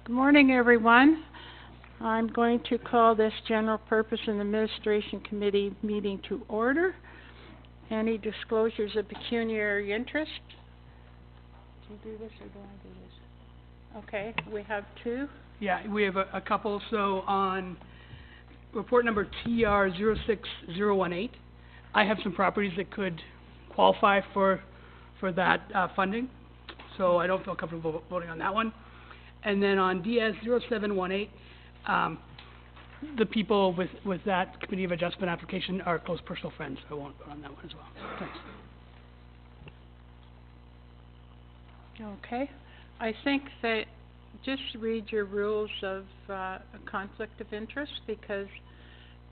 Good morning, everyone. I'm going to call this General Purpose and Administration Committee meeting to order. Any disclosures of pecuniary interest? Do you do this or do I do this? Okay, we have two. Yeah, we have a couple. So on report number TR 06018, I have some properties that could qualify for that funding. So I don't feel comfortable voting on that one. And then on DS 0718, the people with that Committee of Adjustment application are close personal friends. I won't vote on that one as well. Thanks. Okay. I think that just read your rules of conflict of interest, because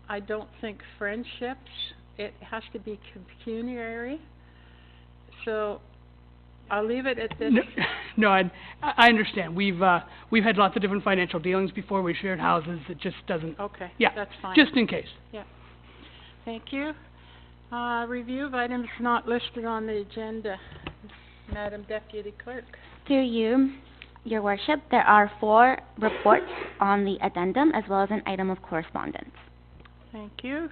I don't think friendships, it has to be pecuniary. So I'll leave it at this. No, I understand. We've had lots of different financial dealings before. We shared houses. It just doesn't. Okay. Yeah. That's fine. Just in case. Yeah. Thank you. Review of items not listed on the agenda. Madam Deputy Clerk. Through you, Your Worship, there are 4 reports on the addendum as well as an item of correspondence. Thank you.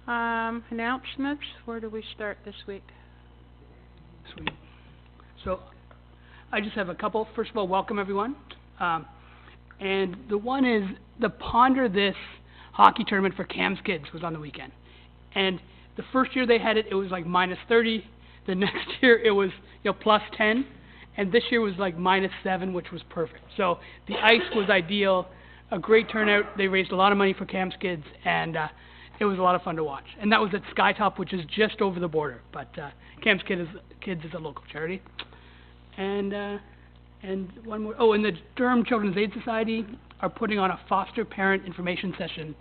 Announcements. Where do we start this week? Sweet. So, I just have a couple. First of all, welcome everyone. And the one is the Ponder This hockey tournament for Cam's kids was on the weekend. And the first year they had it, it was like -30. The next year it was, +10. And this year was like -7, which was perfect. So the ice was ideal, a great turnout. They raised a lot of money for Cam's kids, and it was a lot of fun to watch. And that was at Skytop, which is just over the border. But Cam's kids is a local charity. And one more. Oh, and the Durham Children's Aid Society are putting on a foster parent information session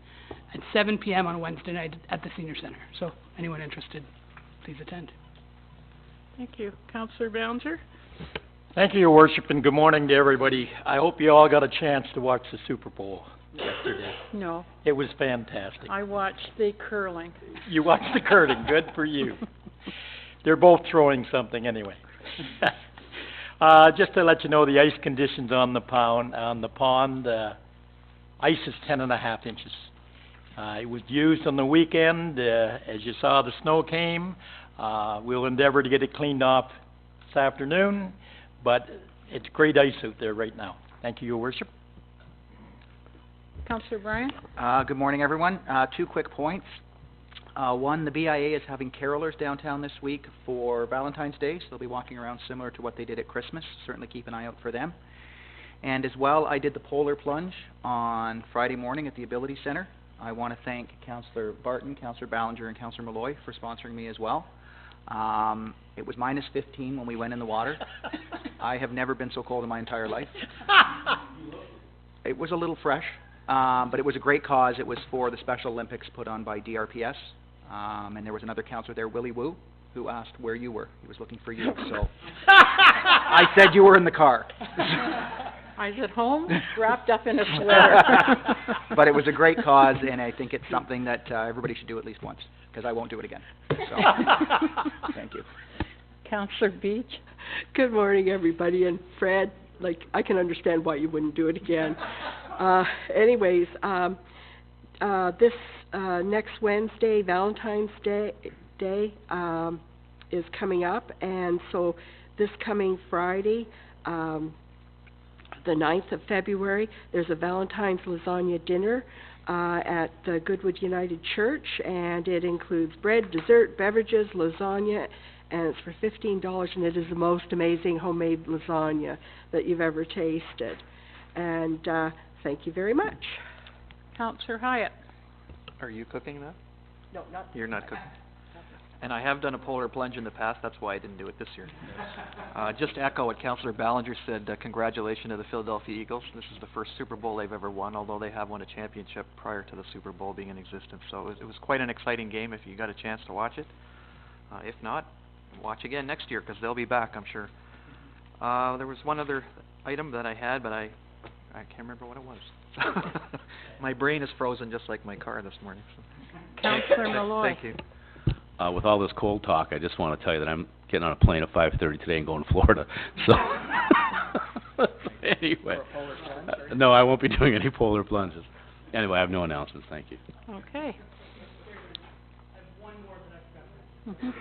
at 7 p.m. on Wednesday night at the Senior Center. So anyone interested, please attend. Thank you. Councillor Bouncer. Thank you, Your Worship, and good morning to everybody. I hope you all got a chance to watch the Super Bowl yesterday. No. It was fantastic. I watched the curling. You watched the curling. Good for you. They're both throwing something anyway. Just to let you know, the ice conditions on the pond, ice is 10.5 inches. It was used on the weekend. As you saw, the snow came. We'll endeavor to get it cleaned off this afternoon, but it's great ice out there right now. Thank you, Your Worship. Councillor Bryan. Good morning, everyone. 2 quick points. One, the BIA is having carolers downtown this week for Valentine's Day, so they'll be walking around similar to what they did at Christmas. Certainly keep an eye out for them. And as well, I did the polar plunge on Friday morning at the Ability Center. I want to thank Councillor Barton, Councillor Ballinger, and Councillor Malloy for sponsoring me as well. It was -15 when we went in the water. I have never been so cold in my entire life. It was a little fresh, but it was a great cause. It was for the Special Olympics put on by DRPS. And there was another councillor there, Willie Wu, who asked where you were. He was looking for you, so I said you were in the car. I was at home, wrapped up in a sweater. But it was a great cause, and I think it's something that everybody should do at least once, because I won't do it again. So, thank you. Councillor Beach. Good morning, everybody. And Fred, I can understand why you wouldn't do it again. Anyways, this next Wednesday, Valentine's Day, is coming up, and so this coming Friday, the 9th of February, there's a Valentine's lasagna dinner at the Goodwood United Church, and it includes bread, dessert, beverages, lasagna, and it's for $15, and it is the most amazing homemade lasagna that you've ever tasted. And thank you very much. Councillor Hyatt. Are you cooking that? No, not. You're not cooking. And I have done a polar plunge in the past, that's why I didn't do it this year. Just to echo what Councillor Ballinger said, congratulations to the Philadelphia Eagles. This is the first Super Bowl they've ever won, although they have won a championship prior to the Super Bowl being in existence. So it was quite an exciting game if you got a chance to watch it. If not, watch again next year, because they'll be back, I'm sure. There was one other item that I had, but I can't remember what it was. My brain is frozen just like my car this morning. So. Councillor Malloy. Thank you. With all this cold talk, I just want to tell you that I'm getting on a plane at 5:30 today and going to Florida. So Anyway. No, I won't be doing any polar plunges. Anyway, I have no announcements, thank you. Okay. Mhm.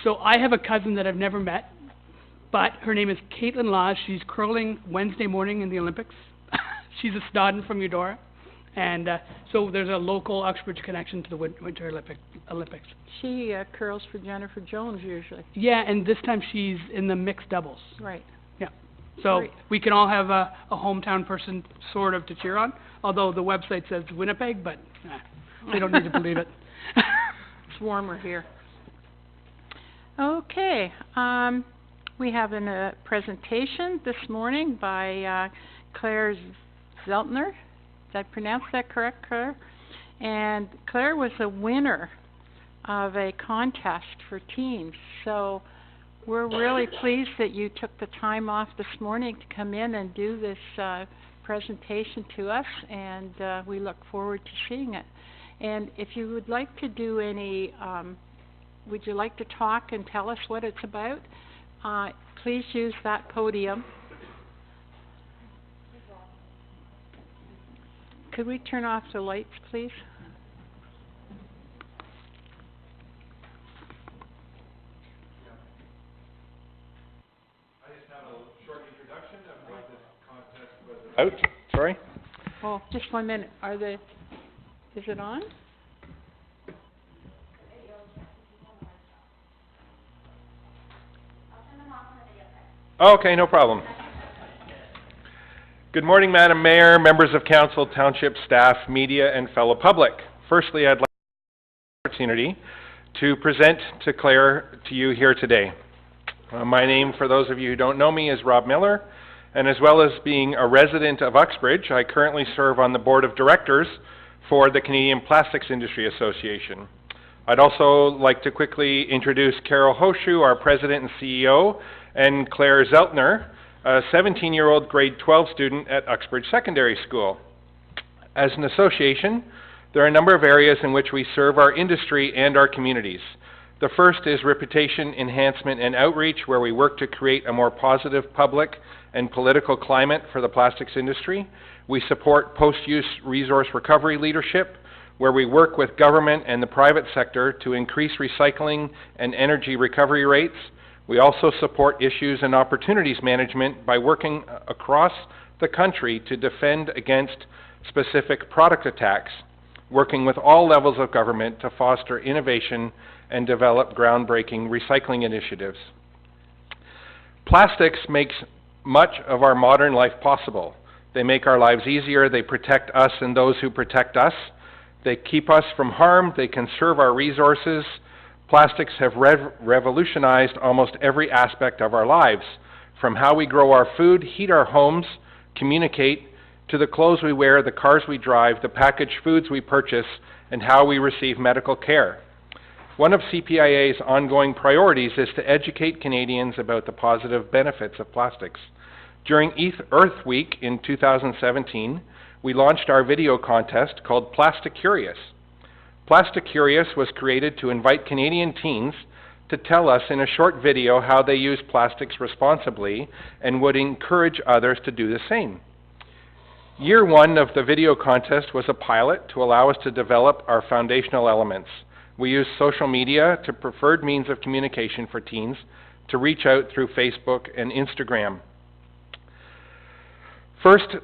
So I have a cousin that I've never met, but her name is Caitlin Laws. She's curling Wednesday morning in the Olympics. She's a Snodden from Eudora. And so there's a local Uxbridge connection to the Winter Olympics. She curls for Jennifer Jones usually. Yeah, and this time she's in the mixed doubles. Right. Yeah. So Great. we can all have a hometown person sort of to cheer on, although the website says Winnipeg, but they don't need to believe it. It's warmer here. Okay, we have a presentation this morning by Claire Zeltner. Did I pronounce that correct, Claire? And Claire was a winner of a contest for teens. So we're really pleased that you took the time off this morning to come in and do this presentation to us, and we look forward to seeing it. And if you would like to do any, would you like to talk and tell us what it's about? Please use that podium. Could we turn off the lights, please? Out, sorry. Oh, just 1 minute. Is it on? Okay, no problem. Good morning, Madam Mayor, members of council, township staff, media, and fellow public. Firstly, I'd like the opportunity to present to Claire to you here today. My name, for those of you who don't know me, is Rob Miller, and as well as being a resident of Uxbridge, I currently serve on the board of directors for the Canadian Plastics Industry Association. I'd also like to quickly introduce Carol Hoshu, our president and CEO, and Claire Zeltner, a 17-year-old grade 12 student at Uxbridge Secondary School. As an association, there are a number of areas in which we serve our industry and our communities. The first is reputation enhancement and outreach, where we work to create a more positive public and political climate for the plastics industry. We support post-use resource recovery leadership, where we work with government and the private sector to increase recycling and energy recovery rates. We also support issues and opportunities management by working across the country to defend against specific product attacks, working with all levels of government to foster innovation and develop groundbreaking recycling initiatives. Plastics makes much of our modern life possible. They make our lives easier, they protect us and those who protect us. They keep us from harm, they conserve our resources. Plastics have revolutionized almost every aspect of our lives, from how we grow our food, heat our homes, communicate, to the clothes we wear, the cars we drive, the packaged foods we purchase, and how we receive medical care. One of CPIA's ongoing priorities is to educate Canadians about the positive benefits of plastics. During Earth Week in 2017, we launched our video contest called Plastic Curious. Plastic Curious was created to invite Canadian teens to tell us in a short video how they use plastics responsibly and would encourage others to do the same. Year one of the video contest was a pilot to allow us to develop our foundational elements. We used social media to preferred means of communication for teens to reach out through Facebook and Instagram. First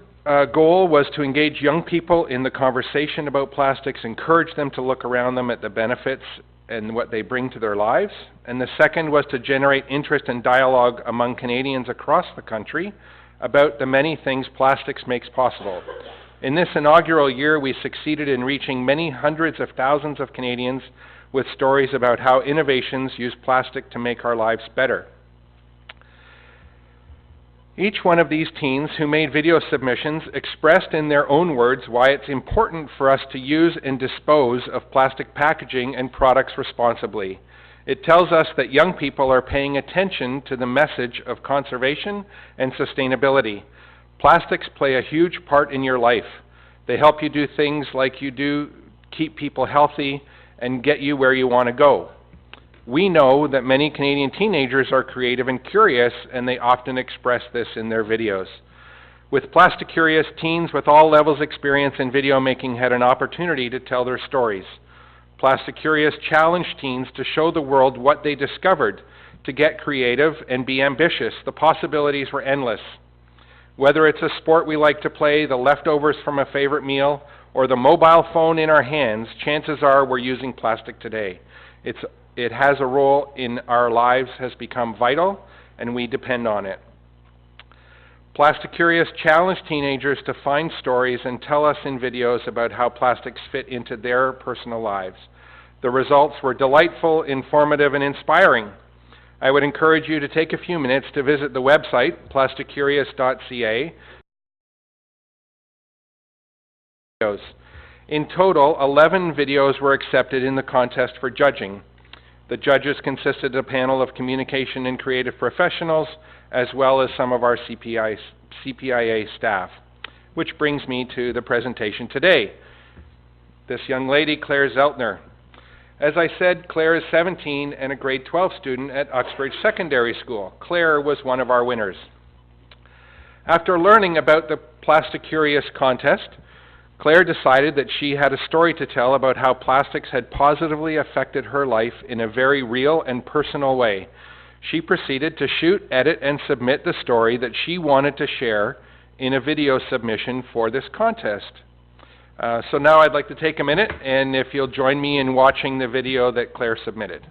goal was to engage young people in the conversation about plastics, encourage them to look around them at the benefits and what they bring to their lives. And the second was to generate interest and dialogue among Canadians across the country about the many things plastics makes possible. In this inaugural year, we succeeded in reaching many hundreds of thousands of Canadians with stories about how innovations use plastic to make our lives better. Each one of these teens who made video submissions expressed in their own words why it's important for us to use and dispose of plastic packaging and products responsibly. It tells us that young people are paying attention to the message of conservation and sustainability. Plastics play a huge part in your life. They help you do things like you do, keep people healthy, and get you where you want to go. We know that many Canadian teenagers are creative and curious, and they often express this in their videos. With Plasticurious, teens with all levels experience in video making had an opportunity to tell their stories. Plasticurious challenged teens to show the world what they discovered, to get creative and be ambitious. The possibilities were endless. Whether it's a sport we like to play, the leftovers from a favorite meal, or the mobile phone in our hands, chances are we're using plastic today. It has a role in our lives, has become vital, and we depend on it. Plasticurious challenged teenagers to find stories and tell us in videos about how plastics fit into their personal lives. The results were delightful, informative, and inspiring. I would encourage you to take a few minutes to visit the website, plasticurious.ca. In total, 11 videos were accepted in the contest for judging. The judges consisted of a panel of communication and creative professionals, as well as some of our CPIA staff. Which brings me to the presentation today. This young lady, Claire Zeltner. As I said, Claire is 17 and a grade 12 student at Uxbridge Secondary School. Claire was one of our winners. After learning about the Plasticurious contest, Claire decided that she had a story to tell about how plastics had positively affected her life in a very real and personal way. She proceeded to shoot, edit, and submit the story that she wanted to share in a video submission for this contest. So now I'd like to take a minute, and if you'll join me in watching the video that Claire submitted.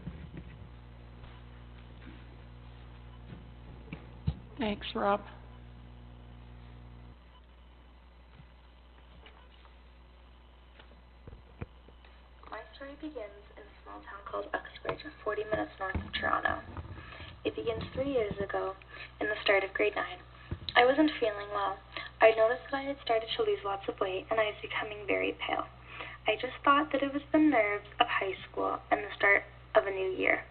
Thanks, Rob. My story begins in a small town called Uxbridge, 40 minutes north of Toronto. It begins 3 years ago, in the start of grade 9. I wasn't feeling well. I noticed that I had started to lose lots of weight, and I was becoming very pale. I just thought that it was the nerves of high school and the start of a new year.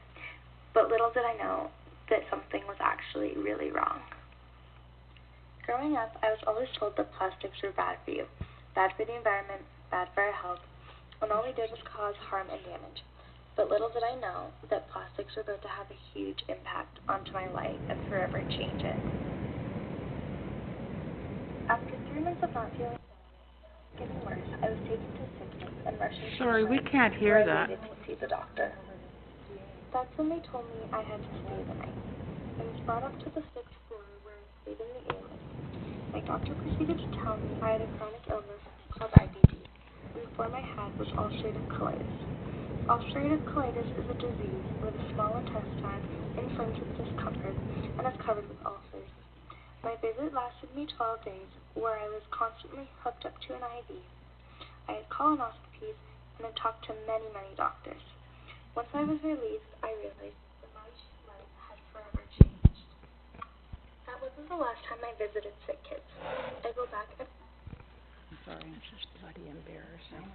But little did I know that something was actually really wrong. Growing up, I was always told that plastics were bad for you, bad for the environment, bad for our health, and all we did was cause harm and damage. But little did I know that plastics were about to have a huge impact onto my life and forever change it. After 3 months of not feeling getting worse, I was taken to sick kids and rushed into Sorry, we can't hear that. I waited to see the doctor. That's when they told me I had to stay the night. I was brought up to the 6th floor where I stayed in the A-list. My doctor proceeded to tell me I had a chronic illness called IBD, and the form I had was ulcerative colitis. Ulcerative colitis is a disease where the small intestine inflames with discomfort and is covered with ulcers. My visit lasted me 12 days, where I was constantly hooked up to an IV. I had colonoscopies and had talked to many, many doctors. Once I was released, I realized that my life had forever changed. That wasn't the last time I visited sick kids. I go back every... I'm sorry, it's just bloody embarrassing.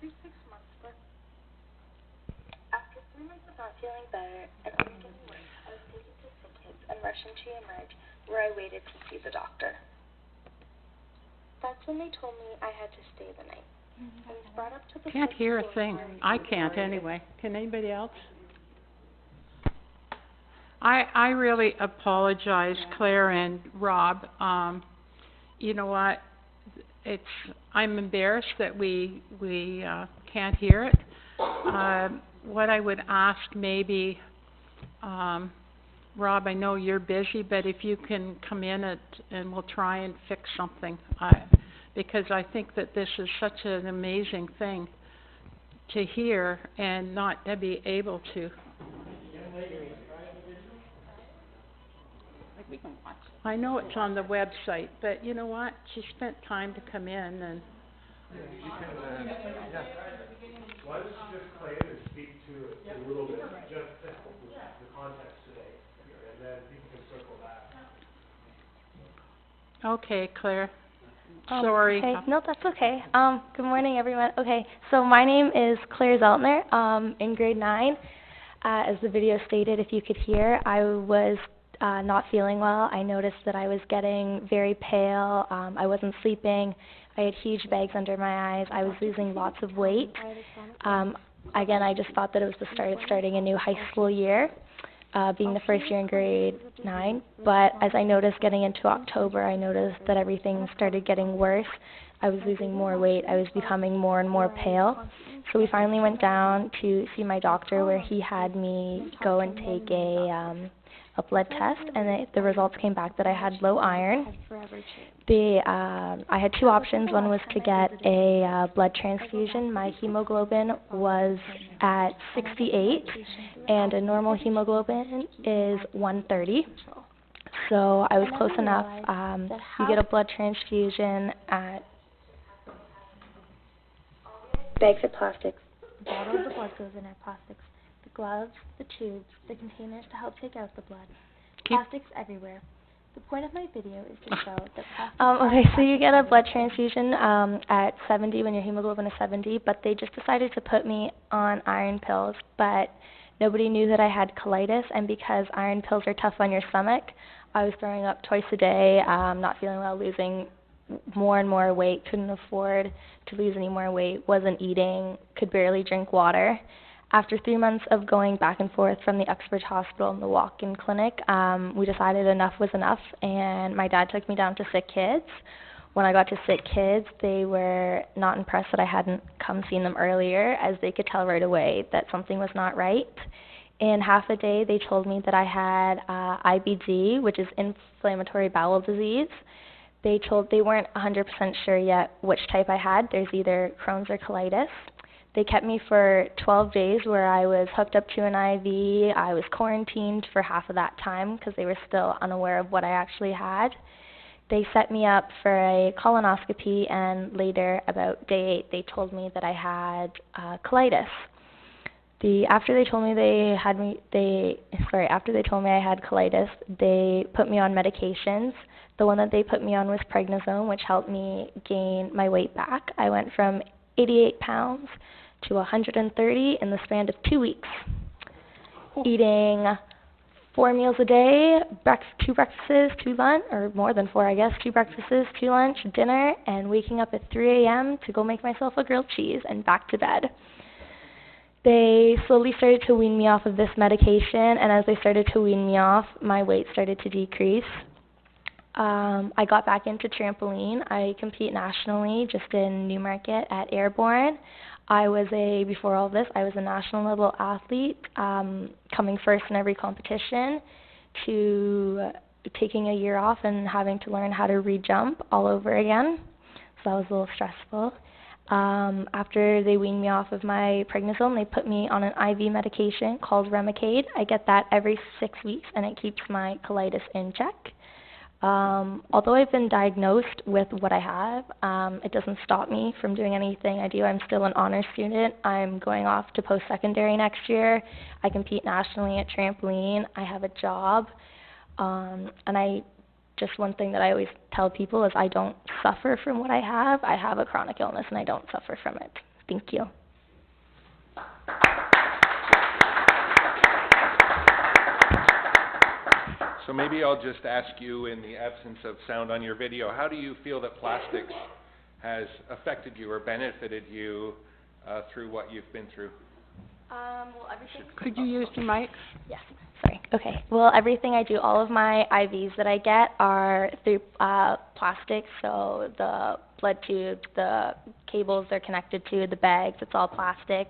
Every 6 months, but after 3 months of not feeling better and only getting worse, I was taken to sick kids and rushed into Emerge, where I waited to see the doctor. That's when they told me I had to stay the night. I was brought up to the Can't 6th hear a floor thing. where I stayed can't already. anyway. Can anybody else? I really apologize, Claire and Rob. You know what? I'm embarrassed that we can't hear it. What I would ask maybe, Rob, I know you're busy, but if you can come in and we'll try and fix something. Because I think that this is such an amazing thing to hear and not to be able to. I know it's on the website, but you know what? She spent time to come in and... Why don't you just play it and speak to it a little bit, just the context today, and then people can circle back. Okay, Claire. Sorry. Okay, no, that's okay. Good morning, everyone. Okay, so my name is Claire Zeltner, in grade 9. As the video stated, if you could hear, I was not feeling well. I noticed that I was getting very pale. I wasn't sleeping. I had huge bags under my eyes. I was losing lots of weight. Again, I just thought that it was the start of starting a new high school year, being the first year in grade 9. But as I noticed getting into October, I noticed that everything started getting worse. I was losing more weight. I was becoming more and more pale. So we finally went down to see my doctor, where he had me go and take a blood test, and the results came back that I had low iron. I had two options. One was to get a blood transfusion. My hemoglobin was at 68, and a normal hemoglobin is 130. So I was close enough. You get a blood transfusion at bags of plastics. The bottle of the blood goes in at plastics. The gloves, the tubes, the containers to help take out the blood. Plastics everywhere. The point of my video is to show that plastics... okay, so you get a blood transfusion at 70 when your hemoglobin is 70, but they just decided to put me on iron pills, but nobody knew that I had colitis, and because iron pills are tough on your stomach, I was throwing up twice a day, not feeling well, losing more and more weight, couldn't afford to lose any more weight, wasn't eating, could barely drink water. After 3 months of going back and forth from the Uxbridge Hospital and the walk-in clinic, we decided enough was enough, and my dad took me down to Sick Kids. When I got to Sick Kids, they were not impressed that I hadn't come seen them earlier, as they could tell right away that something was not right. In half a day, they told me that I had IBD, which is inflammatory bowel disease. They weren't 100% sure yet which type I had. There's either Crohn's or colitis. They kept me for 12 days where I was hooked up to an IV. I was quarantined for half of that time because they were still unaware of what I actually had. They set me up for a colonoscopy, and later, about day 8, they told me that I had colitis. After they told me I had colitis, they put me on medications. The one that they put me on was prednisone, which helped me gain my weight back. I went from 88 pounds to 130 in the span of 2 weeks, eating 4 meals a day, 2 breakfasts, 2 lunch, or more than 4, I guess, 2 breakfasts, 2 lunch, dinner, and waking up at 3 a.m. to go make myself a grilled cheese and back to bed. They slowly started to wean me off of this medication, and as they started to wean me off, my weight started to decrease. I got back into trampoline. I compete nationally just in Newmarket at Airborne. Before all this, I was a national level athlete, coming first in every competition, to taking a year off and having to learn how to re-jump all over again. So that was a little stressful. After they weaned me off of my prednisone, they put me on an IV medication called Remicade. I get that every 6 weeks, and it keeps my colitis in check. Although I've been diagnosed with what I have, it doesn't stop me from doing anything I do. I'm still an honors student. I'm going off to post-secondary next year. I compete nationally at trampoline. I have a job. One thing that I always tell people is I don't suffer from what I have. I have a chronic illness, and I don't suffer from it. Thank you. So maybe I'll just ask you, in the absence of sound on your video, how do you feel that plastics has affected you or benefited you through what you've been through? Could you use the mic? Yes, sorry. Okay. Well, everything I do, all of my IVs that I get are through plastic, so the blood tubes, the cables they're connected to, the bags, it's all plastic.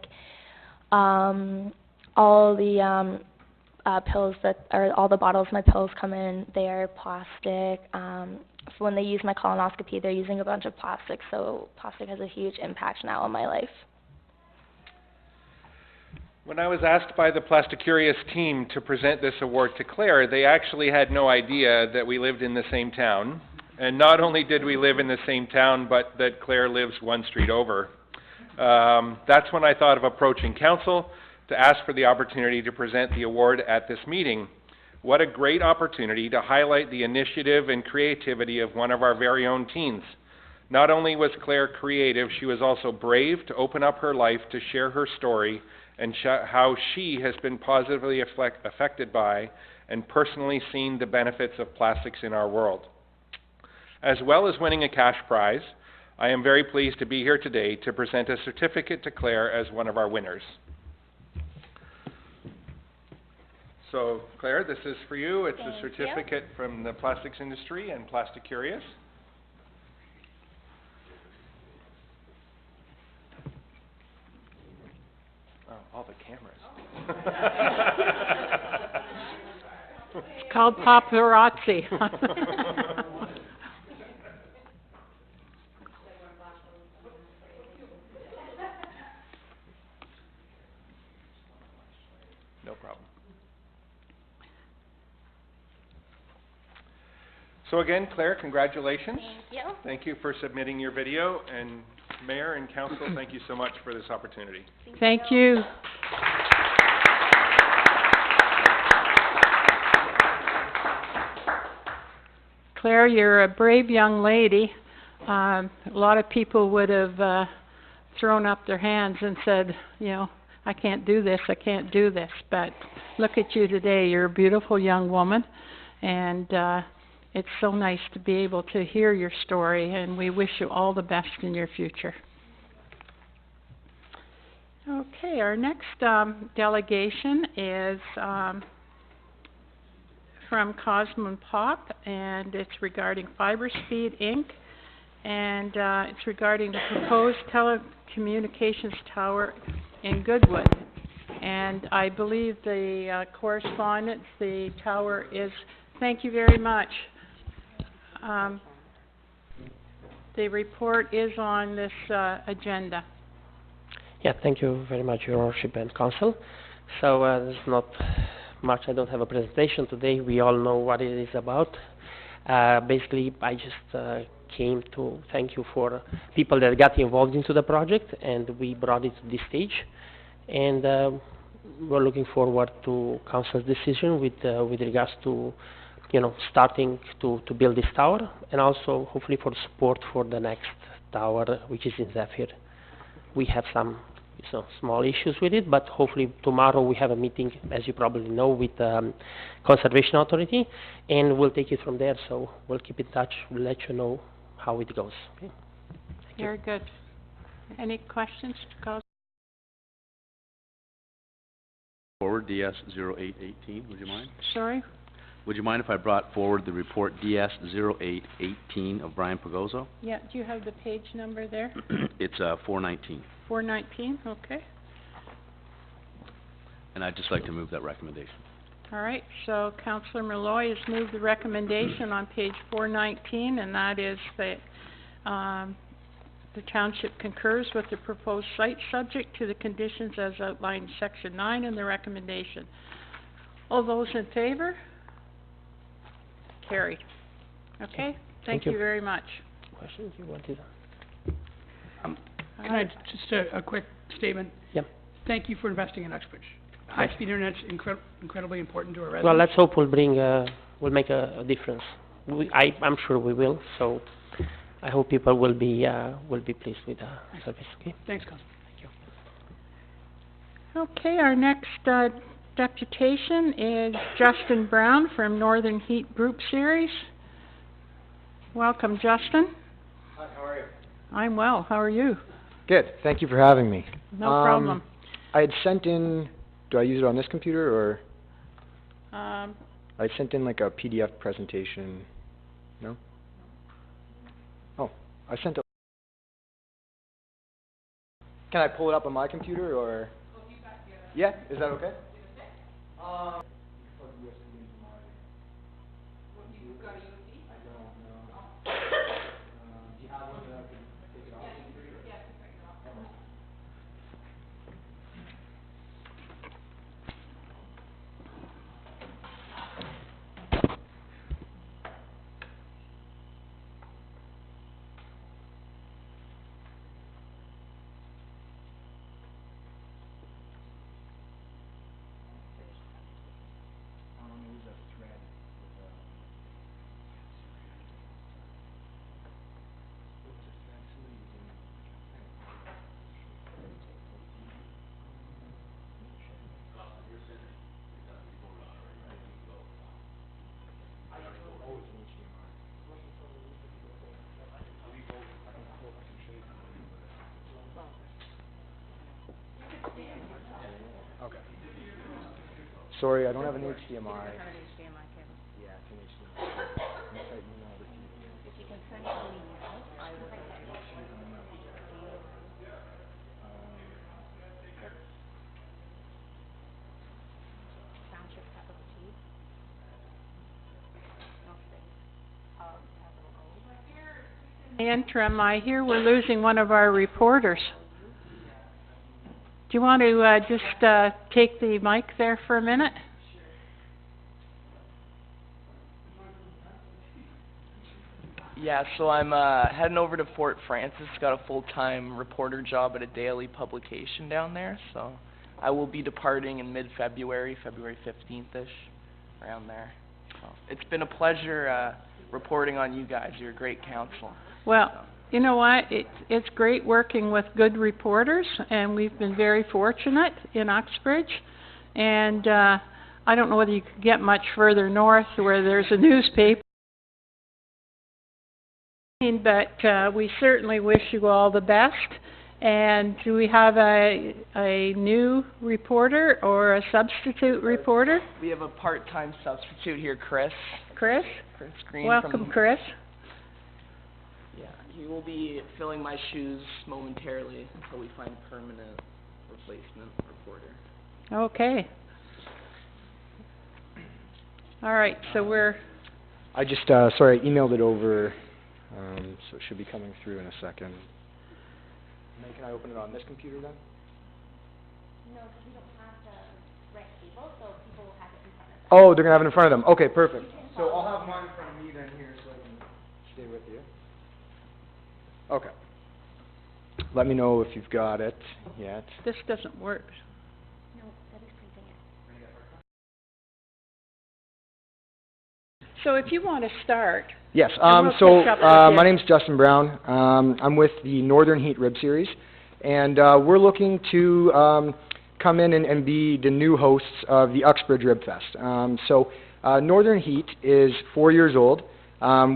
All the all the bottles my pills come in, they are plastic. So when they use my colonoscopy, they're using a bunch of plastic, so plastic has a huge impact now on my life. When I was asked by the Plasticurious team to present this award to Claire, they actually had no idea that we lived in the same town. And not only did we live in the same town, but that Claire lives 1 street over. That's when I thought of approaching council to ask for the opportunity to present the award at this meeting. What a great opportunity to highlight the initiative and creativity of one of our very own teens. Not only was Claire creative, she was also brave to open up her life to share her story and how she has been positively affected by and personally seen the benefits of plastics in our world. As well as winning a cash prize, I am very pleased to be here today to present a certificate to Claire as one of our winners. So, Claire, this is for you. It's a certificate from the plastics industry and Plastic Curious. Oh, all the cameras. It's called paparazzi. No problem. So again, Claire, congratulations. Thank you. Thank you for submitting your video, and Mayor and Council, thank you so much for this opportunity. Thank you. Claire, you're a brave young lady. A lot of people would have thrown up their hands and said, you know, I can't do this, I can't do this. But look at you today. You're a beautiful young woman, and it's so nice to be able to hear your story, and we wish you all the best in your future. Okay, our next delegation is from Cosmo Pop, and it's regarding FiberSpeed Inc., and it's regarding the proposed telecommunications tower in Goodwood. And I believe the correspondence, the tower is, thank you very much. The report is on this agenda. Yeah, thank you very much, Your Worship and Council. So there's not much. I don't have a presentation today. We all know what it is about. Basically, I just came to thank you for people that got involved into the project, and we brought it to this stage. And we're looking forward to Council's decision with regards to, you know, starting to build this tower, and also hopefully for support for the next tower, which is in Zephyr. We have some small issues with it, but hopefully tomorrow we have a meeting, as you probably know, with Conservation Authority, and we'll take it from there. So we'll keep in touch. We'll let you know how it goes. Okay? Thank you. Very good. Any questions to go? Forward DS-0818, would you mind? Sorry? Would you mind if I brought forward the report DS-0818 of Brian Pagozzo? Yeah, do you have the page number there? It's 419. 419, okay. And I'd just like to move that recommendation. All right, so Councillor Malloy has moved the recommendation on page 419, and that is that the township concurs with the proposed site subject to the conditions as outlined in section 9 in the recommendation. All those in favor? Carried. Okay, thank you very much. Questions you wanted? Can I just a quick statement? Yep. Thank you for investing in Uxbridge. High-speed internet's incredibly important to our residents. Well, let's hope we'll bring, we'll make a difference. I'm sure we will. So I hope people will be pleased with the service. Okay. Thanks, Council. Thank you. Okay, our next deputation is Justin Brown from Northern Heat Group Series. Welcome, Justin. Hi, how are you? I'm well. How are you? Good. Thank you for having me. No problem. I had sent in, do I use it on this computer or? I sent in like a PDF presentation. No? Oh, I sent a. Can I pull it up on my computer or? Yeah, is that okay? sorry, I don't have an HDMI. Yeah, it's an HDMI. If you can send it to me now, I will. Township capital T. No space. Capital O. Interim, I hear we're losing one of our reporters. Do you want to just take the mic there for a minute? Yeah, so I'm heading over to Fort Frances, got a full-time reporter job at a daily publication down there, so I will be departing in mid-February, February 15th-ish, around there. So it's been a pleasure reporting on you guys. You're a great council. Well, you know what? It's great working with good reporters, and we've been very fortunate in Uxbridge. And I don't know whether you could get much further north where there's a newspaper. But we certainly wish you all the best. And do we have a new reporter or a substitute reporter? We have a part-time substitute here, Chris. Chris? Chris Green. Welcome, Chris. Yeah, he will be filling my shoes momentarily until we find a permanent replacement reporter. Okay. All right, so we're... I just, sorry, I emailed it over, so it should be coming through in a second. And then can I open it on this computer then? No, because we don't have the right people, so people will have it in front of them. Oh, they're going to have it in front of them. Okay, perfect. So I'll have mine in front of me then here so I can stay with you. Okay. Let me know if you've got it yet. This doesn't work. No, Debbie's printing it. So if you want to start... Yes, and we'll so pick up with my you. name's Justin Brown. I'm with the Northern Heat Rib Series, and we're looking to come in and be the new hosts of the Uxbridge Rib Fest. So Northern Heat is 4 years old.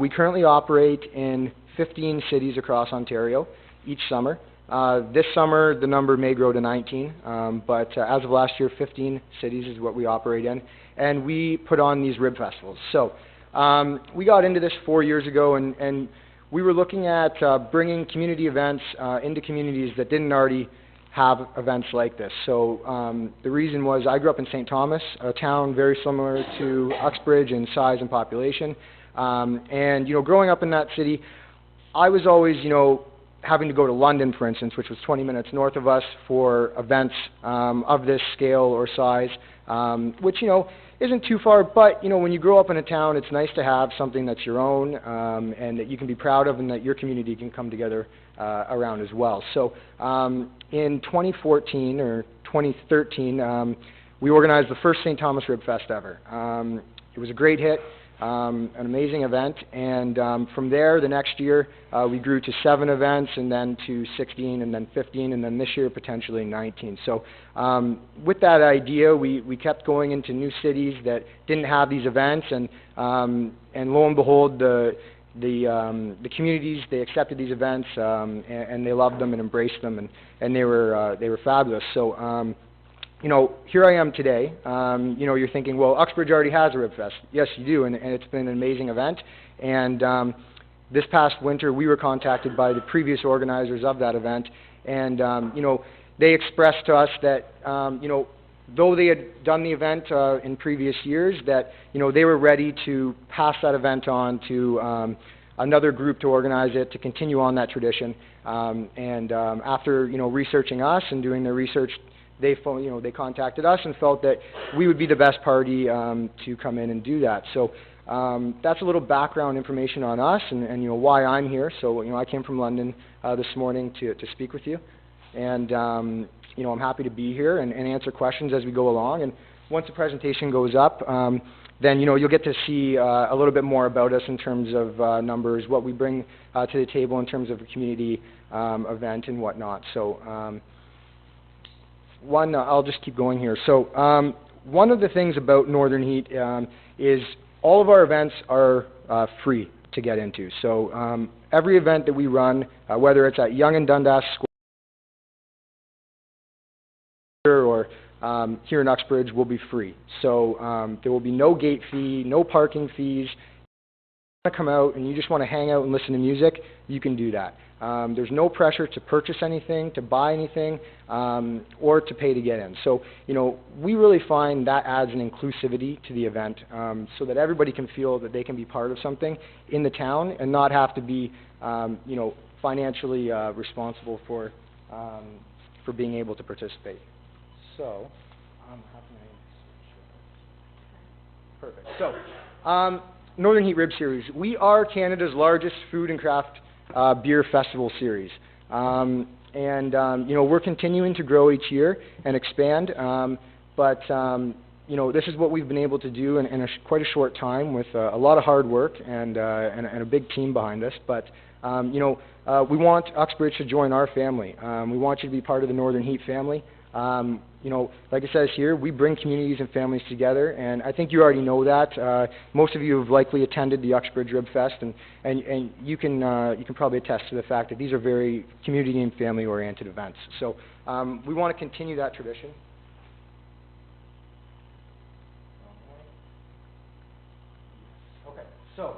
We currently operate in 15 cities across Ontario each summer. This summer the number may grow to 19, but as of last year 15 cities is what we operate in, and we put on these rib festivals. So we got into this 4 years ago, and we were looking at bringing community events into communities that didn't already have events like this. So the reason was I grew up in St. Thomas, a town very similar to Uxbridge in size and population. And, you know, growing up in that city, I was always, you know, having to go to London, for instance, which was 20 minutes north of us for events of this scale or size, which, you know, isn't too far, but, you know, when you grow up in a town, it's nice to have something that's your own and that you can be proud of and that your community can come together around as well. So in 2014 or 2013, we organized the first St. Thomas Rib Fest ever. It was a great hit. An amazing event, and from there, the next year, we grew to 7 events, and then to 16, and then 15, and then this year, potentially 19. So with that idea, we kept going into new cities that didn't have these events, and lo and behold, the communities, they accepted these events, and they loved them and embraced them, and they were fabulous. So you know, here I am today. You know, you're thinking, well, Uxbridge already has a Rib Fest. Yes, you do, and it's been an amazing event. And this past winter, we were contacted by the previous organizers of that event, and you know, they expressed to us that you know, though they had done the event in previous years, that you know, they were ready to pass that event on to another group to organize it, to continue on that tradition. And after you know, researching us and doing their research, they contacted us and felt that we would be the best party to come in and do that. So that's a little background information on us and you know, why I'm here. So you know, I came from London this morning to speak with you, and you know, I'm happy to be here and answer questions as we go along. And once the presentation goes up, then you know, you'll get to see a little bit more about us in terms of numbers, what we bring to the table in terms of a community event and whatnot. So I'll just keep going here. So one of the things about Northern Heat is all of our events are free to get into. So every event that we run, whether it's at Yonge and Dundas Square or here in Uxbridge will be free. So there will be no gate fee, no parking fees. If you want to come out and you just want to hang out and listen to music, you can do that. There's no pressure to purchase anything, to buy anything, or to pay to get in. So, you know, we really find that adds an inclusivity to the event, so that everybody can feel that they can be part of something in the town and not have to be, you know, financially responsible for being able to participate. So, how can I switch? Perfect. So, Northern Heat Rib Series. We are Canada's largest food and craft beer festival series. You know, we're continuing to grow each year and expand, but you know, this is what we've been able to do in quite a short time with a lot of hard work and a big team behind us. But you know, we want Uxbridge to join our family. We want you to be part of the Northern Heat family. You know, like it says here, we bring communities and families together, and I think you already know that. Most of you have likely attended the Uxbridge Rib Fest, and you can probably attest to the fact that these are very community and family-oriented events. So we want to continue that tradition. Okay, so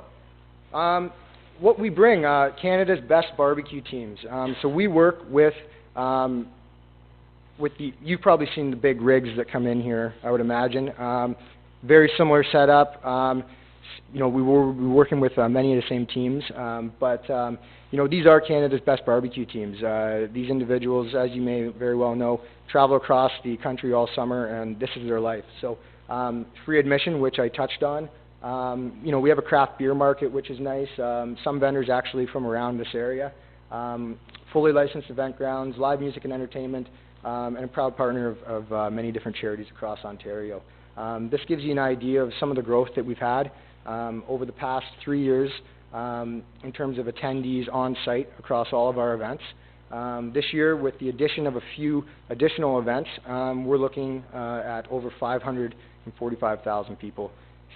what we bring, Canada's best barbecue teams. So we work with you've probably seen the big rigs that come in here, I would imagine. Very similar setup. You know, we were working with many of the same teams, but you know, these are Canada's best barbecue teams. These individuals, as you may very well know, travel across the country all summer, and this is their life. So free admission, which I touched on. You know, we have a craft beer market, which is nice. Some vendors actually from around this area. Fully licensed event grounds, live music and entertainment, and a proud partner of many different charities across Ontario. This gives you an idea of some of the growth that we've had over the past 3 years in terms of attendees on site across all of our events. This year, with the addition of a few additional events, we're looking at over 545,000 people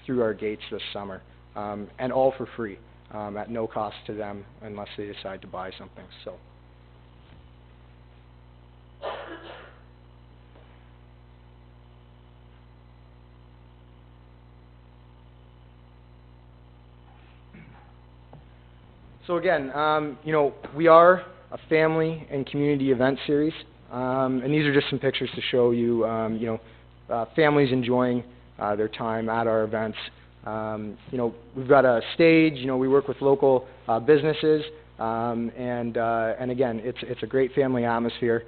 through our gates this summer, and all for free, at no cost to them unless they decide to buy something. So. So again, you know, we are a family and community event series, and these are just some pictures to show you, you know, families enjoying their time at our events. You know, we've got a stage. You know, we work with local businesses, and again, it's a great family atmosphere.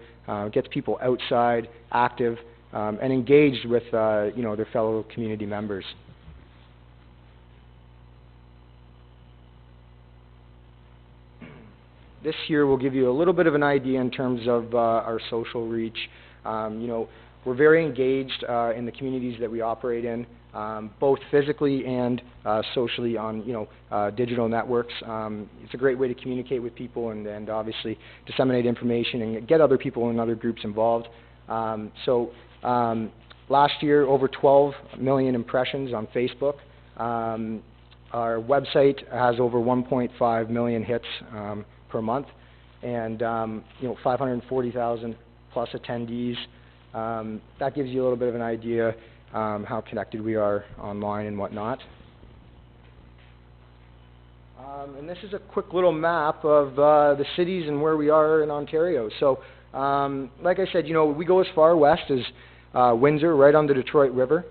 Gets people outside, active, and engaged with you know, their fellow community members. This year will give you a little bit of an idea in terms of our social reach. You know, we're very engaged in the communities that we operate in, both physically and socially on, you know, digital networks. It's a great way to communicate with people and obviously disseminate information and get other people and other groups involved. So last year, over 12 million impressions on Facebook. Our website has over 1.5 million hits per month, and you know, 540,000 plus attendees. That gives you a little bit of an idea how connected we are online and whatnot. And this is a quick little map of the cities and where we are in Ontario. So, like I said, you know, we go as far west as Windsor, right on the Detroit River.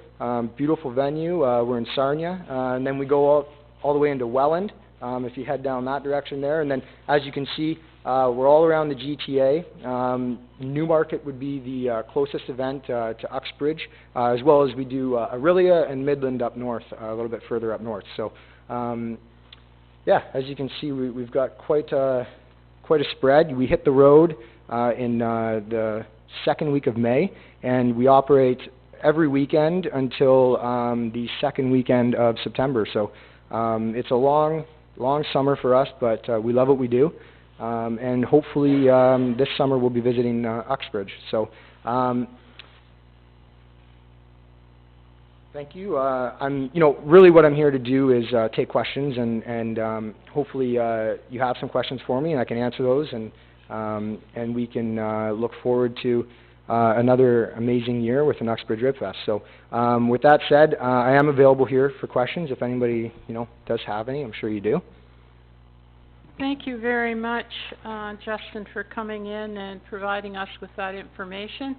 Beautiful venue. We're in Sarnia, and then we go all the way into Welland. If you head down that direction there, and then as you can see, we're all around the GTA. Newmarket would be the closest event to Uxbridge, as well as we do Orillia and Midland up north, a little bit further up north. So, yeah, as you can see, we've got quite a spread. We hit the road in the second week of May, and we operate every weekend until the second weekend of September. So it's a long summer for us, but we love what we do, and hopefully this summer we'll be visiting Uxbridge. So thank you. You know, really what I'm here to do is take questions, and hopefully you have some questions for me, and I can answer those, and we can look forward to another amazing year with an Uxbridge Rib Fest. So with that said, I am available here for questions if anybody, does have any. I'm sure you do. Thank you very much, Justin, for coming in and providing us with that information.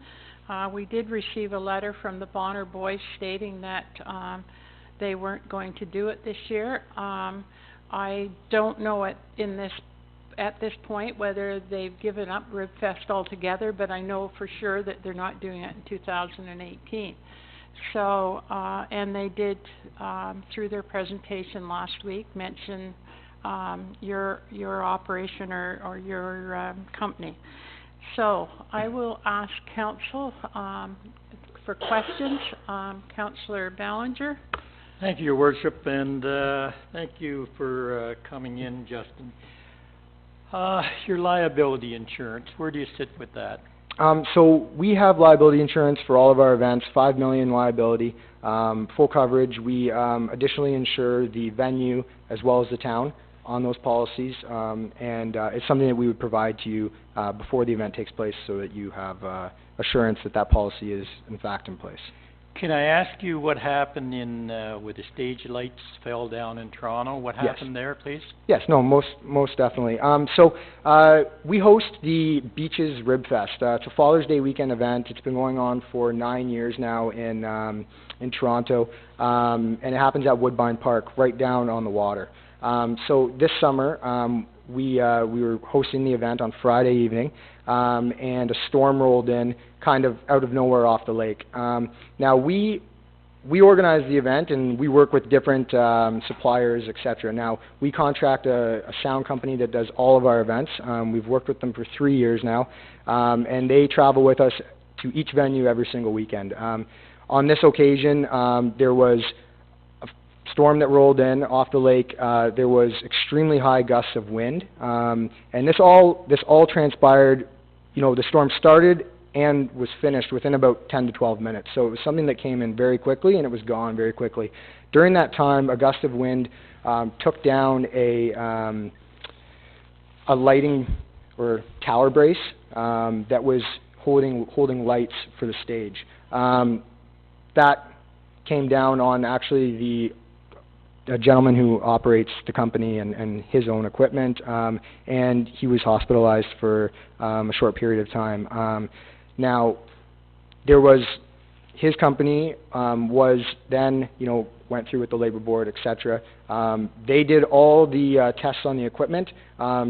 We did receive a letter from the Bonner Boys stating that they weren't going to do it this year. I don't know at this point whether they've given up Rib Fest altogether, but I know for sure that they're not doing it in 2018. So, and they did, through their presentation last week, mention your operation or your company. So I will ask council for questions. Councillor Ballinger. Thank you, Your Worship, and thank you for coming in, Justin. Your liability insurance, where do you sit with that? So we have liability insurance for all of our events, $5 million liability, full coverage. We additionally insure the venue as well as the town on those policies, and it's something that we would provide to you before the event takes place so that you have assurance that that policy is in fact in place. Can I ask you what happened in with the stage lights fell down in Toronto? What happened there, please? Yes, no, most definitely. So we host the Beaches Rib Fest. It's a Father's Day weekend event. It's been going on for 9 years now in Toronto, and it happens at Woodbine Park, right down on the water. So this summer, we were hosting the event on Friday evening, and a storm rolled in kind of out of nowhere off the lake. Now we organize the event and we work with different suppliers, etc. Now we contract a sound company that does all of our events. We've worked with them for 3 years now, and they travel with us to each venue every single weekend. On this occasion, there was storm that rolled in off the lake. There was extremely high gusts of wind, and this all transpired. The storm started and was finished within about 10 to 12 minutes. So it was something that came in very quickly and it was gone very quickly. During that time, a gust of wind took down a lighting or tower brace that was holding lights for the stage. That came down on actually a gentleman who operates the company and his own equipment, and he was hospitalized for a short period of time. Now, there was his company was then, went through with the labor board, etc. They did all the tests on the equipment,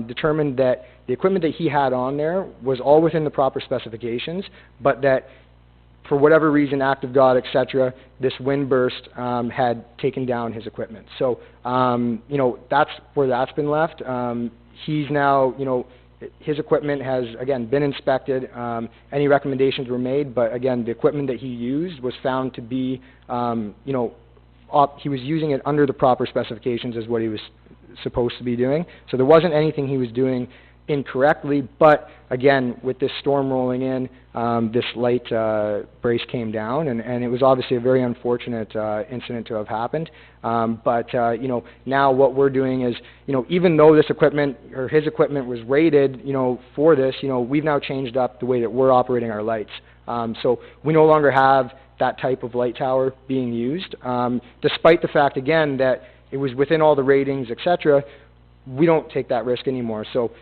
determined that the equipment that he had on there was all within the proper specifications, but that for whatever reason, act of God, etc., this wind burst had taken down his equipment. So, that's where that's been left. He's now, his equipment has, again, been inspected. Any recommendations were made, but again, the equipment that he used was found to be, he was using it under the proper specifications as what he was supposed to be doing. So there wasn't anything he was doing incorrectly, but again, with this storm rolling in, this light brace came down, and it was obviously a very unfortunate incident to have happened. But now what we're doing is, even though this equipment or his equipment was rated, for this, we've now changed up the way that we're operating our lights. So we no longer have that type of light tower being used, despite the fact, again, that it was within all the ratings, etc. We don't take that risk anymore. So,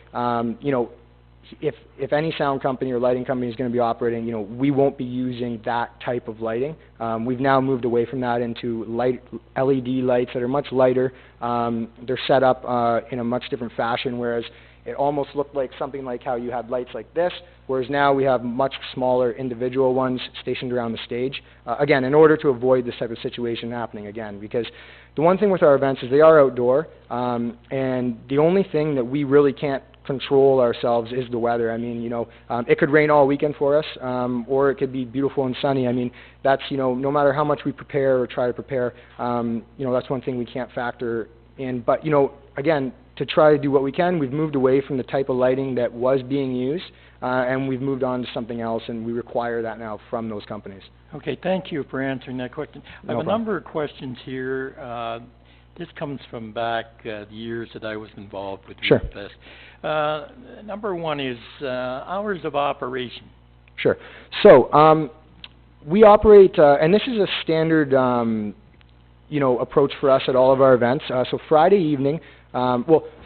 if any sound company or lighting company is going to be operating, we won't be using that type of lighting. We've now moved away from that into LED lights that are much lighter. They're set up in a much different fashion, whereas it almost looked like something like how you had lights like this, whereas now we have much smaller individual ones stationed around the stage. Again, in order to avoid this type of situation happening again, because the one thing with our events is they are outdoor, and the only thing that we really can't control ourselves is the weather. I mean, it could rain all weekend for us, or it could be beautiful and sunny. I mean, that's, no matter how much we prepare or try to prepare, that's one thing we can't factor in. But, again, to try to do what we can, we've moved away from the type of lighting that was being used, and we've moved on to something else, and we require that now from those companies. Okay, thank you for answering that question. I have a number of questions here. This comes from back the years that I was involved with Sure. Rib Fest. Number one is hours of operation. Sure. So, we operate, and this is a standard, approach for us at all of our events. So Friday evening,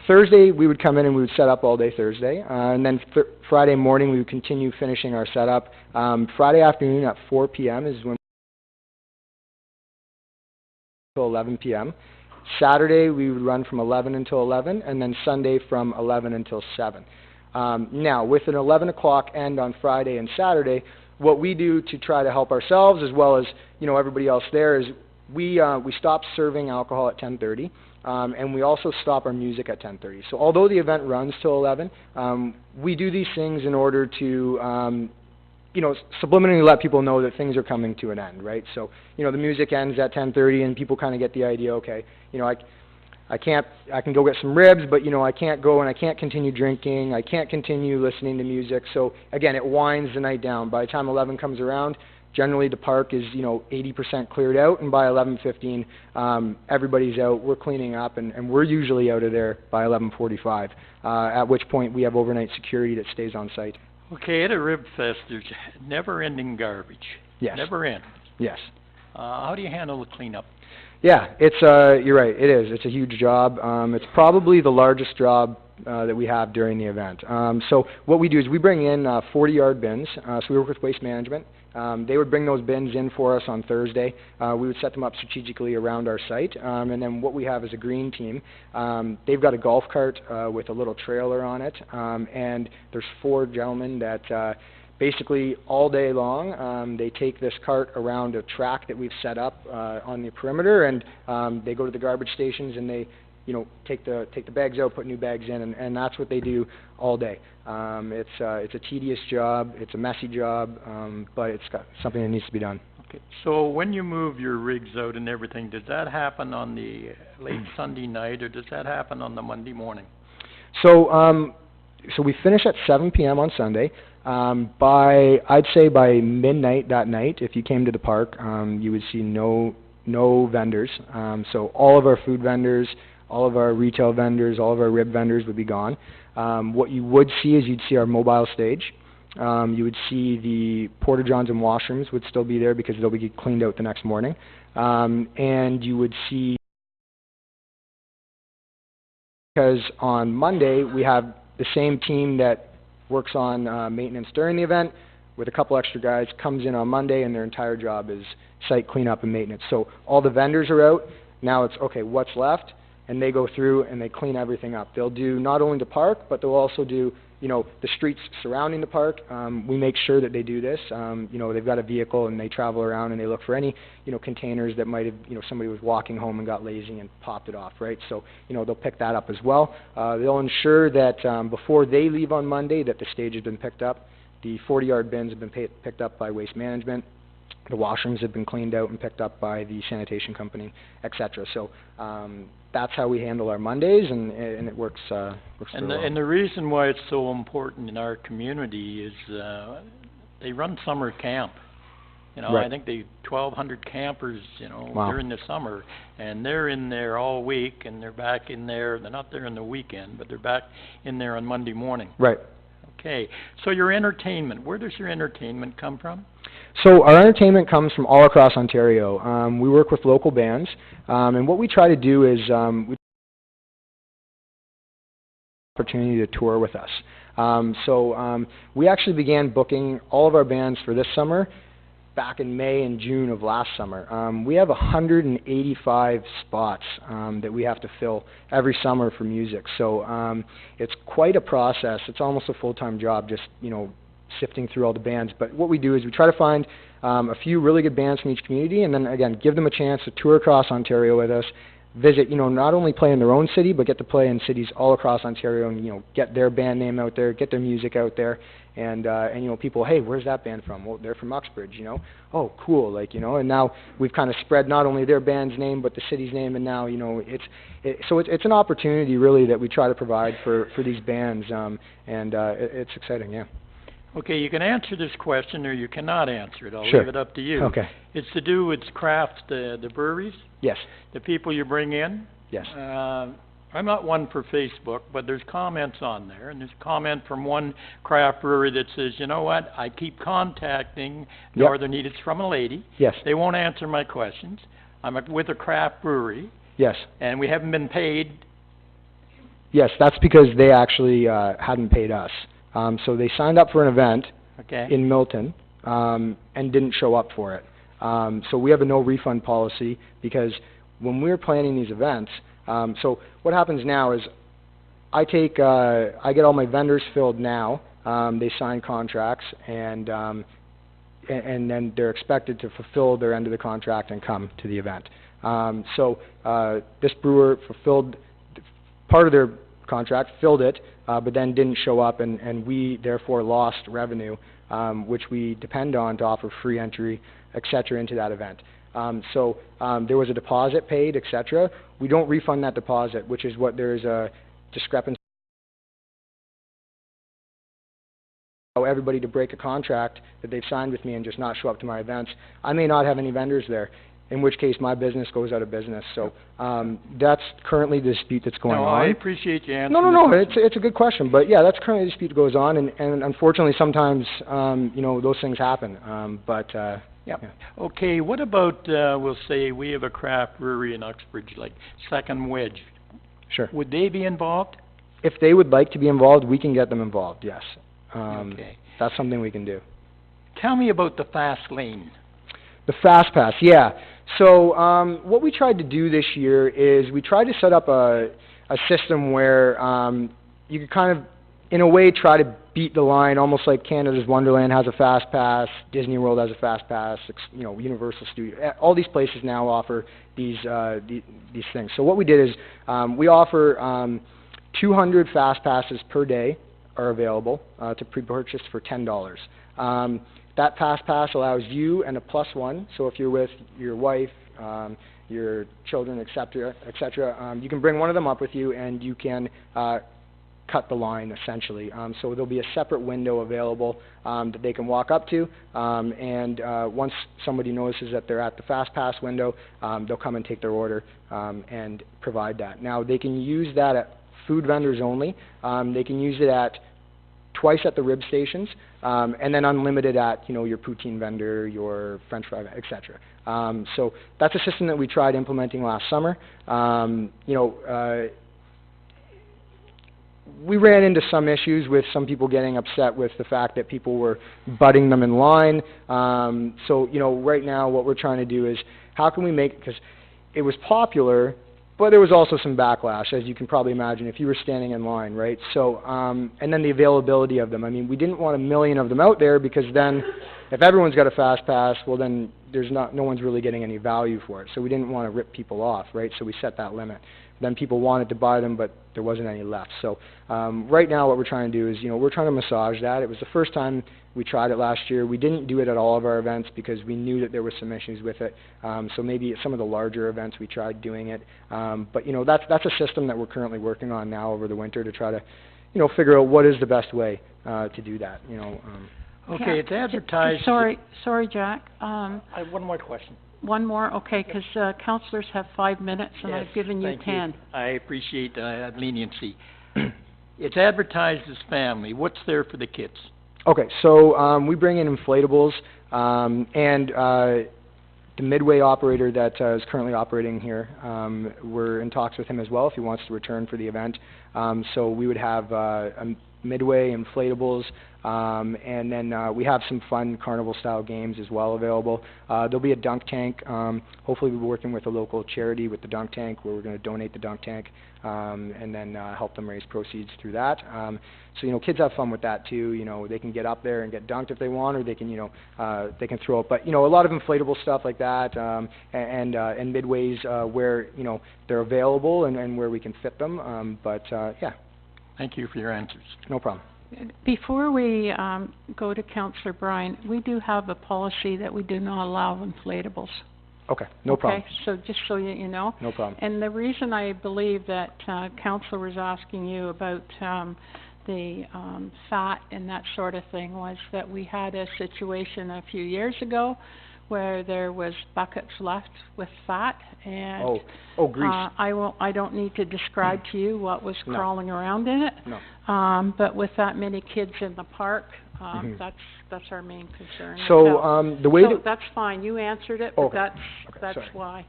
Thursday we would come in and we would set up all day Thursday, and then Friday morning we would continue finishing our setup. Friday afternoon at 4 p.m. is when until 11 p.m. Saturday we would run from 11 until 11, and then Sunday from 11 until 7. Now, with an 11 o'clock end on Friday and Saturday, what we do to try to help ourselves as well as everybody else there is we stop serving alcohol at 10:30, and we also stop our music at 10:30. So although the event runs till 11, we do these things in order to subliminally let people know that things are coming to an end, right? So the music ends at 10:30, and people kind of get the idea. Okay, I can go get some ribs, but I can't go and I can't continue drinking. I can't continue listening to music. So again, it winds the night down. By the time 11 comes around, generally the park is 80% cleared out, and by 11:15, everybody's out. We're cleaning up, and we're usually out of there by 11:45. At which point we have overnight security that stays on site. Okay, at a Rib Fest, there's never-ending garbage. Yes. Never end. Yes. How do you handle the cleanup? Yeah, it's you're right. It is. It's a huge job. It's probably the largest job that we have during the event. So what we do is we bring in 40-yard bins. So we work with Waste Management. They would bring those bins in for us on Thursday. We would set them up strategically around our site. And then what we have is a green team. They've got a golf cart with a little trailer on it. And there's 4 gentlemen that basically all day long they take this cart around a track that we've set up on the perimeter, and they go to the garbage stations and they take the bags out, put new bags in, and that's what they do all day. It's a tedious job, it's a messy job, but it's got something that needs to be done. Okay. So when you move your rigs out and everything, does that happen on the late Sunday night, or does that happen on the Monday morning? So so we finish at 7 p.m. on Sunday. I'd say by midnight that night, if you came to the park, you would see no vendors. So all of our food vendors, all of our retail vendors, all of our rib vendors would be gone. What you would see is you'd see our mobile stage. You would see the porta-johns and washrooms would still be there because they'll be cleaned out the next morning. And you would see, because on Monday we have the same team that works on maintenance during the event with a couple extra guys, comes in on Monday, and their entire job is site cleanup and maintenance. So all the vendors are out. Now it's, okay, what's left? And they go through and they clean everything up. They'll do not only the park, but they'll also do, the streets surrounding the park. We make sure that they do this. They've got a vehicle and they travel around and they look for any, containers that might have, somebody was walking home and got lazy and popped it off, right? So, they'll pick that up as well. They'll ensure that before they leave on Monday that the stage has been picked up. The 40-yard bins have been picked up by Waste Management. The washrooms have been cleaned out and picked up by the sanitation company, etc. So that's how we handle our Mondays, and it works. Works and well. the reason why it's so important in our community is they run summer camp. Right. I think they 1,200 campers, Wow. during the summer, and they're in there all week, and they're back in there. They're not there in the weekend, but they're back in there on Monday morning. Right. Okay. So your entertainment, where does your entertainment come from? So our entertainment comes from all across Ontario. We work with local bands, and what we try to do is we opportunity to tour with us. So we actually began booking all of our bands for this summer back in May and June of last summer. We have 185 spots that we have to fill every summer for music. So it's quite a process. It's almost a full-time job, just sifting through all the bands. But what we do is we try to find a few really good bands from each community, and then again give them a chance to tour across Ontario with us, visit, not only play in their own city, but get to play in cities all across Ontario, and get their band name out there, get their music out there, and people, hey, where's that band from? Well, they're from Uxbridge, oh, cool, and now we've kind of spread not only their band's name but the city's name, and now it's an opportunity really that we try to provide for these bands, and it's exciting, yeah. Okay, you can answer this question or you cannot answer it. I'll Sure. leave it up to you. Okay. It's to do with craft, the breweries, Yes. the people you bring in. Yes. I'm not one for Facebook, but there's comments on there, and there's a comment from one craft brewery that says, you know what, I keep contacting Northern Heat. It's from a lady. Yes. They won't answer my questions. with a craft brewery, Yes. and we haven't been paid. Yes, that's because they actually hadn't paid us. So they signed up for an event Okay. in Milton and didn't show up for it. So we have a no refund policy because when we're planning these events, so what happens now is I get all my vendors filled now. They sign contracts and then they're expected to fulfill their end of the contract and come to the event. So this brewer fulfilled part of their contract, filled it, but then didn't show up, and we therefore lost revenue, which we depend on to offer free entry, et cetera, into that event. So there was a deposit paid, et cetera. We don't refund that deposit, which is what there's a discrepancy. Allow everybody to break a contract that they've signed with me and just not show up to my events. I may not have any vendors there, in which case my business goes out of business. So that's currently the dispute that's going on. I appreciate you answering. No, it's a good question, but yeah, that's currently the dispute that goes on, and unfortunately sometimes those things happen. Yep. Yeah. Okay, what about we'll say we have a craft brewery in Uxbridge, like Second Wedge. Sure. Would they be involved? If they would like to be involved, we can get them involved. Yes. Okay. That's something we can do. Tell me about the fast lane. The Fast Pass, yeah. So what we tried to do this year is we tried to set up a system where you could kind of, in a way, try to beat the line, almost like Canada's Wonderland has a Fast Pass, Disney World has a Fast Pass, Universal Studios. All these places now offer these things. So what we did is we offer 200 Fast Passes per day are available to pre-purchase for $10. That Fast Pass allows you and a +1, so if you're with your wife, your children, etc., you can bring one of them up with you and you can cut the line, essentially. So there'll be a separate window available that they can walk up to, and once somebody notices that they're at the Fast Pass window, they'll come and take their order and provide that. Now, they can use that at food vendors only. They can use it at twice at the rib stations, and then unlimited at your poutine vendor, your French fry, etc. So that's a system that we tried implementing last summer. We ran into some issues with some people getting upset with the fact that people were butting them in line. So right now what we're trying to do is how can we make it, because it was popular, but there was also some backlash, as you can probably imagine, if you were standing in line, right? So, and then the availability of them. I mean, we didn't want 1 million of them out there because then if everyone's got a Fast Pass, well then no one's really getting any value for it. So we didn't want to rip people off, right? So we set that limit. Then people wanted to buy them, but there wasn't any left. So right now what we're trying to do is, we're trying to massage that. It was the first time we tried it last year. We didn't do it at all of our events because we knew that there were some issues with it. So maybe at some of the larger events we tried doing it. But that's a system that we're currently working on now over the winter to try to, figure out what is the best way to do that. Okay, it's advertised. Sorry, Jack. I have one more question. One more, okay, because councillors have 5 minutes, and Yes, I've given you thank 10. I appreciate leniency. It's advertised as family. What's there for the kids? Okay, so we bring in inflatables, and the Midway operator that is currently operating here, we're in talks with him as well if he wants to return for the event. So we would have a Midway, inflatables, and then we have some fun carnival-style games as well available. There'll be a dunk tank. Hopefully we'll be working with a local charity with the dunk tank where we're going to donate the dunk tank and then help them raise proceeds through that. So, kids have fun with that too. They can get up there and get dunked if they want, or they can, they can throw it. But, a lot of inflatable stuff like that and Midways where, they're available and where we can fit them. Yeah. Thank you for your answers. No problem. Before we go to Councillor Bryan, we do have a policy that we do not allow inflatables. Okay, no problem. Okay, so just so you know. No problem. And the reason I believe that Councillor was asking you about the fat and that sort of thing was that we had a situation a few years ago where there was buckets left with fat, and Grease. I don't need to describe to you what was No. crawling around in it. No. But with that many kids in the park, Mhm. that's our main concern. with So, health. the way So that... that's fine, you answered it, but Okay. that's sorry. why.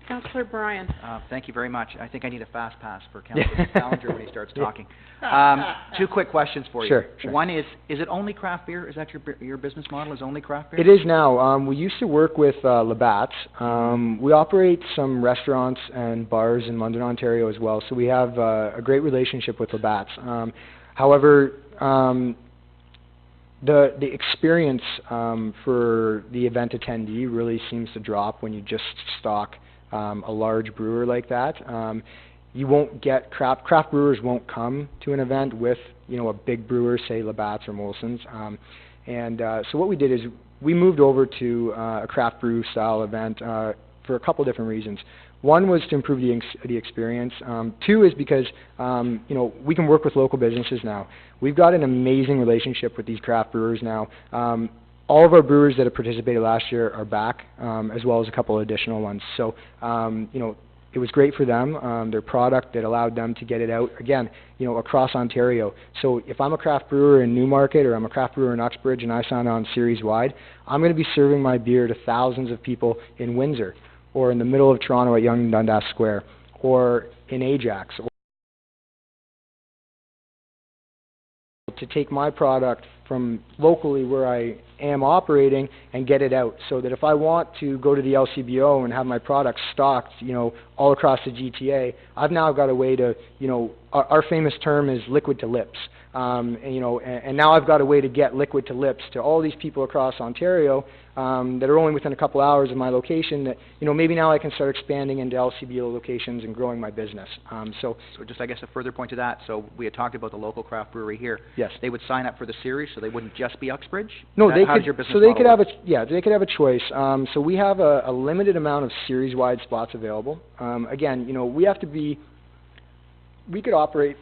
Councillor Bryan. Thank you very much. I think I need a fast pass for Yeah. Councillor Ballinger when he starts Yeah. talking. Two quick questions for you. Sure. One is it only craft beer? Is that your business model, is only craft beer? It is now. We used to work with Labatt's. We operate some restaurants and bars in London, Ontario as well, so we have a great relationship with Labatt's. However, the experience for the event attendee really seems to drop when you just stock a large brewer like that. You won't get craft brewers won't come to an event with, you know, a big brewer, say Labatt's or Molson's. So what we did is we moved over to a craft brew style event for a couple different reasons. One was to improve the experience. Two is because you know, we can work with local businesses now. We've got an amazing relationship with these craft brewers now. All of our brewers that have participated last year are back, as well as a couple of additional ones. So you know, it was great for them. Their product that allowed them to get it out again, you know, across Ontario. So if I'm a craft brewer in Newmarket or I'm a craft brewer in Uxbridge and I sign on series wide, I'm going to be serving my beer to thousands of people in Windsor, or in the middle of Toronto at Yonge and Dundas Square, or in Ajax, or to take my product from locally where I am operating and get it out, so that if I want to go to the LCBO and have my product stocked, you know, all across the GTA, I've now got a way to, you know, our famous term is liquid to lips. And, you know, and now I've got a way to get liquid to lips to all these people across Ontario that are only within a couple hours of my location that, you know, maybe now I can start expanding into LCBO locations and growing my business. So just, I guess, a further point to that, so we had talked about the local craft brewery here. Yes. They would sign up for the series, so they wouldn't just be Uxbridge? No, How they does could, your business so they model could have work? they could have a choice. So we have a limited amount of series-wide spots available. Again, you know, we could operate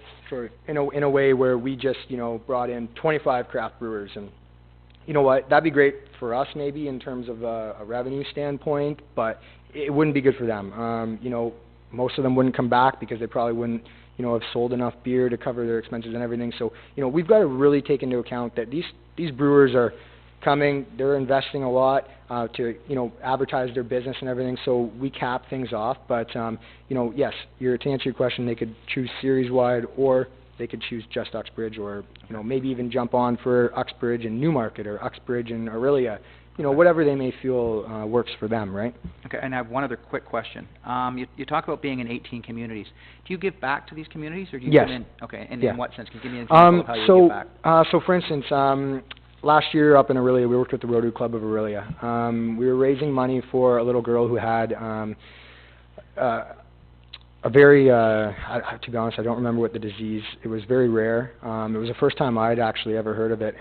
in a way where we just, you know, brought in 25 craft brewers, and you know what, that'd be great for us maybe in terms of a revenue standpoint, but it wouldn't be good for them. You know, most of them wouldn't come back because they probably wouldn't, you know, have sold enough beer to cover their expenses and everything. So, you know, we've got to really take into account that these brewers are coming, they're investing a lot to, you know, advertise their business and everything, so we cap things off. But, you know, yes, to answer your question, they could choose series-wide, or they could choose just Uxbridge, or, you know, maybe even jump on for Uxbridge and Newmarket, or Uxbridge and Orillia, you know, whatever they may feel works for them, right? Okay, and I have one other quick question. You talk about being in 18 communities. Do you give back to these communities, or do you Yes. come in? Okay, and Yeah. in what sense? Can you give me an example of how you give back? So for instance, last year up in Orillia, we worked with the Rotary Club of Orillia. We were raising money for a little girl who had a very, to be honest, I don't remember what the disease. It was very rare. It was the first time I'd actually ever heard of it,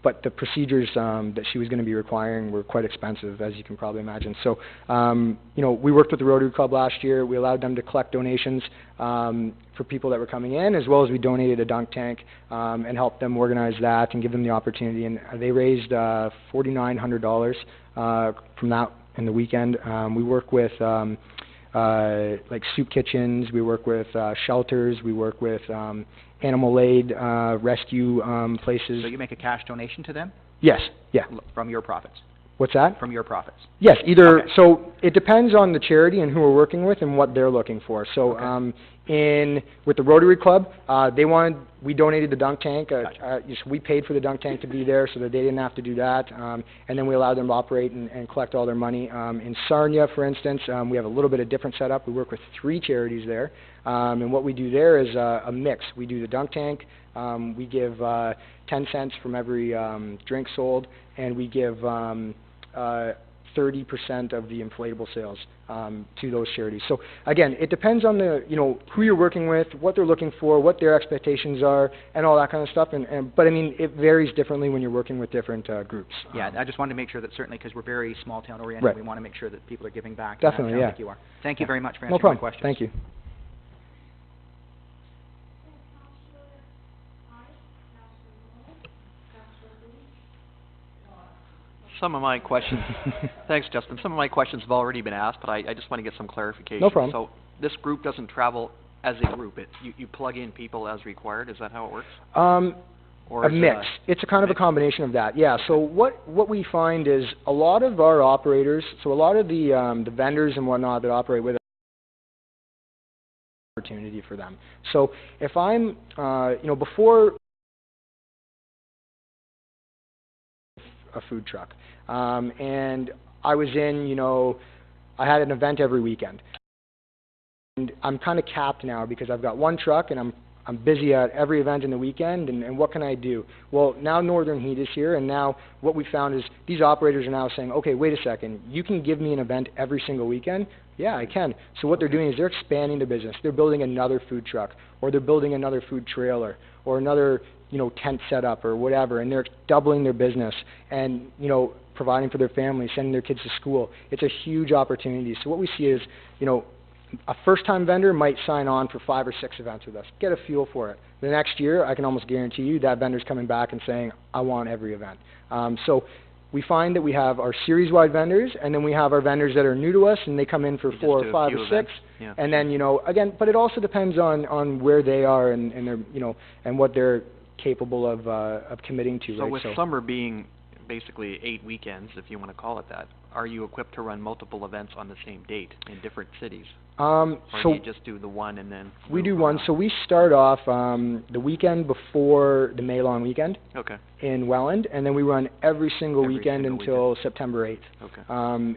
but the procedures that she was going to be requiring were quite expensive, as you can probably imagine. So, you know, we worked with the Rotary Club last year. We allowed them to collect donations for people that were coming in, as well as we donated a dunk tank and helped them organize that and give them the opportunity. And they raised $4,900 from that in the weekend. We work with like soup kitchens, we work with shelters, we work with animal aid rescue places. So you make a cash donation to them? Yes, yeah. From your profits? What's that? From your profits? Yes, either, Okay. so it depends on the charity and who we're working with and what they're looking for. So with the Rotary Club, we donated the dunk tank. We paid for the dunk tank to be there so that they didn't have to do that. And then we allowed them to operate and collect all their money. In Sarnia, for instance, we have a little bit of different setup. We work with 3 charities there. And what we do there is a mix. We do the dunk tank. We give 10 cents from every drink sold, and we give 30% of the inflatable sales to those charities. So again, it depends on who you're working with, what they're looking for, what their expectations are, and all that kind of stuff. But I mean, it varies differently when you're working with different groups. Yeah, I just wanted to make sure that certainly, because we're very small town oriented, Right. we want to make sure that people are giving back. Definitely, and that sounds yeah. like you are. Thank you very much for No answering my problem. questions. Thank you. some of my questions, thanks, Justin. Some of my questions have already been asked, but I just want to get some clarification. No problem. So this group doesn't travel as a group. You plug in people as required. Is that how it works? Or A is it mix. It's a kind of a combination of that. Yeah. So what we find is a lot of our operators, so a lot of the vendors and whatnot that operate with us, opportunity for them. So if I'm, before a food truck, and I was in, I had an event every weekend, and I'm kind of capped now because I've got one truck and I'm busy at every event in the weekend, and what can I do? Well, now Northern Heat is here, and now what we found is these operators are now saying, okay, wait a second, you can give me an event every single weekend? Yeah, I can. So what they're doing is they're expanding their business. They're building another food truck, or they're building another food trailer, or another, tent setup or whatever, and they're doubling their business and, providing for their family, sending their kids to school. It's a huge opportunity. So what we see is, a first-time vendor might sign on for 5 or 6 events with us, get a feel for it. The next year, I can almost guarantee you that vendor's coming back and saying, I want every event. So we find that we have our series-wide vendors, and then we have our vendors that are new to us, and they come in for 4 or 5 or 6. Yeah. And then, again, but it also depends on where they are and their, and what they're capable of committing to, So right? with summer being basically 8 weekends, if you want to call it that, are you equipped to run multiple events on the same date in different cities? Or do you just do the one and then? We do one. So we start off the weekend before the May long weekend Okay. in Welland, and then we run every single weekend until September 8th. Okay.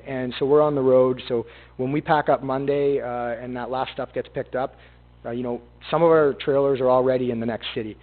And so we're on the road. So when we pack up Monday and that last stuff gets picked up, some of our trailers are already in the next city.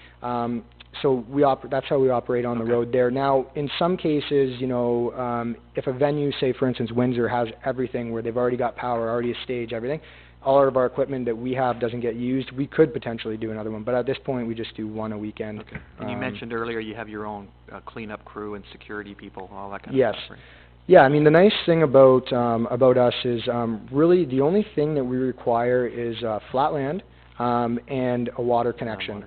So that's how we operate on the road there. Now, in some cases, if a venue, say for instance Windsor, has everything where they've already got power, already a stage, everything, all of our equipment that we have doesn't get used, we could potentially do another one. But at this point, we just do one a weekend. Okay. And you mentioned earlier you have your own cleanup crew and security people, all that kind Yes. of stuff, right? Yeah, I mean, the nice thing about us is really the only thing that we require is flat land and a water connection.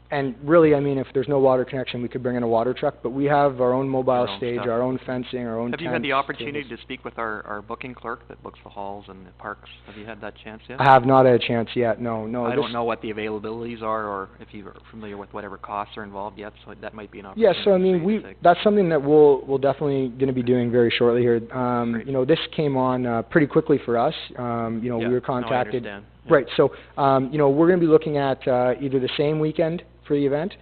And really, I mean, if there's no water connection, we could bring in a water truck, but we have our own mobile stage, stuff. our own fencing, our own Have you had the tents, opportunity tables. to speak with our booking clerk that books the halls and the parks? Have you had that chance yet? I have not had a chance yet, no. I don't know what the availabilities are, or if you're familiar with whatever costs are involved yet, so that might be an opportunity. Yeah, so I mean, that's something that we'll definitely going to be doing very shortly here. This came on pretty quickly for us. We were contacted. No, I understand. Right, so, we're going to be looking at either the same weekend for the event,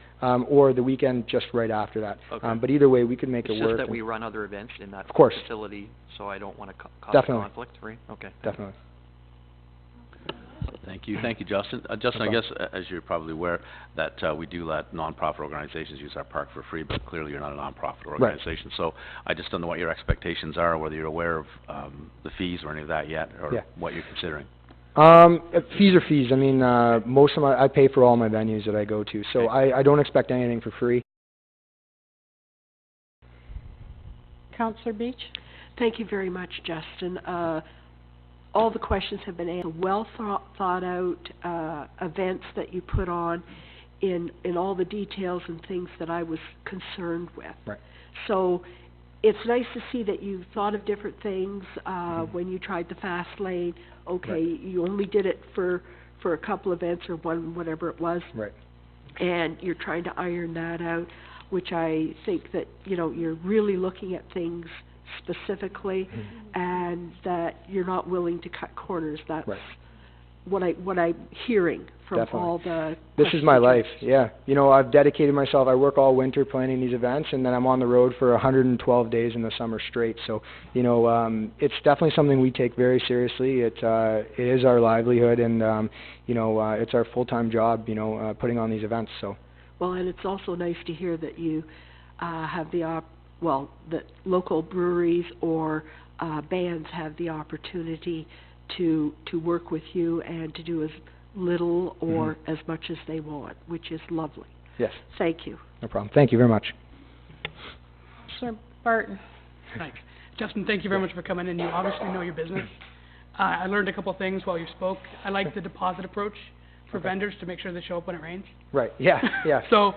or the weekend just right after that. Okay. But either way, we could make it work. It's just that we run other events in that Of course. facility, so I don't want to cause Definitely. conflict, right? Okay. Definitely. Thank you, Justin. Justin, I guess, as you're probably aware, that we do let nonprofit organizations use our park for free, but clearly you're not a nonprofit organization. So I just don't know what your expectations are, whether you're aware of the fees or any of that yet, or what you're considering. Fees are fees. I mean, most of I pay for all my venues that I go to, so I don't expect anything for free. Councillor Beach? Thank you very much, Justin. All the questions have been answered. Well thought out events that you put on in all the details and things that I was concerned with. Right. So it's nice to see that you've thought of different things when you tried the fast lane. Okay, you only did it for a couple events or one, whatever it was. Right. And you're trying to iron that out, which I think that, you're really looking at things specifically and that you're not willing to cut corners. That's what I'm hearing from all the This is my life, yeah. I've dedicated myself. I work all winter planning these events, and then I'm on the road for 112 days in the summer straight. So, it's definitely something we take very seriously. It is our livelihood, and it's our full-time job. Putting on these events. So. Well, and it's also nice to hear that you have that local breweries or bands have the opportunity to work with you and to do as little or as much as they want, which is lovely. Yes. Thank you. No problem. Thank you very much. Sir Barton? Thanks. Justin, thank you very much for coming in. You obviously know your business. I learned a couple of things while you spoke. I like the deposit approach for vendors to make sure they show up when it rains. Right. Yeah. Yeah. So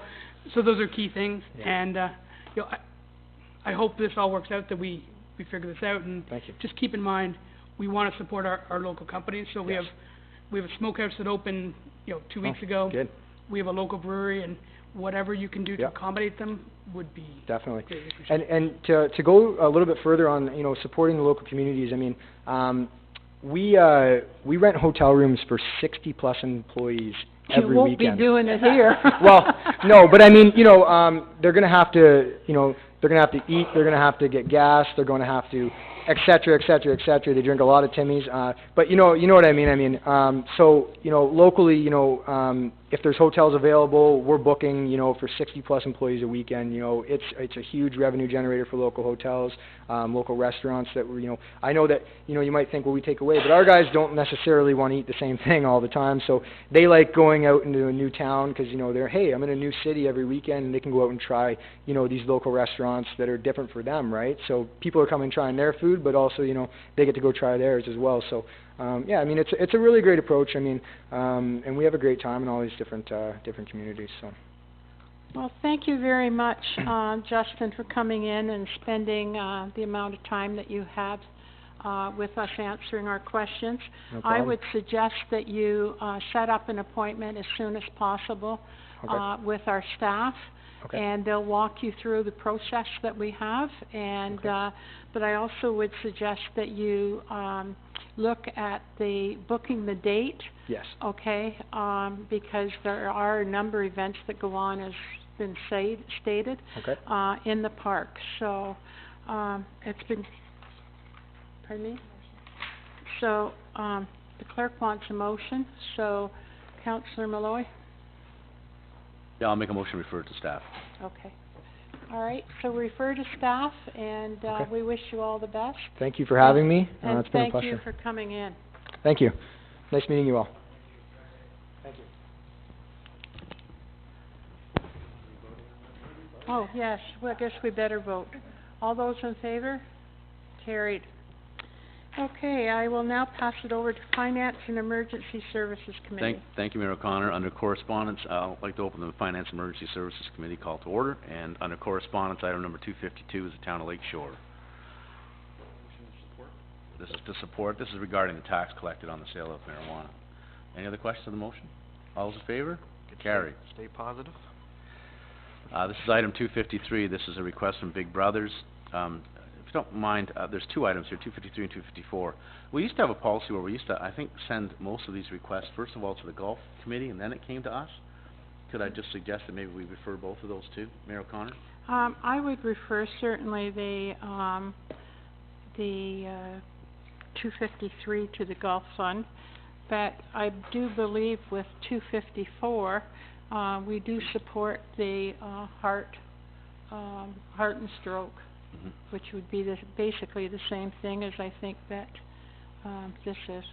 those are key things. Yeah. And I I hope this all works out, that we figure this out, and Thank you. just keep in mind, we wanna support our local companies, so we Yes. have a smokehouse that opened, 2 weeks Oh, ago. Good, We have a local brewery, and whatever you can do to Yep. accommodate them would be definitely. greatly appreciated. And to go a little bit further on, supporting the local communities, I mean, we rent hotel rooms for 60-plus employees every You won't be weekend. doing it here. Well, no, but I mean, they're gonna have to, they're gonna have to eat, they're gonna have to get gas, they're gonna have to, et cetera, et cetera, et cetera. They drink a lot of Timmy's, but you know what I mean. I mean, so, locally, if there's hotels available, we're booking, for 60-plus employees a weekend. It's a huge revenue generator for local hotels, local restaurants that were, I know that, you might think, well, we take away, but our guys don't necessarily want to eat the same thing all the time, so they like going out into a new town because, they're, hey, I'm in a new city every weekend, and they can go out and try, these local restaurants that are different for them, right? So people are coming trying their food, but also, they get to go try theirs as well. So, yeah, I mean, it's a really great approach. I mean, and we have a great time in all these different communities. So. Well, thank you very much, Justin, for coming in and spending the amount of time that you have with us answering our questions. No I problem. would suggest that you set up an appointment as soon as possible Okay. with our staff. Okay. And they'll walk you through the process that we have. And but I also would suggest that you look at booking the date. Yes. Okay, because there are a number of events that go on, as been stated, Okay. in the park. So, it's been, pardon me? So, the clerk wants a motion, so Councillor Malloy? Yeah, I'll make a motion to refer to staff. Okay. All right, so refer to staff, and, Okay. we wish you all the best. Thank you for having me. And It's been a thank pleasure. you for coming in. Thank you. Nice meeting you all. Thank you. Oh, yes, well, I guess we better vote. All those in favor? Carried. Okay, I will now pass it over to Finance and Emergency Services Committee. Thank you, Mayor O'Connor. Under correspondence, I'd like to open the Finance and Emergency Services Committee call to order. And under correspondence, item number 252 is the Town of Lake Shore. This is to support. This is regarding the tax collected on the sale of marijuana. Any other questions on the motion? All those in favor? Carried. Stay positive. This is item 253. This is a request from Big Brothers. If you don't mind, there's two items here, 253 and 254. We used to have a policy where we used to, I think, send most of these requests, first of all, to the Golf Committee, and then it came to us. Could I just suggest that maybe we refer both of those to Mayor O'Connor? I would refer certainly the 253 to the Gulf Fund, but I do believe with 254, we do support the heart and stroke, which would be basically the same thing as I think that this is.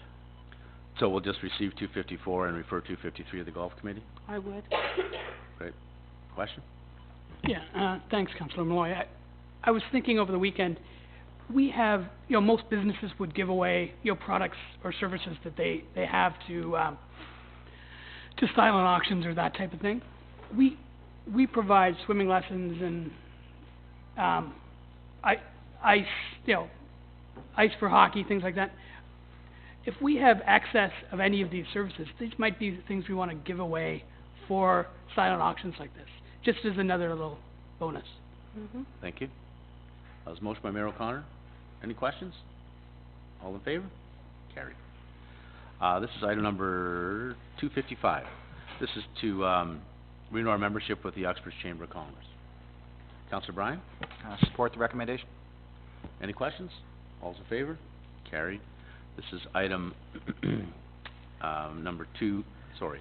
So we'll just receive 254 and refer 253 to the Golf Committee? I would. Great. Question? Yeah, thanks, Councillor Malloy. I was thinking over the weekend, we have, most businesses would give away, products or services that they have to silent auctions or that type of thing. We provide swimming lessons and, ice for hockey, things like that. If we have access of any of these services, these might be things we want to give away for silent auctions like this, just as another little bonus. Thank you. That was motion by Mayor O'Connor. Any questions? All in favor? Carried. This is item number 255. This is to renew our membership with the Uxbridge Chamber of Commerce. Councillor Bryan? Support the recommendation. Any questions? All's in favor? Carried. This is item number 2, sorry.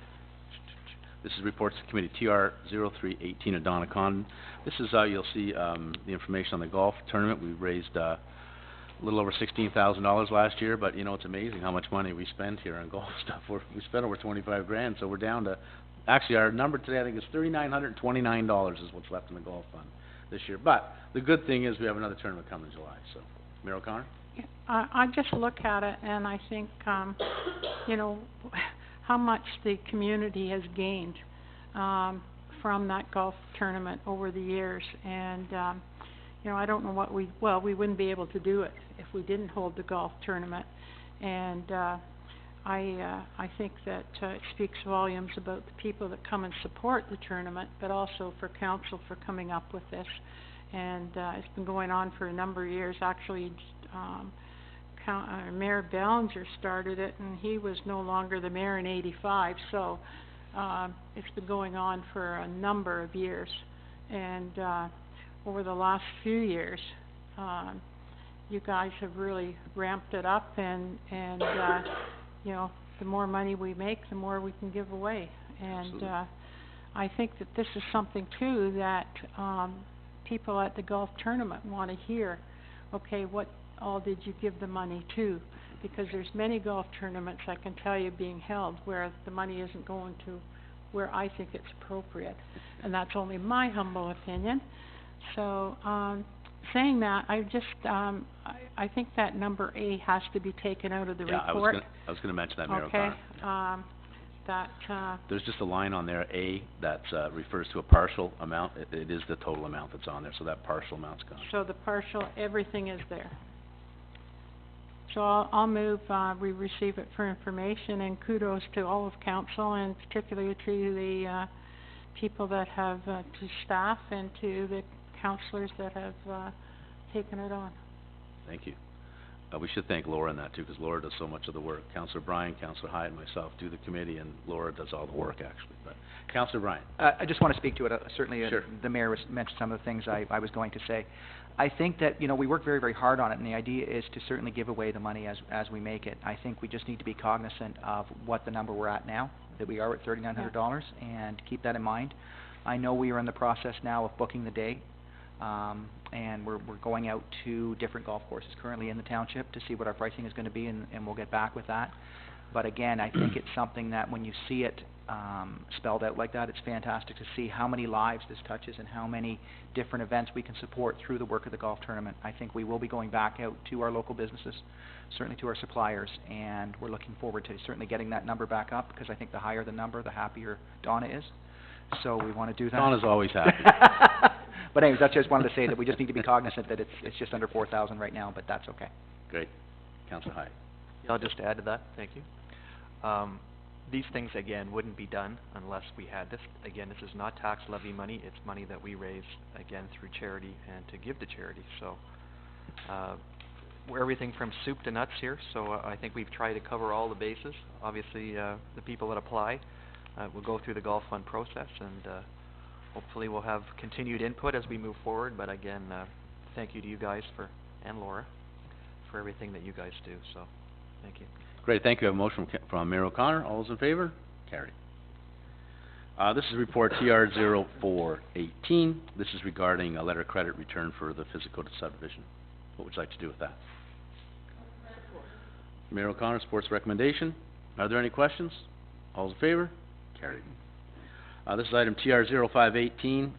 This is reports to committee TR 0318 of Donna Condon. This is, you'll see the information on the golf tournament. We raised a little over $16,000 last year, but it's amazing how much money we spend here on golf stuff. We spent over 25 grand, so we're down to, actually our number today I think is $3,929 is what's left in the golf fund this year. But the good thing is we have another tournament coming in July, so. Mayor O'Connor? I just look at it and I think, how much the community has gained from that golf tournament over the years. And, you know, I don't know what we wouldn't be able to do it if we didn't hold the golf tournament. And, I think that, it speaks volumes about the people that come and support the tournament, but also for council for coming up with this. And, it's been going on for a number of years. Actually, Mayor Ballinger started it, and he was no longer the mayor in '85, so, it's been going on for a number of years. And, over the last few years, you guys have really ramped it up, and you know, the more money we make, the more we can give away. And, I think that this is something too that, people at the golf tournament want to hear. Okay, what all did you give the money to? Because there's many golf tournaments, I can tell you, being held where the money isn't going to where I think it's appropriate. And that's only my humble opinion. So, saying that, I just, I think that number A has to be taken out of the report. I was gonna mention that, Mayor Okay, O'Connor. There's just a line on there, A, that, refers to a partial amount. It is the total amount that's on there, so that partial amount's gone. so the partial, everything is there. So I'll move, we receive it for information, and kudos to all of council, and particularly to the, people that have, to staff and to the councillors that have, taken it on. Thank you. We should thank Laura in that too, because Laura does so much of the work. Councillor Bryan, Councillor Hyatt, and myself do the committee, and Laura does all the work actually. But Councillor Bryan. I just want to speak to it. Certainly, Sure. The mayor mentioned some of the things I was going to say. I think that, you know, we work very, very hard on it, and the idea is to certainly give away the money as we make it. I think we just need to be cognizant of what the number we're at now, that we are at $3,900, and keep that in mind. I know we are in the process now of booking the day, and we're going out to different golf courses currently in the township to see what our pricing is going to be, and we'll get back with that. But again, I think it's something that when you see it spelled out like that, it's fantastic to see how many lives this touches and how many different events we can support through the work of the golf tournament. I think we will be going back out to our local businesses, certainly to our suppliers, and we're looking forward to certainly getting that number back up, because I think the higher the number, the happier Donna is. So we want to do that. Donna's always happy. But anyways, that's just wanted to say that we just need to be cognizant that it's just under 4,000 right now, but that's okay. Great. Councillor Hyatt. I'll just add to that, thank you. These things, again, wouldn't be done unless we had this. Again, this is not tax levy money, it's money that we raise, again, through charity and to give to charity. So, we're everything from soup to nuts here, so I think we've tried to cover all the bases. Obviously, the people that apply will go through the Golf Fund process, and hopefully we'll have continued input as we move forward. But again, thank you to you guys and Laura for everything that you guys do, so thank you. Great, thank you. I have a motion from Mayor O'Connor. All those in favor? Carried. This is report TR 0418. This is regarding a letter of credit return for the Physical subdivision. What would you like to do with that? Mayor O'Connor supports recommendation. Are there any questions? All those in favor? Carried. This is item TR 0518.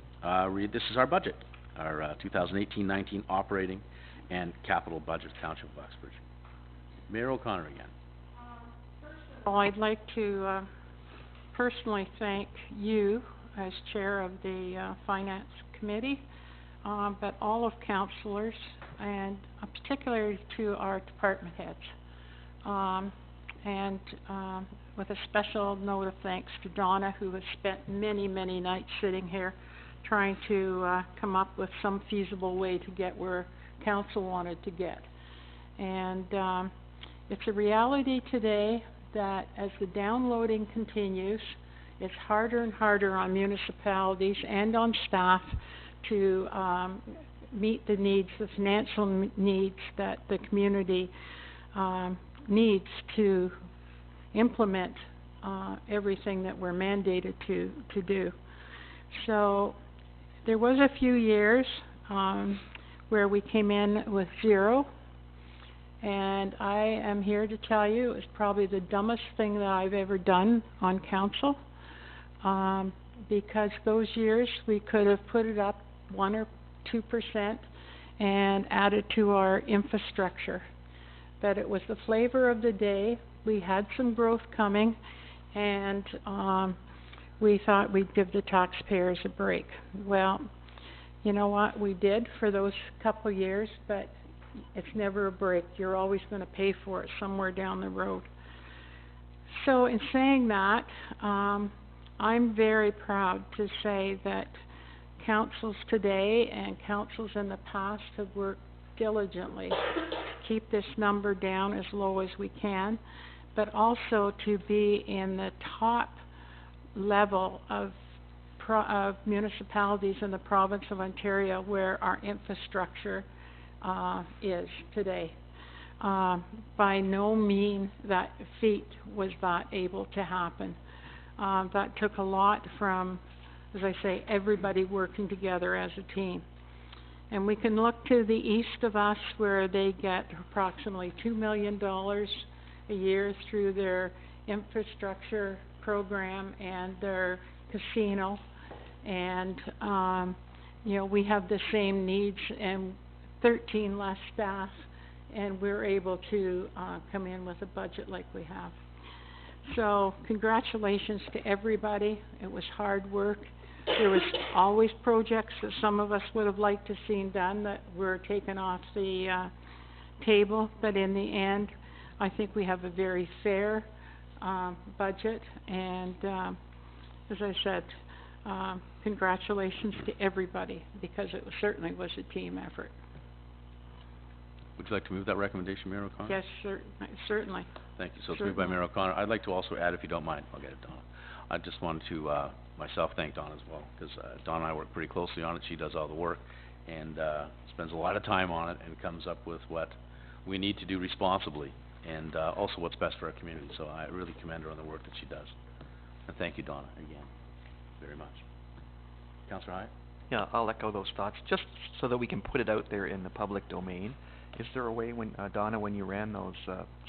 This is our budget, our 2018-19 operating and capital budget, Township of Uxbridge. Mayor O'Connor again. Well, I'd like to personally thank you as chair of the Finance Committee, but all of councillors, and particularly to our department heads. With a special note of thanks to Donna, who has spent many, many nights sitting here trying to come up with some feasible way to get where council wanted to get. And it's a reality today that as the downloading continues, it's harder and harder on municipalities and on staff to meet the needs, the financial needs that the community needs to implement everything that we're mandated to do. So there was a few years where we came in with zero, and I am here to tell you it was probably the dumbest thing that I've ever done on council, because those years we could have put it up 1 or 2% and added to our infrastructure. But it was the flavor of the day. We had some growth coming, and we thought we'd give the taxpayers a break. Well, you know what, we did for those couple years, but it's never a break. You're always going to pay for it somewhere down the road. So in saying that, I'm very proud to say that councils today and councils in the past have worked diligently to keep this number down as low as we can, but also to be in the top level of municipalities in the province of Ontario where our infrastructure is today. By no means that feat was that able to happen. That took a lot from, as I say, everybody working together as a team. And we can look to the east of us where they get approximately $2 million a year through their infrastructure program and their casino. And, you know, we have the same needs and 13 less staff, and we're able to come in with a budget like we have. So congratulations to everybody. It was hard work. There was always projects that some of us would have liked to seen done that were taken off the table, but in the end, I think we have a very fair budget, and as I said, congratulations to everybody, because it certainly was a team effort. Would you like to move that recommendation, Mayor O'Connor? Yes, certainly. Thank you. So it's moved by Mayor O'Connor. I'd like to also add, if you don't mind, I'll get it, Donna. I just wanted to, myself, thank Donna as well, because Donna and I work pretty closely on it. She does all the work and spends a lot of time on it and comes up with what we need to do responsibly and also what's best for our community. So I really commend her on the work that she does. And thank you, Donna, again, very much. Councillor Hyatt? Yeah, I'll echo those thoughts, just so that we can put it out there in the public domain. Is there a way, when Donna, when you ran those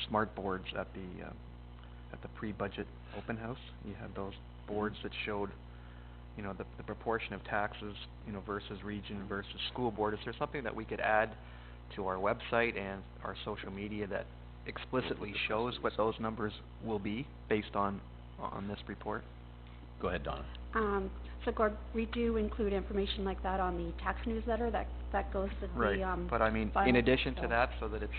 smart boards at the pre-budget open house, you had those boards that showed, you know, the proportion of taxes, you know, versus region versus school board? Is there something that we could add to our website and our social media that explicitly shows what those numbers will be based on this report? Go ahead, Donna. So Gord, we do include information like that on the tax newsletter that goes with right. the But I mean, in addition to that, so that it's,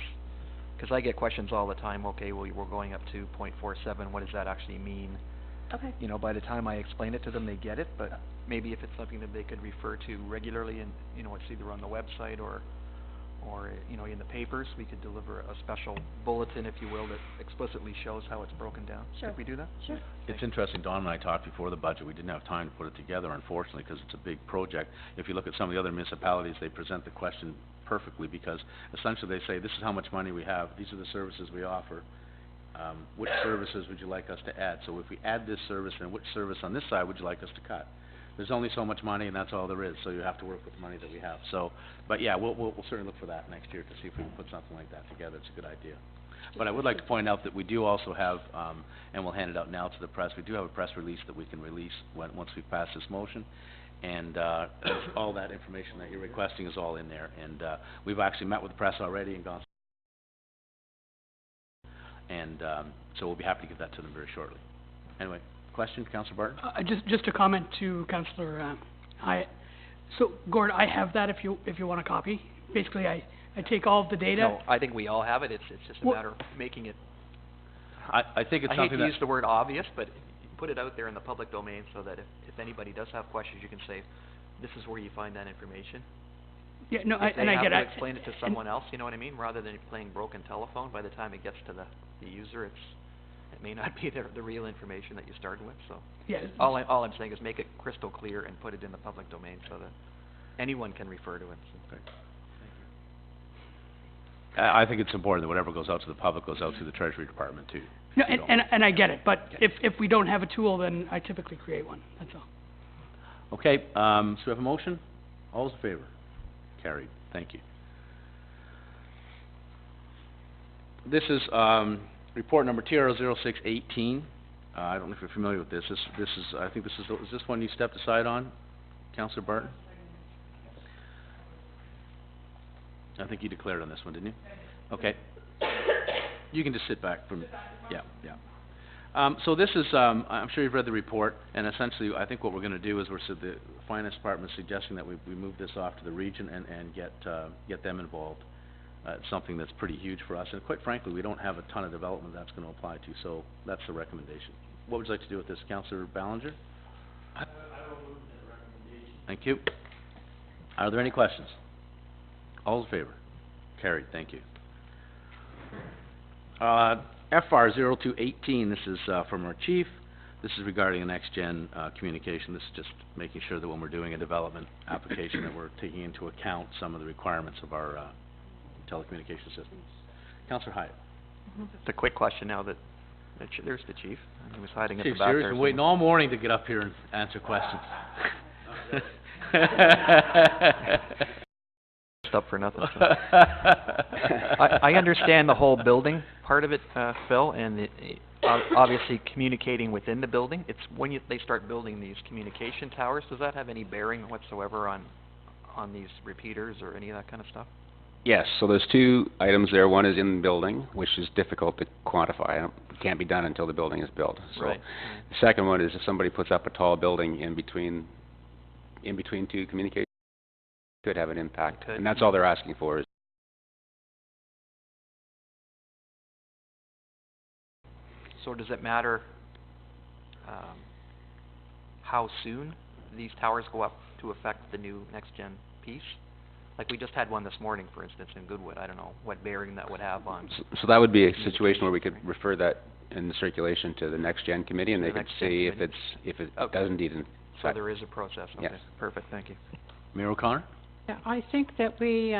because I get questions all the time, okay, well, we're going up to 0.47, what does that actually mean? Okay. You know, by the time I explain it to them, they get it, but maybe if it's something that they could refer to regularly and, you know, it's either on the website or, you know, in the papers, we could deliver a special bulletin, if you will, that explicitly shows how it's broken down. Sure. Could we do that? Sure. It's interesting, Don and I talked before the budget. We didn't have time to put it together, unfortunately, because it's a big project. If you look at some of the other municipalities, they present the question perfectly, because essentially they say, this is how much money we have, these are the services we offer, which services would you like us to add? So if we add this service, then which service on this side would you like us to cut? There's only so much money, and that's all there is, so you have to work with the money that we have. So, but yeah, we'll certainly look for that next year to see if we can put something like that together. It's a good idea. But I would like to point out that we do also have, and we'll hand it out now to the press, we do have a press release that we can release once we pass this motion. And all that information that you're requesting is all in there. And we've actually met with the press already and gone. And so we'll be happy to give that to them very shortly. Anyway, question, Councillor Barton? Just a comment to Councillor Hyatt. So, Gord, I have that if you want a copy. Basically, I take all of the data. No, I think we all have it. It's just a matter of making it. I think it's I hate something to that use the word obvious, but put it out there in the public domain so that if anybody does have questions, you can say, this is where you find that information. Yeah, no, If and I get they it. have to explain it to someone else, you know what I mean? Rather than playing broken telephone, by the time it gets to the user, it may not be the real information that you started with, so. Yeah. All I'm saying is make it crystal clear and put it in the public domain so that anyone can refer to it. So. Okay. I think it's important that whatever goes out to the public goes out to the Treasury Department too. No, and I get it, but if we don't have a tool, then I typically create one, that's all. Okay, so we have a motion? All those in favor? Carried. Thank you. This is report number TR0618. I don't know if you're familiar with this. This is I think this is this one you stepped aside on, Councillor Barton? I think you declared on this one, didn't you? Okay. You can just sit back from, yeah. So this is, I'm sure you've read the report, and essentially, I think what we're gonna do is the finance department is suggesting that we move this off to the region and get them involved. It's something that's pretty huge for us, and quite frankly, we don't have a ton of development that's gonna apply to, so that's the recommendation. What would you like to do with this, Councillor Ballinger? I will move that recommendation. Thank you. Are there any questions? All in favor? Carried, thank you. FR 0218, this is from our chief. This is regarding a next-gen communication. This is just making sure that when we're doing a development application that we're taking into account some of the requirements of our telecommunication systems. Councillor Hyatt. Just a quick question now that there's the chief. He was hiding at the Chief, back there. seriously, waiting all morning to get up here and answer questions. Up for nothing. So. I understand the whole building part of it, Phil, and obviously communicating within the building. It's when they start building these communication towers, does that have any bearing whatsoever on these repeaters or any of that kind of stuff? Yes, so there's two items there. One is in the building, which is difficult to quantify. It can't be done until the building is built. So right. The second one is if somebody puts up a tall building in between two communications, could have an impact, and that's all they're asking for. So does it matter how soon these towers go up to affect the new next-gen piece? Like we just had one this morning, for instance, in Goodwood. I don't know what bearing that would have on... So that would be a situation where we could refer that in the circulation to the next-gen committee, and they could see if it does indeed... So there is a process. Okay. Yes. Perfect, thank you. Mayor O'Connor? Yeah, I think that we,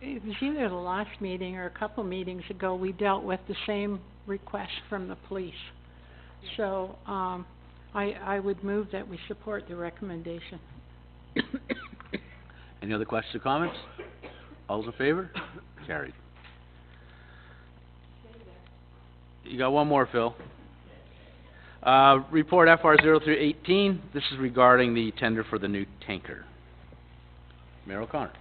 it was either the last meeting or a couple meetings ago, we dealt with the same request from the police. So, I would move that we support the recommendation. Any other questions or comments? All those in favor? Carried. You got one more, Phil. Report FR 0318. This is regarding the tender for the new tanker. Mayor O'Connor.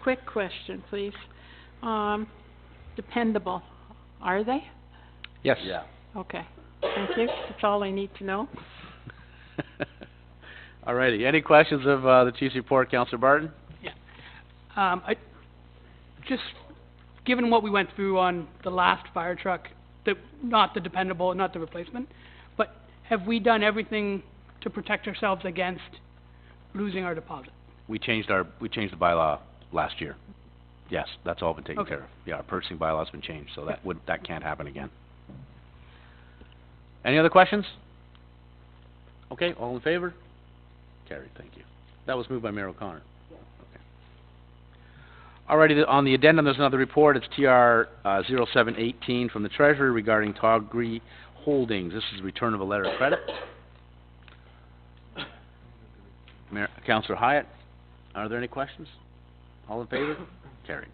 Quick question, please. Dependable, are they? Yes. Yeah. Okay, thank you. That's all I need to know. Alrighty. Any questions of the Chief's report, Councillor Barton? Yeah. I just, given what we went through on the last fire truck, not the dependable, not the replacement, but have we done everything to protect ourselves against losing our deposit? We changed the bylaw last year. Yes, that's all been taken care of. Yeah, our purchasing bylaw's been changed, so that can't happen again. Any other questions? Okay, all in favor? Carried, thank you. That was moved by Mayor O'Connor. Okay. Alrighty, on the addendum, there's another report. It's TR 0718 from the Treasurer regarding Tawgree Holdings. This is return of a letter of credit. Councillor Hyatt, are there any questions? All in favor? Carried.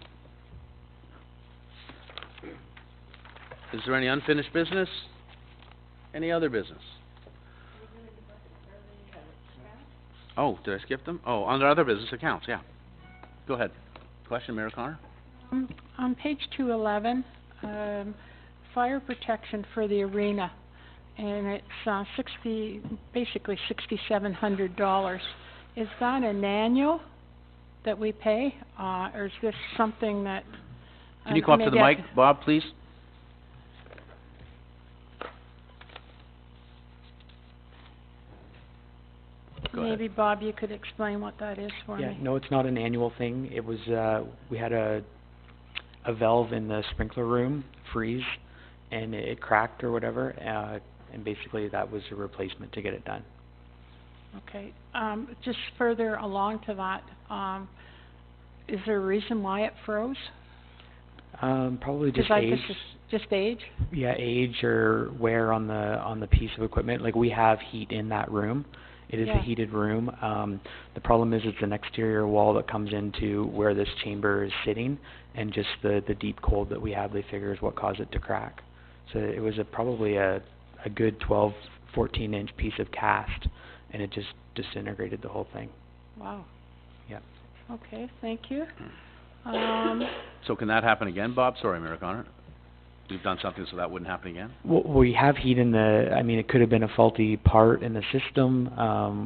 Is there any unfinished business? Any other business? Oh, did I skip them? Oh, under other business accounts, yeah. Go ahead. Question, Mayor O'Connor? On page 211, fire protection for the arena, and it's basically $6,700. Is that an annual that we pay, or is this something that... Can you come up to the mic, Bob, please? Maybe, Bob, you could explain what that is for Yeah, me. no, it's not an annual thing. It was, we had a valve in the sprinkler room freeze, and it cracked or whatever, and basically that was a replacement to get it done. Okay, just further along to that, is there a reason why it froze? Probably just Like age. Just age? Yeah, age or wear on the piece of equipment. Like, we have heat in that room. It is a heated room. The problem is it's an exterior wall that comes into where this chamber is sitting, and just the deep cold that we have, they figure, is what caused it to crack. So it was probably a good 12, 14-inch piece of cast, and it just disintegrated the whole thing. Wow. Yeah. Okay, thank you. So can that happen again, Bob? Sorry, Mayor O'Connor. we've done something so that wouldn't happen again? We have heat in the, I mean, it could have been a faulty part in the system,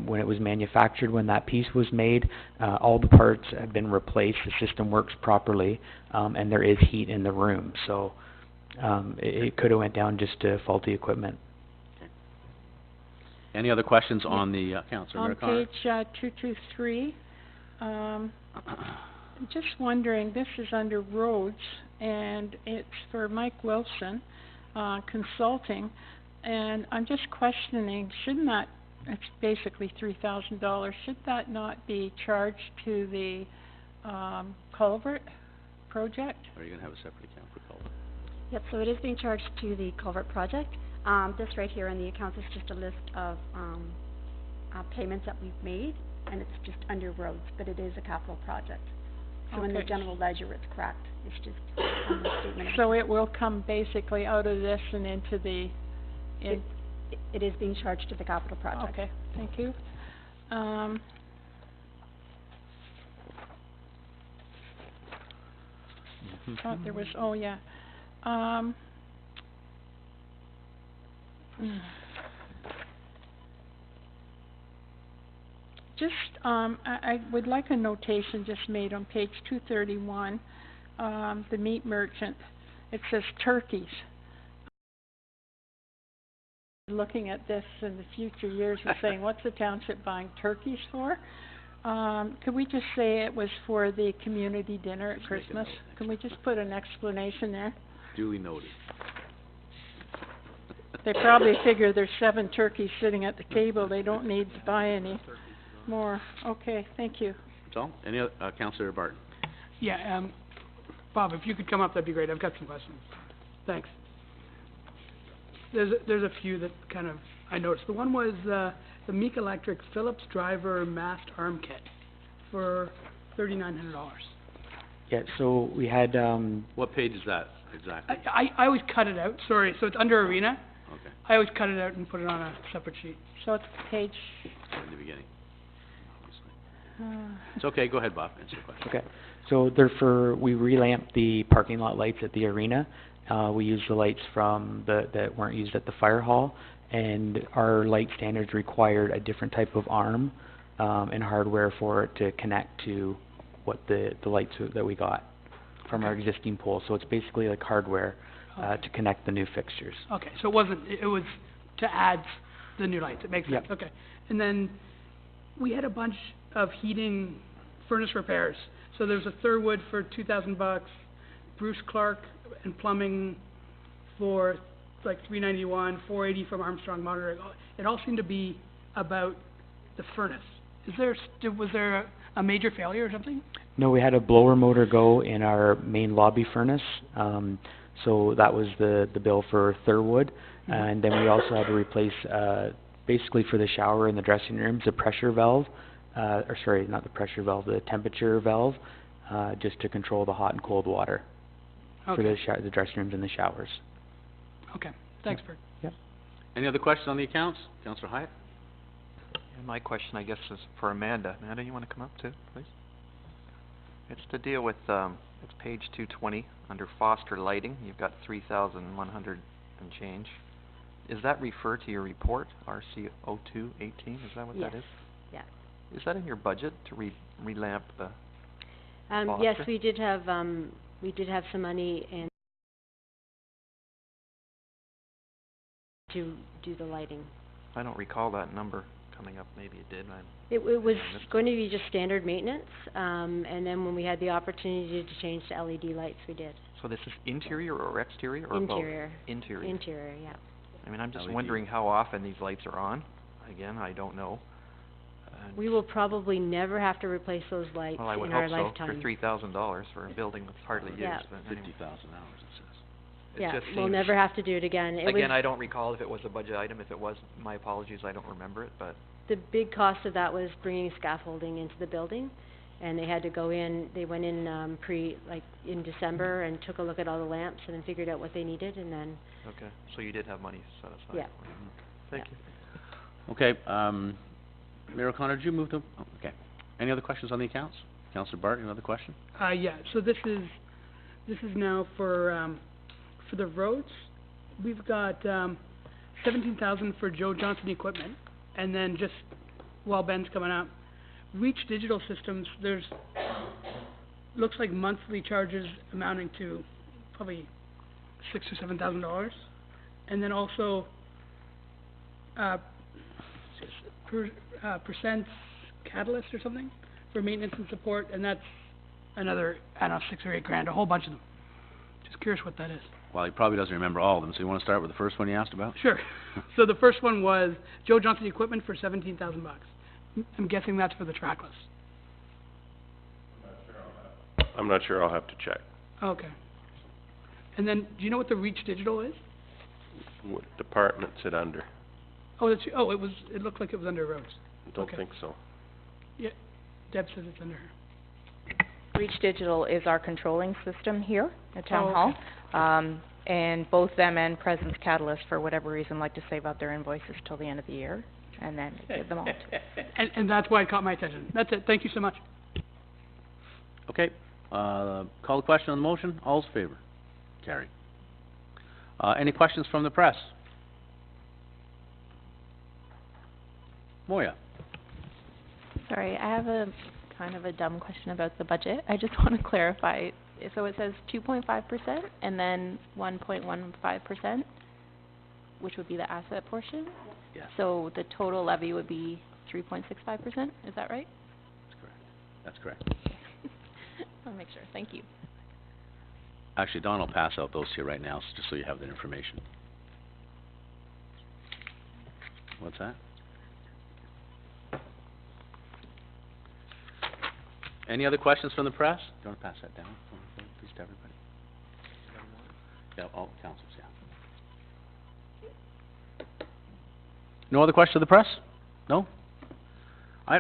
when it was manufactured, when that piece was made. All the parts have been replaced, the system works properly, and there is heat in the room, so, it could have went down just to faulty equipment. Any other questions on the, Councillor On O'Connor? page 223, just wondering, this is under roads, and it's for Mike Wilson, consulting, and I'm just questioning, shouldn't that, it's basically $3,000, should that not be charged to the, culvert project? Or are you gonna have a separate account for culvert? Yep, so it is being charged to the culvert project. This right here in the accounts is just a list of, payments that we've made, and it's just under roads, but it is a capital project. So in the Okay. general ledger, it's correct. It's just on the statement of So it will come basically out of this and into the, It is being charged to the capital project. okay, thank you. Thought there was, oh yeah. Just, I would like a notation just made on page 231, the meat merchant. It says turkeys. Looking at this in the future years and saying, what's the township buying turkeys for? Could we just say it was for the community dinner at Christmas? Can we just put an explanation there? Duly noted. They probably figure there's 7 turkeys sitting at the table, they don't need to buy any more. Okay, thank you. So, any other, Councillor Barton? Yeah, Bob, if you could come up, that'd be great. I've got some questions. Thanks. There's a few that kind of I noticed. The one was the Meek Electric Phillips driver mast arm kit for $3,900. Yeah, so we had, What page is that exactly? I always cut it out. Sorry, so it's under arena. Okay, I always cut it out and put it on a separate sheet. So it's page, in the beginning. It's okay, go ahead, Bob, answer the question. okay, so they're we relamped the parking lot lights at the arena. We used the lights from that weren't used at the fire hall, and our light standards required a different type of arm, and hardware for it to connect to what the lights that we got from our existing pole. So it's basically like hardware, to connect the new fixtures. Okay, so it was to add the new lights. It makes sense. Yep. Okay, and then we had a bunch of heating furnace repairs. So there's a Thurwood for $2,000, Bruce Clark and plumbing for like $391, $480 from Armstrong Monitoring. It all seemed to be about the furnace. Was there a major failure or something? No, we had a blower motor go in our main lobby furnace, so that was the bill for Thurwood. And then we also had to replace, basically for the shower and the dressing rooms, the pressure valve, or sorry, not the pressure valve, the temperature valve, just to control the hot and cold water for the dressing rooms and the showers. Okay, thanks, Bert. Yep. Any other questions on the accounts? Councillor Hyatt? And my question, I guess, is for Amanda. Amanda, you want to come up too, please? It's to deal with, it's page 220, under Foster Lighting. You've got 3,100 and change. Is that refer to your report, RC0218? Is that what that is? Yeah. Is that in your budget to relamp the Yes, Foster? we did have some money in to do the lighting. I don't recall that number coming up. Maybe it did. It was I missed going to be just standard maintenance, and then when we had the opportunity to change to LED lights, we did. So this is interior or exterior or both? Interior. Interior. Interior, yeah. I mean, I'm just LED. wondering how often these lights are on. Again, I don't know. We will probably never have to replace those lights Well, I would in our hope so, lifetime. for $3,000 for a building that's hardly used, Yeah. but anyway. 50,000 hours, it says. It Yeah, just we'll seems- never have to do it again. Again, I don't recall if it was a budget item. If it was, my apologies, I don't remember it, but The big cost of that was bringing scaffolding into the building, and they had to go in, they went in, in December and took a look at all the lamps and then figured out what they needed, and then, okay. So you did have money set aside Yeah. for it. Thank you. Okay, Mayor O'Connor, did you move to, oh, okay. Any other questions on the accounts? Councillor Barton, another question? Yeah, so this is now for for the roads, we've got, 17,000 for Joe Johnson Equipment, and then just while Ben's coming out, Reach Digital Systems, there's, looks like monthly charges amounting to probably $6,000 or $7,000. And then also, Percent Catalyst or something for maintenance and support, and that's another, I don't know, $6,000 or $8,000, a whole bunch of them. Just curious what that is. Well, he probably doesn't remember all of them, so you want to start with the first one you asked about? Sure. So the first one was Joe Johnson Equipment for $17,000. I'm guessing that's for the trackless. I'm not sure, I'll have to check. Okay. And then, do you know what the Reach Digital is? What department's it under? Oh, it looked like it was under roads. Don't Okay. think so. Yeah, Deb says it's under her. Reach Digital is our controlling system here at Town Oh, Hall. okay. And both them and Presence Catalyst, for whatever reason, like to save out their invoices till the end of the year, and then give them all to us. And that's why it caught my attention. That's it. Thank you so much. Okay, call the question on the motion. All's in favor? Carried. Any questions from the press? Moya? Sorry, I have a kind of a dumb question about the budget. I just want to clarify. So it says 2.5% and then 1.15%, which would be the asset portion. Yeah. So the total levy would be 3.65%. Is that right? That's correct. I'll make sure. Thank you. Actually, Don will pass out those to you right now, just so you have the information. What's that? Any other questions from the press? Do you want to pass that down, please, to everybody? Yeah, all councils, yeah. No other questions of the press? No?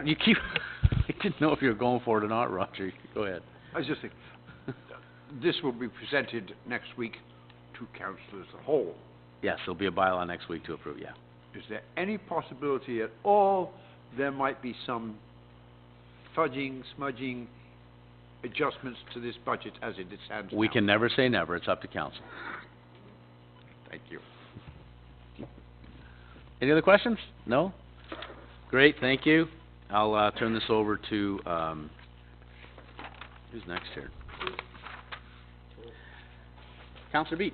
You keep, I didn't know if you were going for it or not, Roger. Go ahead. I was just thinking, this will be presented next week to council as a whole. Yes, there'll be a bylaw next week to approve, yeah. Is there any possibility at all there might be some fudging, smudging adjustments to this budget as it stands now? We can never say never. It's up to council. Thank you. Any other questions? No? Great, thank you. I'll turn this over to, who's next here? Councillor Beach.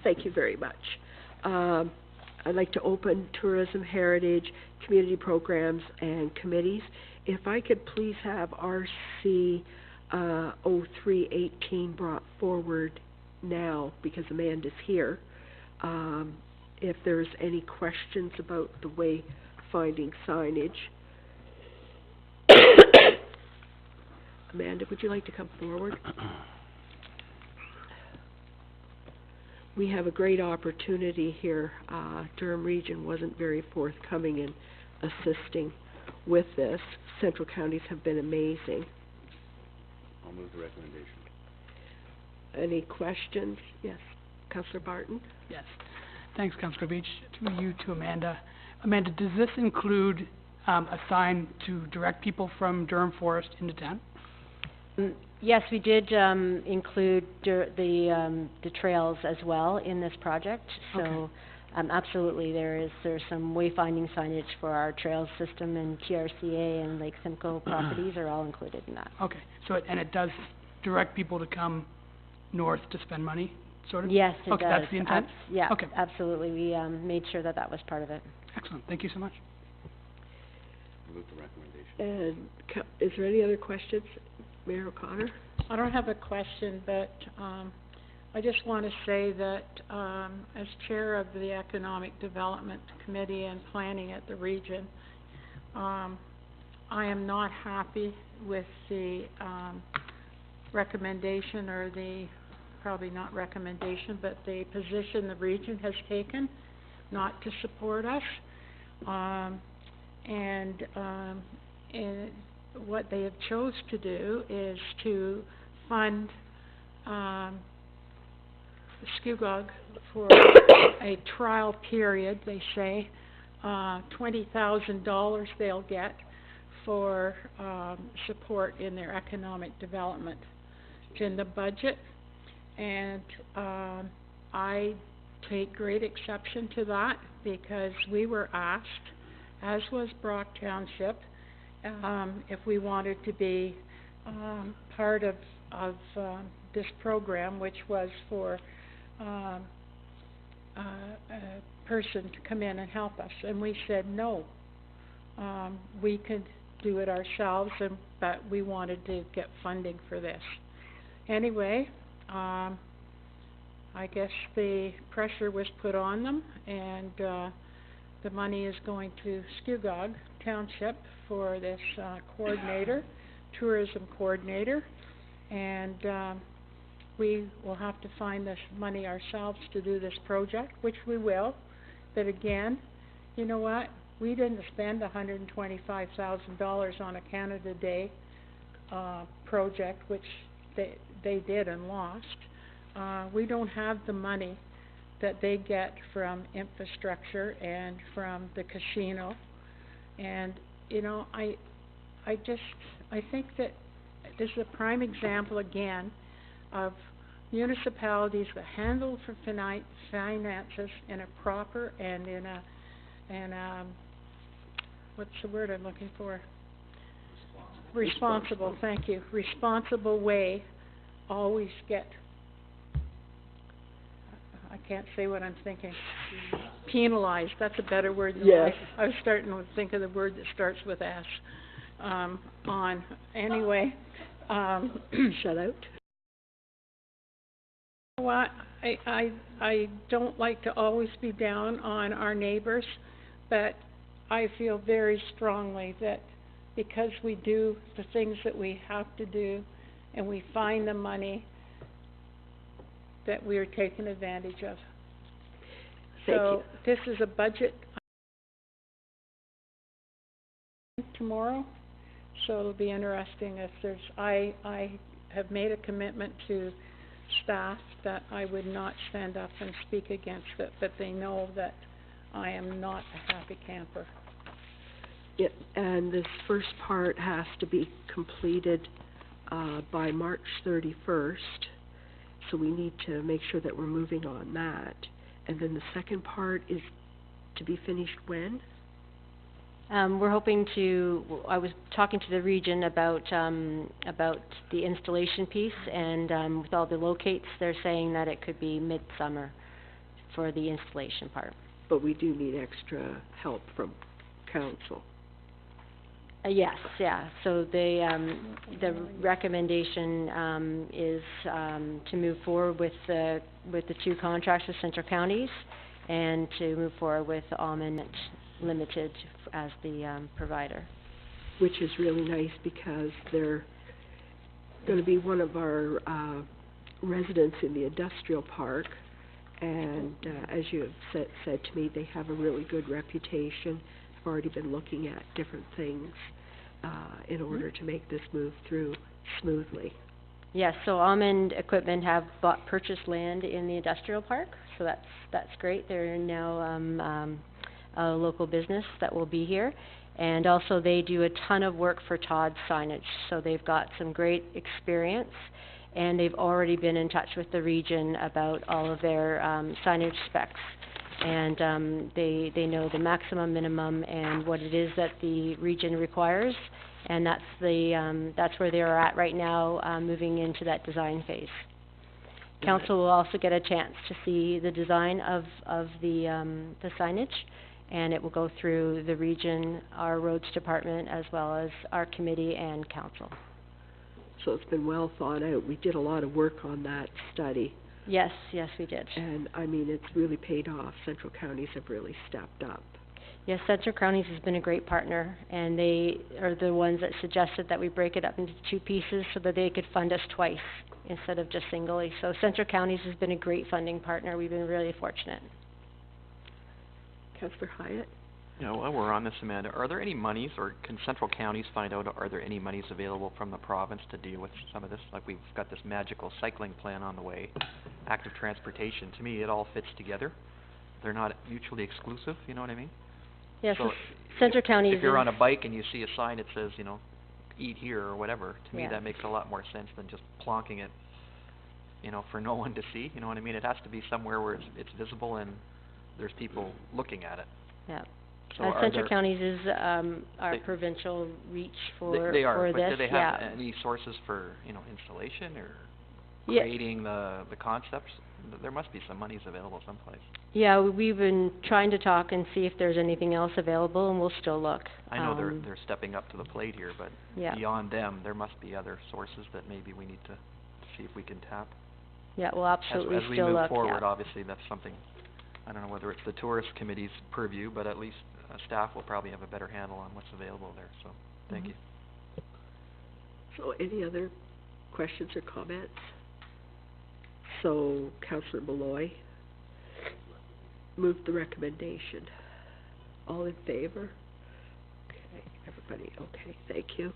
Thank you very much. I'd like to open tourism, heritage, community programs, and committees. If I could please have RC 0318 brought forward now, because Amanda's here. If there's any questions about the wayfinding signage. Amanda, would you like to come forward? We have a great opportunity here. Durham Region wasn't very forthcoming in assisting with this. Central counties have been amazing. I'll move the recommendation. Any questions? Yes. Councillor Barton? Yes. Thanks, Councillor Beach. To you, to Amanda. Amanda, does this include a sign to direct people from Durham Forest into town? Yes, we did include the trails as well in this project. So, Okay. Absolutely, there's some wayfinding signage for our trails system, and TRCA and Lake Simcoe properties are all included in that. Okay. So it does direct people to come north to spend money, sort of? Yes, it Okay, does. that's the intent? Yeah, Okay. absolutely. We made sure that was part of it. Excellent. Thank you so much. Move the recommendation. And is there any other questions? Mayor O'Connor? I don't have a question, but I just want to say that as chair of the Economic Development Committee and Planning at the region, I am not happy with the recommendation, or the, probably not recommendation, but the position the region has taken not to support us. And what they have chose to do is to fund Skugog for a trial period, they say. $20,000 they'll get for support in their economic development. It's in the budget, and I take great exception to that because we were asked, as was Brock Township, if we wanted to be part of this program, which was for a person to come in and help us, and we said no. We could do it ourselves, but we wanted to get funding for this. Anyway, I guess the pressure was put on them, and the money is going to Skugog Township for this coordinator, tourism coordinator, and we will have to find this money ourselves to do this project, which we will. But again, you know what? We didn't spend $125,000 on a Canada Day project, which they did and lost. We don't have the money that they get from infrastructure and from the casino. And, you know, I think that this is a prime example again of municipalities that handle for finances in a proper and in a what's the word I'm looking for? Responsible, thank you. Responsible way always get, I can't say what I'm thinking. Penalized, that's a better word than Yes. I was starting to think of the word that starts with S. Anyway, shut out. What I don't like to always be down on our neighbors, but I feel very strongly that because we do the things that we have to do and we find the money, that we are taken advantage of. So this is a budget tomorrow, so it'll be interesting if there's, I have made a commitment to staff that I would not stand up and speak against it, but they know that I am not a happy camper. Yeah, and this first part has to be completed by March 31st, so we need to make sure that we're moving on that. And then the second part is to be finished when? We're hoping to, I was talking to the region about the installation piece, and with all the locates, they're saying that it could be midsummer for the installation part. But we do need extra help from council. Yes, yeah. So the recommendation is to move forward with the two contracts with Central Counties, and to move forward with Almond Limited as the provider. Which is really nice because they're going to be one of our residents in the industrial park, and as you have said to me, they have a really good reputation. I've already been looking at different things in order to make this move through smoothly. Yes, so Almond Equipment have purchased land in the industrial park, so that's great. They're now a local business that will be here, and also they do a ton of work for Todd Signage, so they've got some great experience, and they've already been in touch with the region about all of their signage specs, and they know the maximum, minimum, and what it is that the region requires, and that's where they are at right now, moving into that design phase. Council will also get a chance to see the design of the signage, and it will go through the region, our roads department, as well as our committee and council. So it's been well thought out. We did a lot of work on that study. Yes, yes, we did. And I mean, it's really paid off. Central Counties have really stepped up. Yes, Central Counties has been a great partner, and they are the ones that suggested that we break it up into two pieces so that they could fund us twice instead of just singly. So Central Counties has been a great funding partner. We've been really fortunate. Councillor Hyatt? Yeah, while we're on this, Amanda, are there any monies, or can Central Counties find out, are there any monies available from the province to deal with some of this? Like, we've got this magical cycling plan on the way, active transportation. To me, it all fits together. They're not mutually exclusive, you know what I mean? Yes, So Central Counties if you're on is- a bike and you see a sign that says, you know, eat here or whatever, to me Yeah. that makes a lot more sense than just plonking it you know, for no one to see, you know what I mean? It has to be somewhere where it's visible and there's people looking at it. Yeah. So are Central there- Counties is, our They- provincial reach for, They are, for but this, do they yeah. have any sources for, you know, installation or Yeah. creating the concepts? There must be some monies available someplace. Yeah, we've been trying to talk and see if there's anything else available, and we'll still look. I know they're stepping up to the plate here, but Yeah. beyond them, there must be other sources that maybe we need to see if we can tap. Yeah, we'll absolutely As we still move look, forward, yeah. obviously, that's something, I don't know whether it's the tourist committee's purview, but at least staff will probably have a better handle on what's available there, so, thank you. So any other questions or comments? So, Councillor Malloy moved the recommendation. All in favor? Okay, everybody, okay, thank you.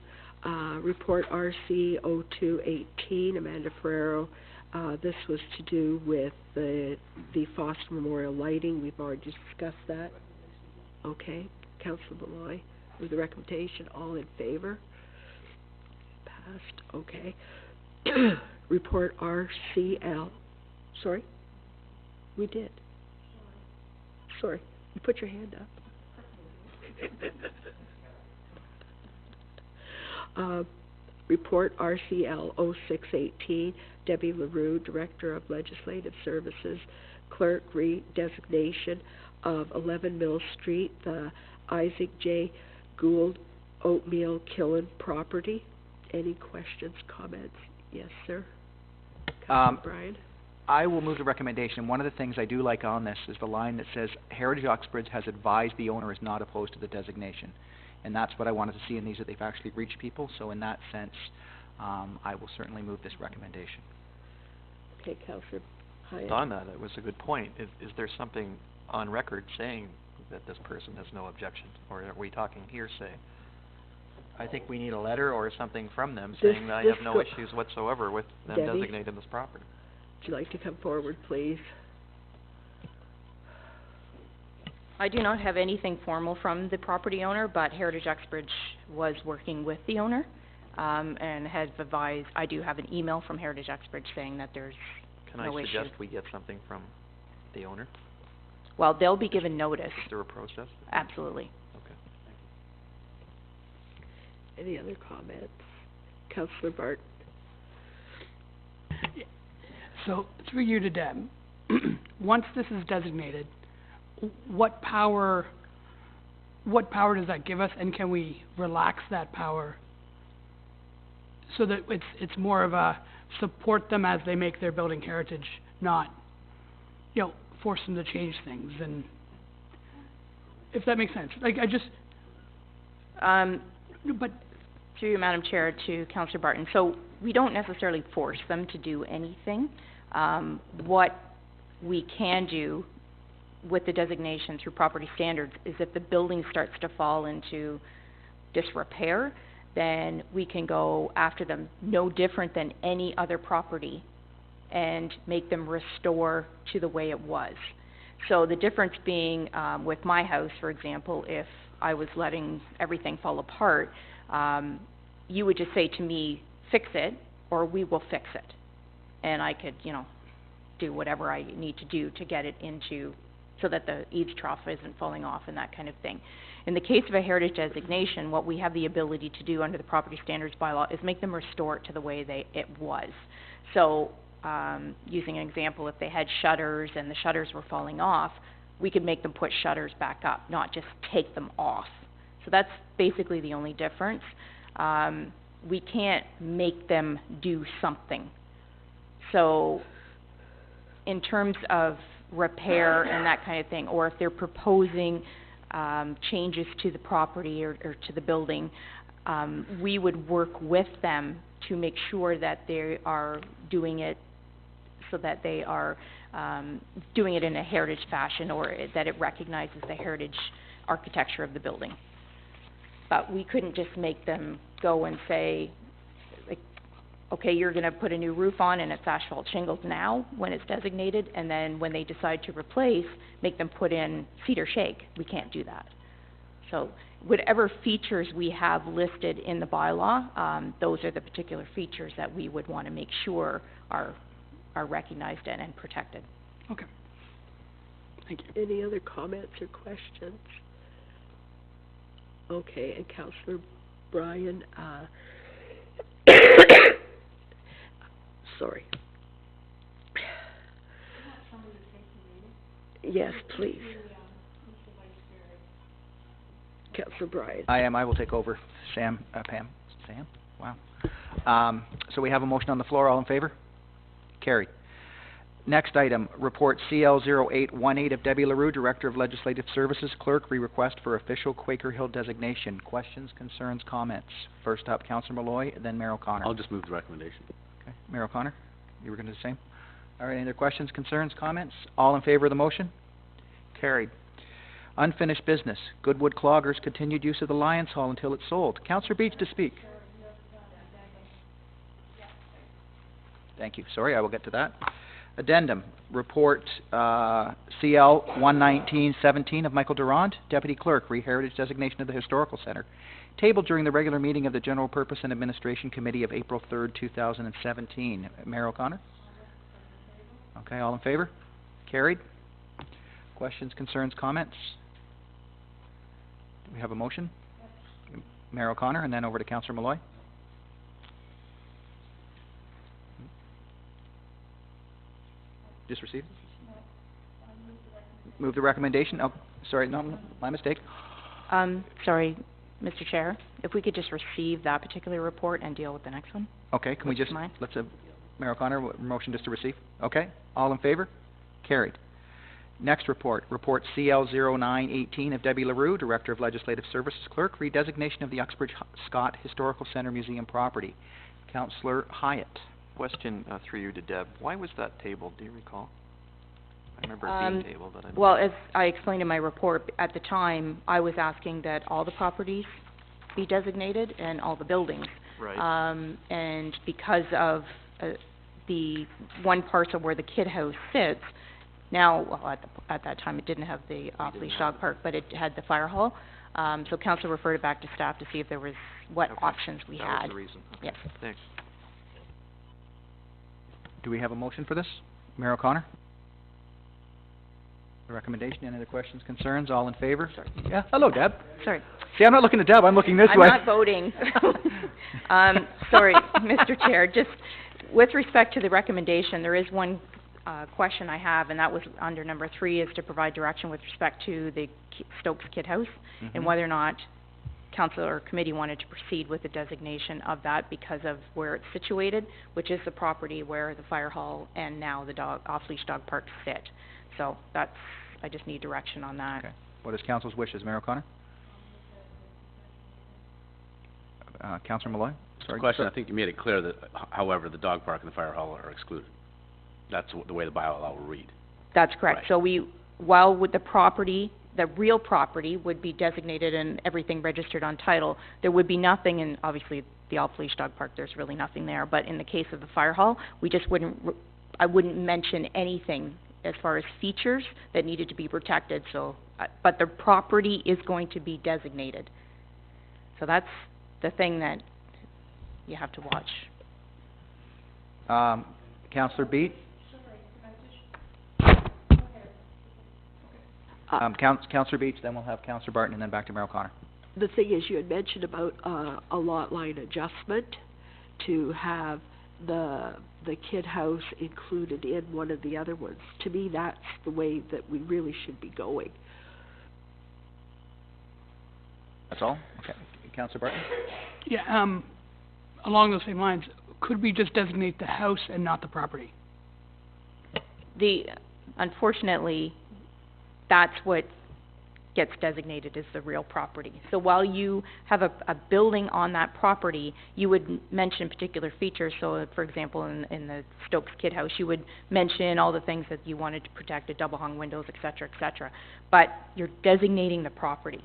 Report RC 0218, Amanda Ferrero. This was to do with the Foster Memorial lighting. We've already discussed that. Okay, Councillor Malloy, with the recommendation, all in favor? Passed, okay. Report RCL, sorry? We did. Sorry, you put your hand up. Report RCL 0618, Debbie LaRue, Director of Legislative Services, Clerk, redesignation of 11 Mill Street, the Isaac J. Gould Oatmeal Kiln property. Any questions, comments? Yes, sir. Councilor Bryan? I will move the recommendation. One of the things I do like on this is the line that says, Heritage Uxbridge has advised the owner is not opposed to the designation. And that's what I wanted to see in these, that they've actually reached people. So in that sense, I will certainly move this recommendation. Okay, Councilor Hyatt. On that, it was a good point. Is there something on record saying that this person has no objection, or are we talking hearsay? I think we need a letter or something from them saying that I have no issues whatsoever with them Debbie? designating this property. Would you like to come forward, please? I do not have anything formal from the property owner, but Heritage Uxbridge was working with the owner, and has advised, I do have an email from Heritage Uxbridge saying that there's Can no I issue. suggest we get something from the owner? Well, they'll be given notice. Is there a process? Absolutely. Okay. Any other comments? Councillor Barton? So, through you to Deb, once this is designated, what power does that give us, and can we relax that power so that it's more of a support them as they make their building heritage, not, you know, force them to change things, and if that makes sense. Like, I just, but through you, Madam Chair, to Councillor Barton. So we don't necessarily force them to do anything. What we can do with the designation through property standards is if the building starts to fall into disrepair, then we can go after them no different than any other property and make them restore to the way it was. So the difference being, with my house, for example, if I was letting everything fall apart, you would just say to me, fix it, or we will fix it. And I could, you know, do whatever I need to do to get it into, so that the eaves trough isn't falling off and that kind of thing. In the case of a heritage designation, what we have the ability to do under the property standards bylaw is make them restore it to the way it was. So, using an example, if they had shutters and the shutters were falling off, we could make them put shutters back up, not just take them off. So that's basically the only difference. We can't make them do something. So, in terms of repair and that kind of thing, or if they're proposing changes to the property or to the building, we would work with them to make sure that they are doing it so that they are doing it in a heritage fashion, or that it recognizes the heritage architecture of the building. But we couldn't just make them go and say, like, okay, you're going to put a new roof on and it's asphalt shingles now when it's designated, and then when they decide to replace, make them put in cedar shake. We can't do that. So whatever features we have listed in the bylaw, those are the particular features that we would want to make sure are are recognized and protected. Okay. Thank you. Any other comments or questions? Okay, and Councillor Bryan, sorry. Yes, please. Councillor Bryan. I am. I will take over. Pam? Sam? Wow. So we have a motion on the floor. All in favor? Carried. Next item, report CL0818 of Debbie LaRue, Director of Legislative Services, Clerk, re-request for official Quaker Hill designation. Questions, concerns, comments? First up, Councillor Malloy, then Mayor O'Connor. I'll just move the recommendation. Okay. Mayor O'Connor, you were going to do the same? All right, any other questions, concerns, comments? All in favor of the motion? Carried. Unfinished business. Goodwood Cloggers continued use of the Lions Hall until it's sold. Councillor Beach to speak. Thank you. Sorry, I will get to that. Addendum, report CL 11917 of Michael Durand, Deputy Clerk, Re-Heritage Designation of the Historical Center, tabled during the regular meeting of the General Purpose and Administration Committee of April 3rd, 2017. Mayor O'Connor? Okay, all in favor? Carried. Questions, concerns, comments? Do we have a motion? Mayor O'Connor, and then over to Councillor Malloy. Just received? Move the recommendation? Oh, sorry, no, my mistake. Sorry, Mr. Chair, if we could just receive that particular report and deal with the next one. Okay, can we just, let's have Mayor O'Connor, motion just to receive? Okay, all in favor? Carried. Next report, report CL0918 of Debbie LaRue, Director of Legislative Services Clerk, redesignation of the Uxbridge Scott Historical Centre Museum property. Councillor Hyatt. Question through you to Deb. Why was that tabled? Do you recall? I remember it being tabled, but I don't. Well, as I explained in my report, at the time, I was asking that all the properties be designated and all the buildings. Right. And because of the one parcel where the Kid House sits, now, well, at that time, it didn't have the off-leash dog park, but it had the fire hall. So council referred it back to staff to see if there was, what options we had. That was the reason. Okay. Yes. Thanks. Do we have a motion for this? Mayor O'Connor? The recommendation, any other questions, concerns, all in favor? Sorry. Yeah, hello Deb. Sorry. See, I'm not looking at Deb, I'm looking this way. I'm not voting. Sorry, Mr. Chair, just with respect to the recommendation, there is one question I have, and that was under number 3, is to provide direction with respect to the Stokes Kid House, and whether or not council or committee wanted to proceed with the designation of that because of where it's situated, which is the property where the fire hall and now the off-leash dog park sit. So that's, I just need direction on that. Okay. What is council's wishes, Mayor O'Connor? Councillor Malloy? Sorry. Question, I think you made it clear that, however, the dog park and the fire hall are excluded. That's the way the bylaw will read. That's correct. Right. So while with the property, the real property would be designated and everything registered on title, there would be nothing in, obviously, the off-leash dog park, there's really nothing there. But in the case of the fire hall, we just I wouldn't mention anything as far as features that needed to be protected. So, but the property is going to be designated. So that's the thing that you have to watch. Councillor Beat? Councillor Beach, then we'll have Councillor Barton, and then back to Mayor O'Connor. The thing is, you had mentioned about a lot line adjustment to have the Kid House included in one of the other ones. To me, that's the way that we really should be going. That's all? Okay. Councillor Barton? Yeah, along those same lines, could we just designate the house and not the property? Unfortunately, that's what gets designated as the real property. So while you have a building on that property, you would mention particular features. So, for example, in the Stokes Kid House, you would mention all the things that you wanted to protect, the double hung windows, et cetera, et cetera. But you're designating the property.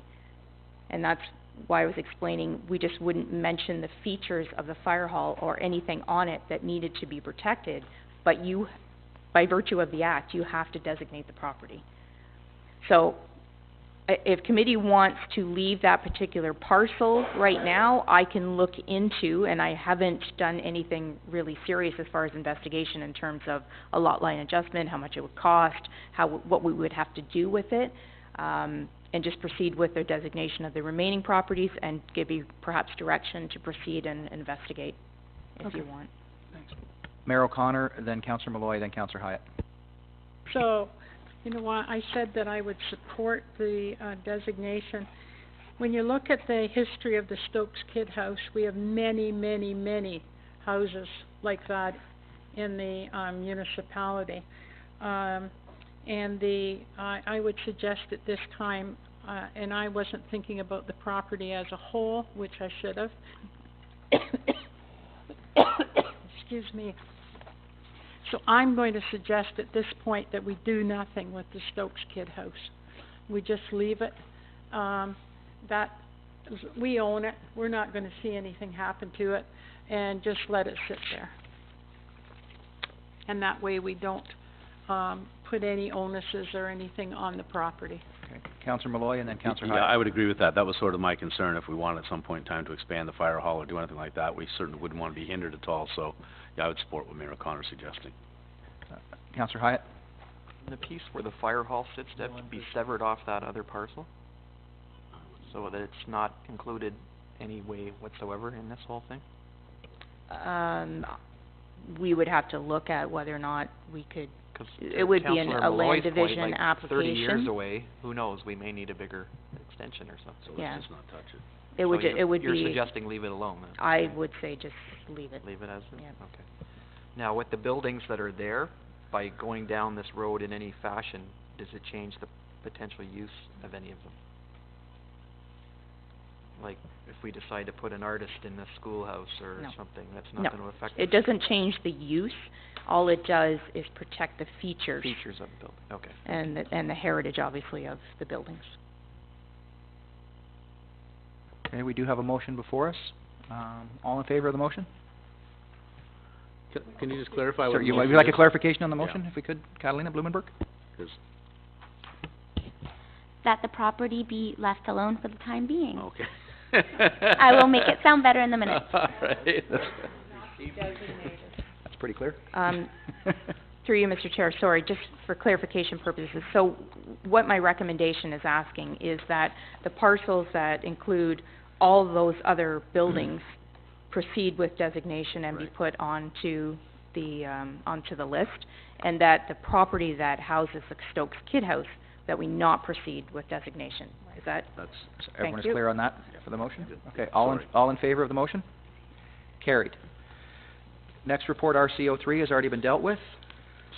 And that's why I was explaining we just wouldn't mention the features of the fire hall or anything on it that needed to be protected. But you, by virtue of the act, you have to designate the property. So, if committee wants to leave that particular parcel right now, I can look into, and I haven't done anything really serious as far as investigation in terms of a lot line adjustment, how much it would cost, what we would have to do with it, and just proceed with the designation of the remaining properties and give you perhaps direction to proceed and investigate if you want. Mayor O'Connor, then Councillor Malloy, then Councillor Hyatt. So, you know what, I said that I would support the designation. When you look at the history of the Stokes Kid House, we have many, many, many houses like that in the municipality. And I would suggest at this time, and I wasn't thinking about the property as a whole, which I should have. Excuse me. So I'm going to suggest at this point that we do nothing with the Stokes Kid House. We just leave it. We own it. We're not going to see anything happen to it, and just let it sit there. And that way we don't put any onuses or anything on the property. Okay. Councillor Malloy and then Councillor Yeah, Hyatt. I would agree with that. That was sort of my concern. If we wanted at some point in time to expand the fire hall or do anything like that, we certainly wouldn't want to be hindered at all. So, yeah, I would support what Mayor O'Connor's suggesting. Councillor Hyatt. The piece where the fire hall sits, that would be severed off that other parcel? So that it's not included any way whatsoever in this whole thing? We would have to look at whether or not we could, 'Cause it would be Councillor a land Malloy's point, division like, application. 30 years away, who knows, we may need a bigger extension or something. So Yeah. let's just not touch it. It would, So it would you're be, suggesting leave it alone then? I would say just leave it. Leave it as is? Yeah. Okay. Now, with the buildings that are there, by going down this road in any fashion, does it change the potential use of any of them? Like, if we decide to put an artist in the schoolhouse or No. something, that's No. not gonna affect It doesn't change the use. All it does is protect the features features of the building, okay. and the heritage, obviously, of the buildings. Okay, we do have a motion before us. All in favor of the motion? Can you just clarify what Sir, the would motion you like a is? clarification on the Yeah. motion, if we could, Catalina Blumenberg? 'Cause- That the property be left alone for the time being. okay. I will make it sound better in the minutes. All right. That's pretty clear. Through you, Mr. Chair, sorry, just for clarification purposes. So what my recommendation is asking is that the parcels that include all those other buildings proceed with designation and be put onto the list, and that the property that houses the Stokes Kid House, that we not proceed with designation. Is that? That's, So everyone is you. clear on that for the motion? Okay, all in favor of the motion? Carried. Next report, RCO3, has already been dealt with.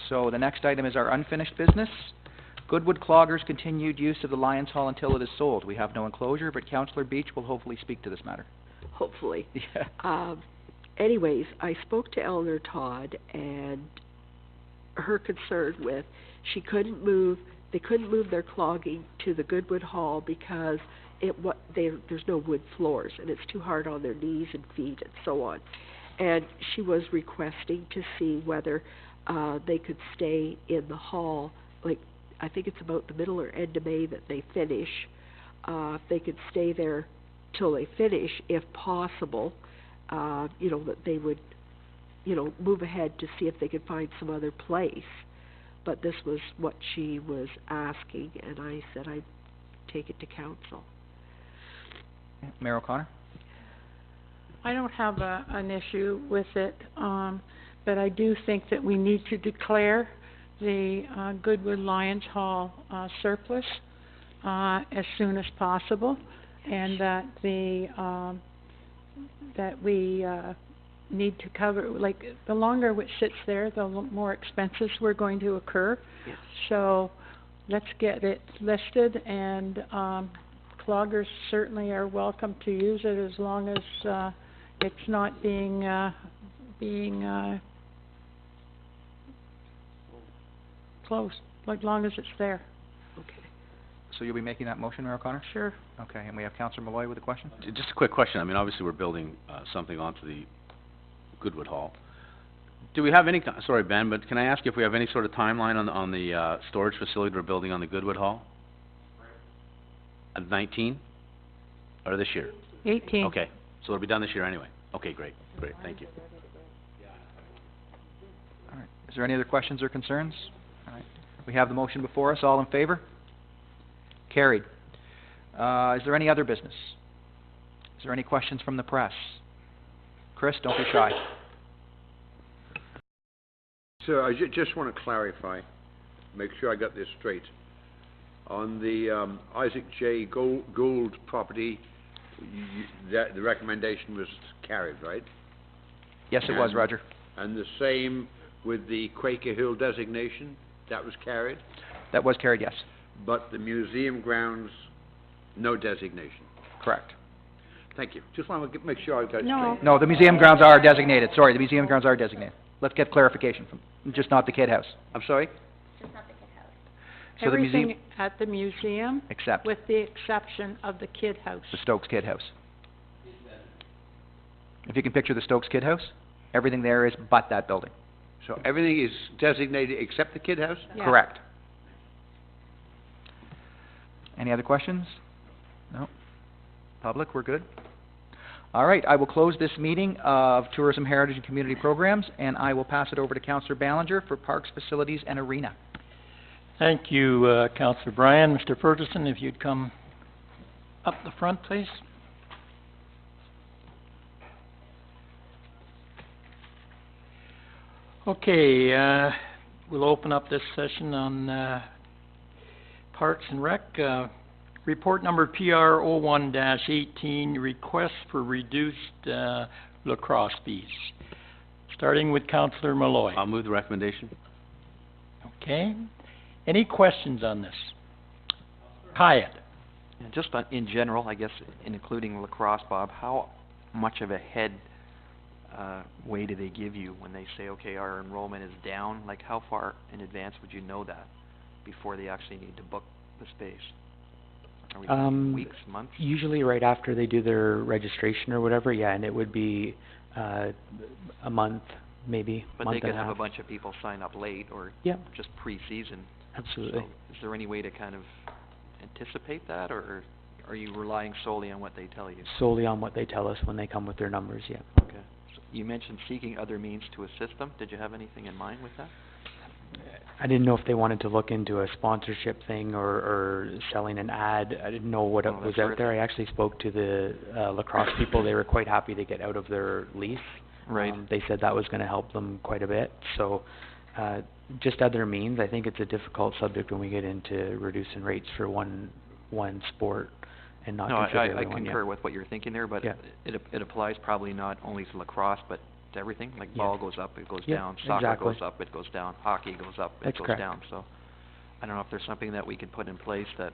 So the next item is our unfinished business. Goodwood Cloggers continued use of the Lions Hall until it is sold. We have no enclosure, but Councillor Beach will hopefully speak to this matter. Hopefully. Yeah. Anyways, I spoke to Eleanor Todd, and her concern with, they couldn't move their clogging to the Goodwood Hall because there's no wood floors, and it's too hard on their knees and feet and so on. And she was requesting to see whether they could stay in the hall, like, I think it's about the middle or end of May that they finish. If they could stay there till they finish, if possible, that they would, move ahead to see if they could find some other place. But this was what she was asking, and I said I'd take it to council. Mayor O'Connor? I don't have an issue with it, but I do think that we need to declare the Goodwood Lions Hall surplus as soon as possible, and that we need to cover, like, the longer it sits there, the more expenses were going to occur. Yes. So let's get it listed, and cloggers certainly are welcome to use it as long as it's not being closed, like long as it's there. So you'll be making that motion, Mayor O'Connor? Sure. Okay, and we have Councillor Malloy with a question? Just a quick question. I mean, obviously, we're building something onto the Goodwood Hall. Do we have any, sorry, Ben, but can I ask you if we have any sort of timeline on the storage facility we're building on the Goodwood Hall? 19? Or this year? 18. Okay, so it'll be done this year anyway. Okay, great, thank you. All right. Is there any other questions or concerns? All right. We have the motion before us. All in favor? Carried. Is there any other business? Is there any questions from the press? Chris, don't be shy. Sir, I just want to clarify, make sure I got this straight. On the Isaac J. Gould property, the recommendation was carried, right? Yes, it was, Roger. And the same with the Quaker Hill designation, that was carried? That was carried, yes. But the museum grounds, no designation? Correct. Thank you. Just want to make sure I got it No. straight. No, the museum grounds are designated. Sorry, the museum grounds are designated. Let's get clarification from, just not the Kid House. I'm sorry? So the museum, Everything at the museum, except with the exception of the Kid House. the Stokes Kid House. If you can picture the Stokes Kid House, everything there is but that building. So everything is designated except the Kid House? Yeah. Correct. Any other questions? No? Public, we're good? All right, I will close this meeting of Tourism, Heritage, and Community Programs, and I will pass it over to Councillor Ballinger for Parks, Facilities, and Arena. Thank you, Councillor Bryan. Mr. Ferguson, if you'd come up the front, please. Okay, we'll open up this session on Parks and Rec. Report number PR 01-18, request for reduced lacrosse fees. Starting with Councillor Malloy. I'll move the recommendation. Okay. Any questions on this? Hyatt. And just on, in general, I guess, including lacrosse, Bob, how much of a head way do they give you when they say, okay, our enrollment is down? Like, how far in advance would you know that before they actually need to book the space? Are we talking weeks, months? Usually right after they do their registration or whatever, yeah, and it would be a month, maybe, But month they could and a have a half. bunch of people sign up late or Yeah. just pre-season. Absolutely. So is there any way to kind of anticipate that, or are you relying solely on what they tell you? Solely on what they tell us when they come with their numbers, yeah. Okay. So you mentioned seeking other means to assist them. Did you have anything in mind with that? I didn't know if they wanted to look into a sponsorship thing or selling an ad. I didn't know what Oh, was that's out there. I actually spoke to the lacrosse people. They were quite happy to get out of their lease. Right. They said that was going to help them quite a bit. So just other means. I think it's a difficult subject when we get into reducing rates for one sport and not No, consider the I other one. concur with what you're thinking there, but Yeah. it applies probably not only to lacrosse, but to everything. Like Yeah. ball goes up, it goes Yeah, down. Soccer exactly. goes up, it goes down. Hockey goes up, it That's goes correct. down. So I don't know if there's something that we can put in place that,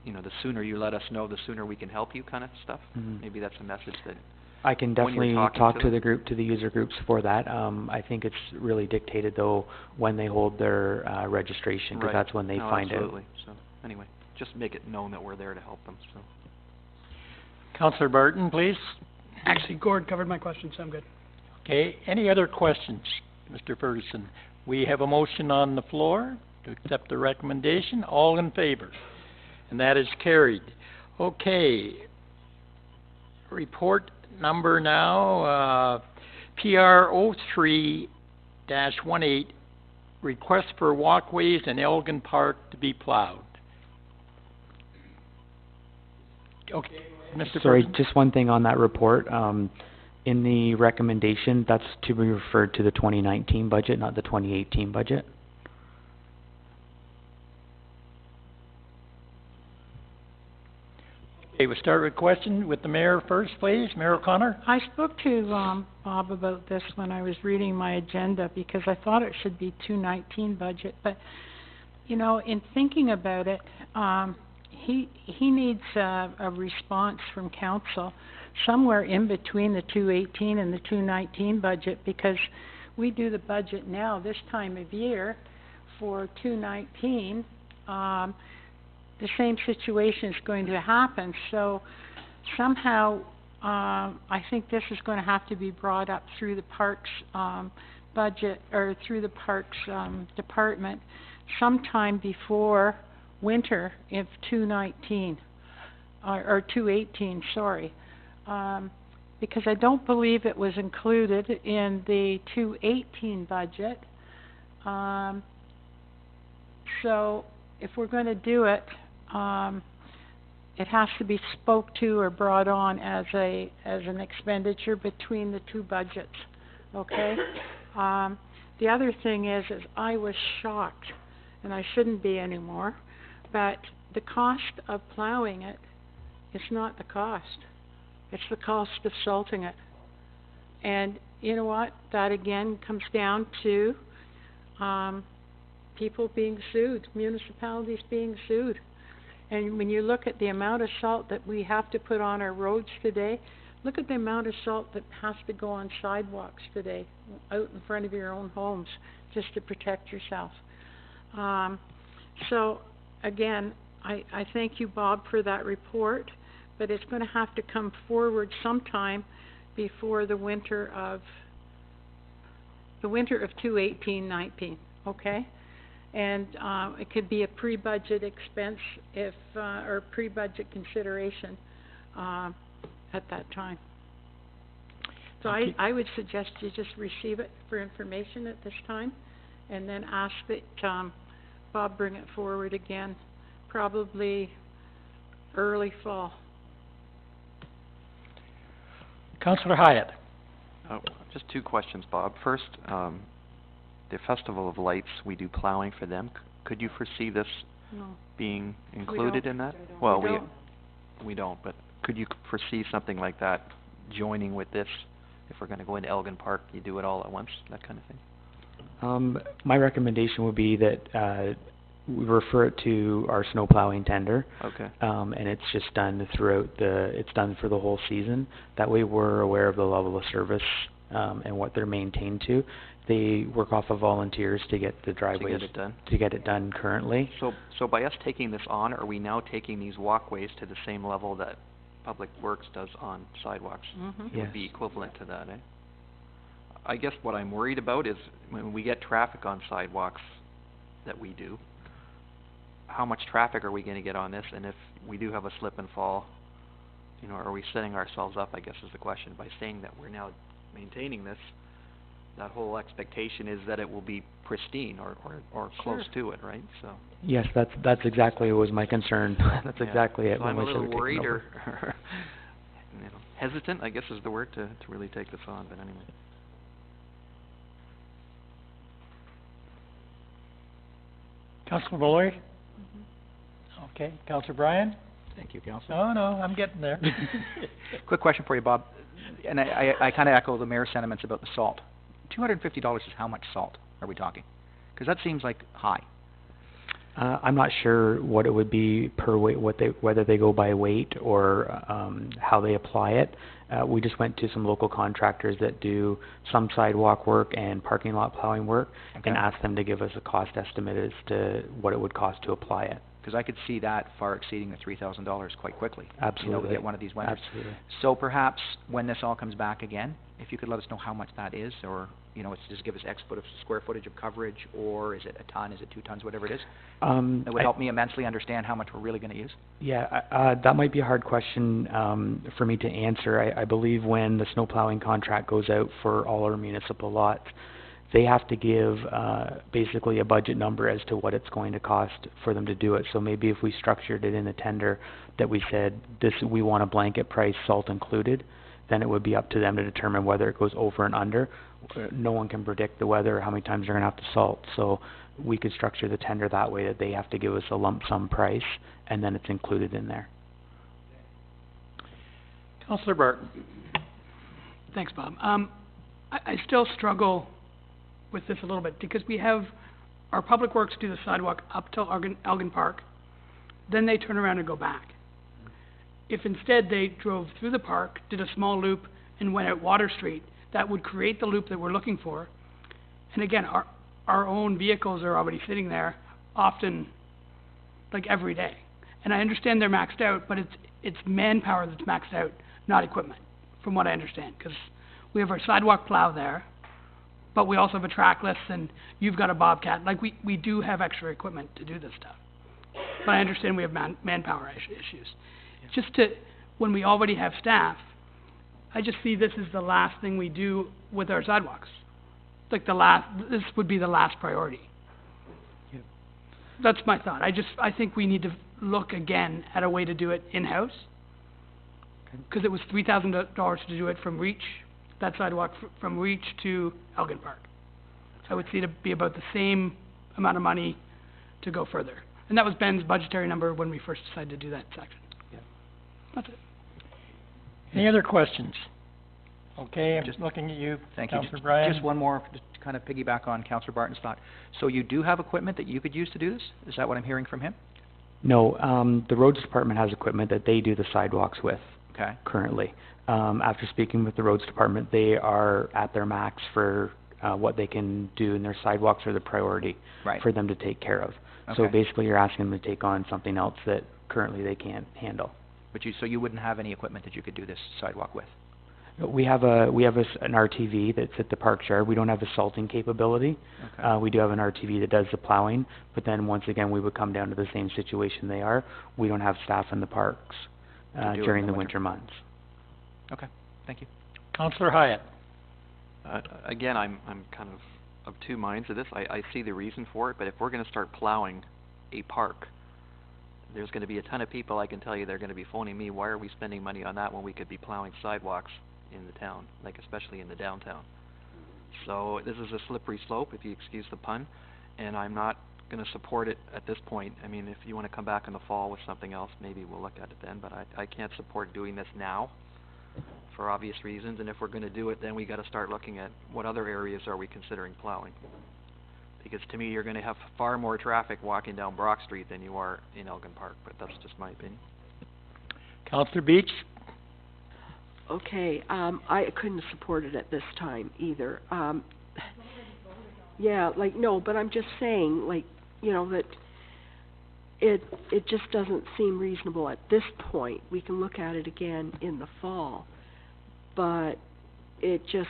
you know, the sooner you let us know, the sooner we can help you kind of stuff. Mhm. Maybe that's a message that I can when you're definitely talking talk to to them. the group, to the user groups for that. I think it's really dictated though when they hold their registration, because Right. that's when they No, find absolutely. So anyway, just make it known that we're there to help them, so. Councillor Barton, please. Actually, Gord covered my question, so I'm good. Okay, any other questions, Mr. Ferguson? We have a motion on the floor to accept the recommendation. All in favor? And that is carried. Okay. Report number now, PR 03-18, request for walkways in Elgin Park to be plowed. Okay, Mr. Sorry, Ferguson? just one thing on that report. In the recommendation, that's to be referred to the 2019 budget, not the 2018 budget. Okay, we'll start with question with the mayor first, please. Mayor O'Connor? I spoke to Bob about this when I was reading my agenda, because I thought it should be 2019 budget, but, you know, in thinking about it, he needs a response from council somewhere in between the 2018 and the 2019 budget, because we do the budget now this time of year for 2019. The same situation is going to happen, so somehow I think this is going to have to be brought up through the parks budget, or through the parks department sometime before winter of 2019. or 218, sorry. Because I don't believe it was included in the 218 budget. So if we're going to do it, it has to be spoke to or brought on as an expenditure between the two budgets, okay? The other thing is I was shocked, and I shouldn't be anymore, but the cost of plowing it is not the cost. It's the cost of salting it. And you know what? That again comes down to people being sued, municipalities being sued. And when you look at the amount of salt that we have to put on our roads today, look at the amount of salt that has to go on sidewalks today, out in front of your own homes, just to protect yourself. So, again, I thank you, Bob, for that report, but it's going to have to come forward sometime before the winter of 2018-19, okay? And it could be a pre-budget expense or pre-budget consideration at that time. So I would suggest you just receive it for information at this time, and then ask that Bob bring it forward again, probably early fall. Councillor Hyatt. Just two questions, Bob. First, the Festival of Lights, we do plowing for them. Could you foresee this being included in that? Well, we don't, but could you foresee something like that joining with this? If we're going to go into Elgin Park, you do it all at once, that kind of thing? My recommendation would be that we refer it to our snow plowing tender. Okay. And it's just done it's done for the whole season. That way we're aware of the level of service and what they're maintained to. They work off of volunteers to get the driveways to get it done currently. So by us taking this on, are we now taking these walkways to the same level that Public Works does on sidewalks? It would be equivalent to that, eh? I guess what I'm worried about is when we get traffic on sidewalks that we do, how much traffic are we going to get on this? And if we do have a slip and fall, you know, are we setting ourselves up, I guess is the question, by saying that we're now maintaining this. That whole expectation is that it will be pristine or close to it, right? So yes, that's exactly what was my concern. That's exactly it. So I'm a little worried or you know, hesitant, I guess is the word, to really take this on, but anyway. Councillor Malloy? Okay. Councillor Bryan? Thank you, Councillor. Oh, no, I'm getting there. Quick question for you, Bob. And I kind of echo the mayor's sentiments about the salt. $250 is how much salt are we talking? Because that seems like high. I'm not sure what it would be per weight, whether they go by weight or how they apply it. We just went to some local contractors that do some sidewalk work and parking lot plowing work, and asked them to give us a cost estimate as to what it would cost to apply it. Because I could see that far exceeding the $3,000 quite quickly. Absolutely. You know, to get one of these winters. Absolutely. So perhaps when this all comes back again, if you could let us know how much that is, or you know, it's just give us X foot of square footage of coverage, or is it a ton, is it 2 tons, whatever it is. It would help me immensely understand how much we're really going to use. Yeah, that might be a hard question for me to answer. I believe when the snow plowing contract goes out for all our municipal lots, they have to give basically a budget number as to what it's going to cost for them to do it. So maybe if we structured it in a tender that we said, we want a blanket price, salt included, then it would be up to them to determine whether it goes over and under. No one can predict the weather or how many times they're going to have to salt. So we could structure the tender that way, that they have to give us a lump sum price, and then it's included in there. Councillor Barton. Thanks, Bob. I still struggle with this a little bit, because we have our Public Works do the sidewalk up till Elgin Park, then they turn around and go back. If instead they drove through the park, did a small loop, and went out Water Street, that would create the loop that we're looking for. And again, our own vehicles are already sitting there, often, like every day. And I understand they're maxed out, but it's manpower that's maxed out, not equipment, from what I understand. Because we have our sidewalk plow there, but we also have a trackless, and you've got a Bobcat. Like, we do have extra equipment to do this stuff. But I understand we have manpower issues. just to, when we already have staff, I just see this as the last thing we do with our sidewalks. Like this would be the last priority. Yep. That's my thought. I think we need to look again at a way to do it in-house. Because it was $3,000 to do it from Reach, that sidewalk from Reach to Elgin Park. I would see it to be about the same amount of money to go further. And that was Ben's budgetary number when we first decided to do that section. Yeah. That's it. Any other questions? Okay, I'm just looking at you, Thank you. Councillor Bryan. Just one more, just to kind of piggyback on Councillor Barton's thought. So you do have equipment that you could use to do this? Is that what I'm hearing from him? No, the roads department has equipment that they do the sidewalks with. Okay. Currently. After speaking with the roads department, they are at their max for what they can do, and their sidewalks are the priority Right. for them to take care of. So Okay. basically, you're asking them to take on something else that currently they can't handle. But so you wouldn't have any equipment that you could do this sidewalk with? We have an RTV that's at the park yard. We don't have a salting capability. Okay. We do have an RTV that does the plowing, but then once again, we would come down to the same situation they are. We don't have staff in the parks To do it during in the the winter months. Okay, thank you. Councillor Hyatt. Again, I'm kind of two minds of this. I see the reason for it, but if we're gonna start plowing a park, there's gonna be a ton of people, I can tell you, they're gonna be phoning me, why are we spending money on that when we could be plowing sidewalks in the town, like especially in the downtown? So this is a slippery slope, if you excuse the pun, and I'm not gonna support it at this point. I mean, if you wanna come back in the fall with something else, maybe we'll look at it then, but I can't support doing this now for obvious reasons, and if we're gonna do it, then we gotta start looking at what other areas are we considering plowing. Because to me, you're gonna have far more traffic walking down Brock Street than you are in Elgin Park, but that's just my opinion. Councillor Beach. Okay, I couldn't support it at this time either. Yeah, like, no, but I'm just saying, like, you know, that it just doesn't seem reasonable at this point. We can look at it again in the fall, but it just,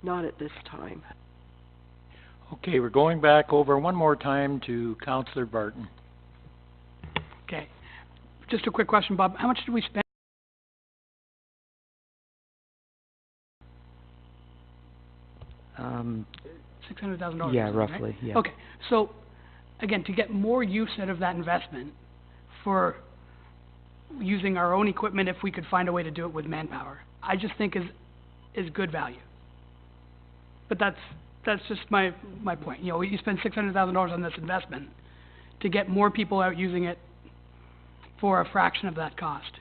not at this time. Okay, we're going back over one more time to Councillor Barton. Okay. Just a quick question, Bob. How much did we spend? $600,000. Yeah, right? roughly, yeah. Okay, so, again, to get more use out of that investment for using our own equipment, if we could find a way to do it with manpower, I just think is good value. But that's just my point. You know, you spend $600,000 on this investment to get more people out using it for a fraction of that cost.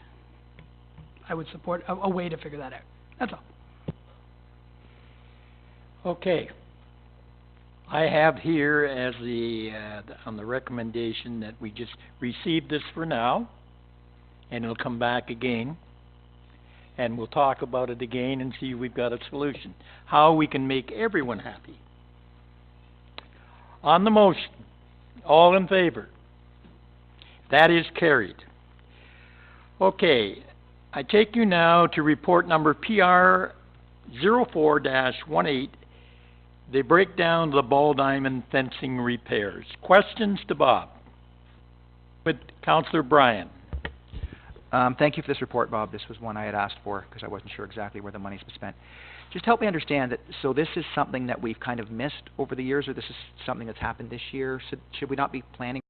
I would support a way to figure that out. That's all. Okay. I have here as on the recommendation that we just receive this for now, and it'll come back again, and we'll talk about it again and see if we've got a solution. How we can make everyone happy. On the motion, all in favor? That is carried. Okay, I take you now to report number PR 04-18, the breakdown of the ball diamond fencing repairs. Questions to Bob? With Councillor Bryan. Thank you for this report, Bob. This was one I had asked for because I wasn't sure exactly where the money's been spent. Just help me understand that, so this is something that we've kind of missed over the years, or this is something that's happened this year? Should we not be planning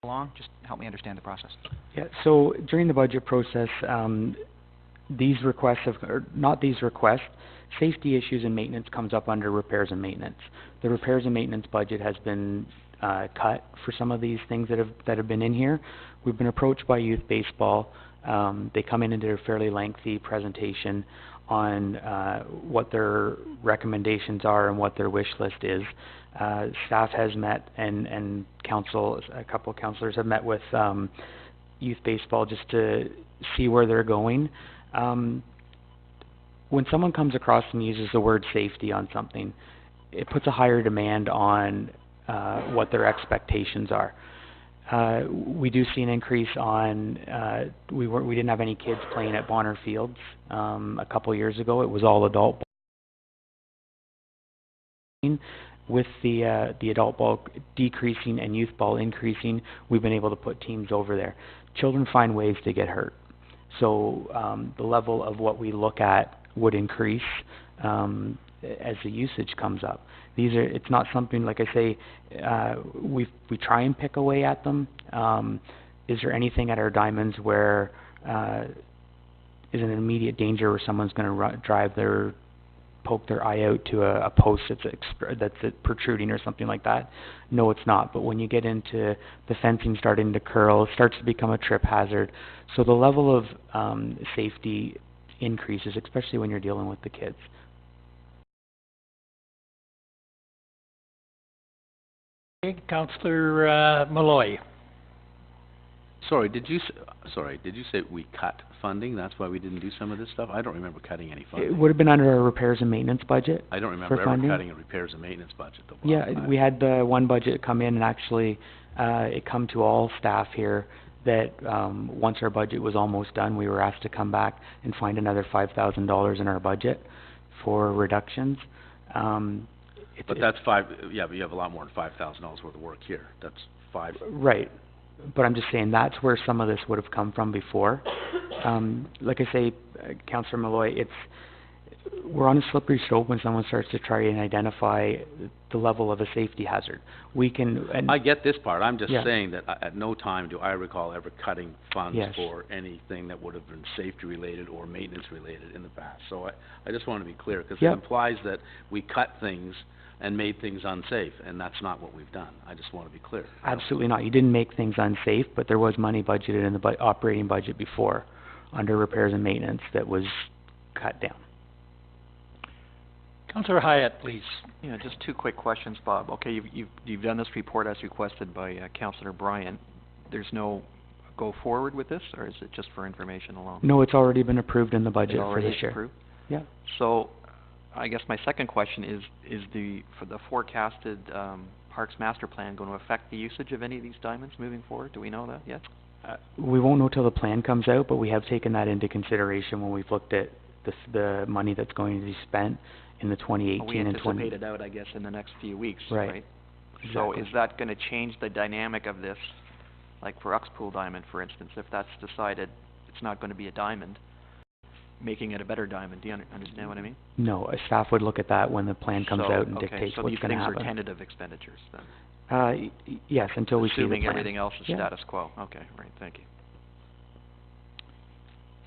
along? Just help me understand the process. Yeah, so during the budget process, these requests safety issues and maintenance comes up under repairs and maintenance. The repairs and maintenance budget has been cut for some of these things that have been in here. We've been approached by youth baseball. They come in and do a fairly lengthy presentation on what their recommendations are and what their wish list is. Staff has met and council, a couple of councillors have met with youth baseball just to see where they're going. When someone comes across and uses the word safety on something, it puts a higher demand on what their expectations are. We do see an increase on, we didn't have any kids playing at Bonner Fields a couple years ago. It was all adult ball. With the adult ball decreasing and youth ball increasing, we've been able to put teams over there. children find ways to get hurt. So the level of what we look at would increase as the usage comes up. It's not something, like I say, we try and pick away at them. Is there anything at our diamonds where is an immediate danger where someone's going to poke their eye out to a post that's protruding or something like that? No, it's not. But when you get into the fencing starting to curl, it starts to become a trip hazard. So the level of safety increases, especially when you're dealing with the kids. Okay, Councillor Malloy. Sorry, did you say we cut funding? That's why we didn't do some of this stuff? I don't remember cutting any funding. It would have been under our repairs and maintenance budget. I don't remember for ever funding. cutting a repairs and maintenance budget, though. Yeah, we had the one budget come in, and actually it come to all staff here that once our budget was almost done, we were asked to come back and find another $5,000 in our budget for reductions. But that's but you have a lot more than $5,000 worth of work here. That's five. Right. But I'm just saying that's where some of this would have come from before. Like I say, Councillor Malloy, we're on a slippery slope when someone starts to try and identify the level of a safety hazard. I get this part. I'm just Yeah. saying that at no time do I recall ever cutting funds Yes. for anything that would have been safety related or maintenance related in the past. So I just want to be clear, because Yep. it implies that we cut things and made things unsafe, and that's not what we've done. I just want to be clear. Absolutely not. You didn't make things unsafe, but there was money budgeted in the operating budget before under repairs and maintenance that was cut down. Councillor Hyatt, please. Yeah, just two quick questions, Bob. Okay, you've done this report as requested by Councillor Bryant. There's no go forward with this, or is it just for information alone? No, it's already been approved in the budget It for already this year. approved? Yeah. So, I guess my second question is for the forecasted Parks Master Plan going to affect the usage of any of these diamonds moving forward? Do we know that yet? We won't know till the plan comes out, but we have taken that into consideration when we've looked at the money that's going to be spent in the 2018 We and anticipate it out, I guess, in the next few weeks, Right. right? So Exactly. is that going to change the dynamic of this, like for Uxpool Diamond, for instance, if that's decided it's not going to be a diamond, making it a better diamond? Do you understand what I mean? No, staff would look at that when the plan comes So, out and okay, dictates so what's these going to things happen. are tentative expenditures then? Yes, until we see the Assuming plan. everything else is Yeah. status quo. Okay, right, thank you.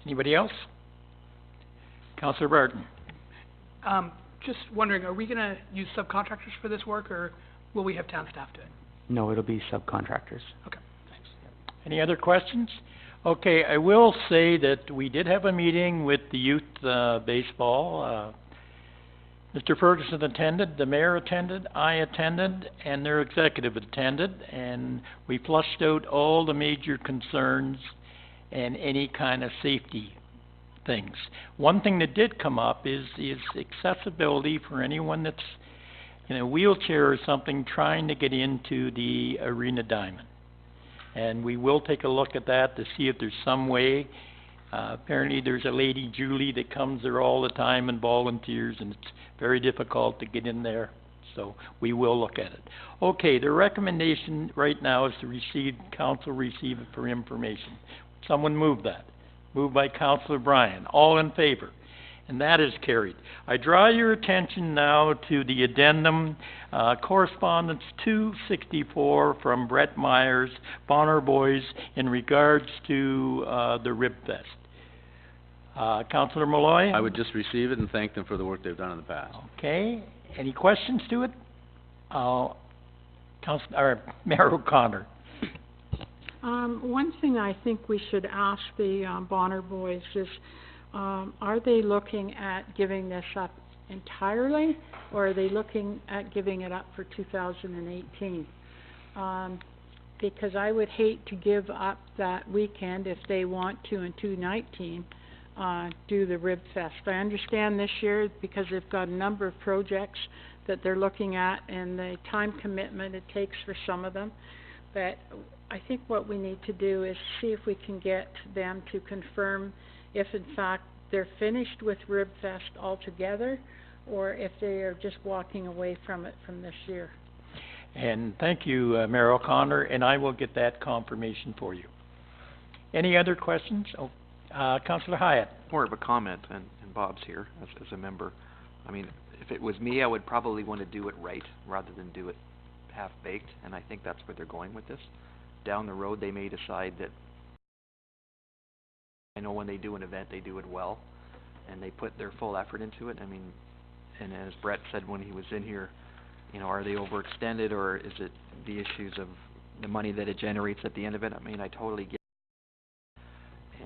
Anybody else? Councillor Barton. Just wondering, are we going to use subcontractors for this work, or will we have town staff do it? No, it'll be subcontractors. Okay, thanks. Any other questions? Okay, I will say that we did have a meeting with the youth baseball. Mr. Ferguson attended, the mayor attended, I attended, and their executive attended, and we flushed out all the major concerns and any kind of safety things. One thing that did come up is accessibility for anyone that's in a wheelchair or something trying to get into the Arena Diamond. And we will take a look at that to see if there's some way. Apparently there's a lady, Julie, that comes there all the time and volunteers, and it's very difficult to get in there. So we will look at it. Okay, the recommendation right now is to council receive it for information. Someone move that. Moved by Councillor Bryan. All in favor? And that is carried. I draw your attention now to the addendum, correspondence 264 from Brett Myers, Bonner Boys, in regards to the Rib Fest. Councillor Malloy? I would just receive it and thank them for the work they've done in the past. Okay. Any questions to it? Mayor O'Connor. One thing I think we should ask the Bonner Boys is, are they looking at giving this up entirely, or are they looking at giving it up for 2018? Because I would hate to give up that weekend if they want to in 2019 do the Rib Fest. I understand this year because they've got a number of projects that they're looking at and the time commitment it takes for some of them, but I think what we need to do is see if we can get them to confirm if in fact they're finished with Rib Fest altogether, or if they are just walking away from it from this year. And thank you, Mayor O'Connor, and I will get that confirmation for you. Any other questions? Oh, Councillor Hyatt. More of a comment, and Bob's here as a member. I mean, if it was me, I would probably want to do it right rather than do it half-baked, and I think that's where they're going with this. Down the road, they may decide that, I know when they do an event, they do it well, and they put their full effort into it. I mean, and as Brett said when he was in here, you know, are they overextended, or is it the issues of the money that it generates at the end of it? I mean, I totally get it.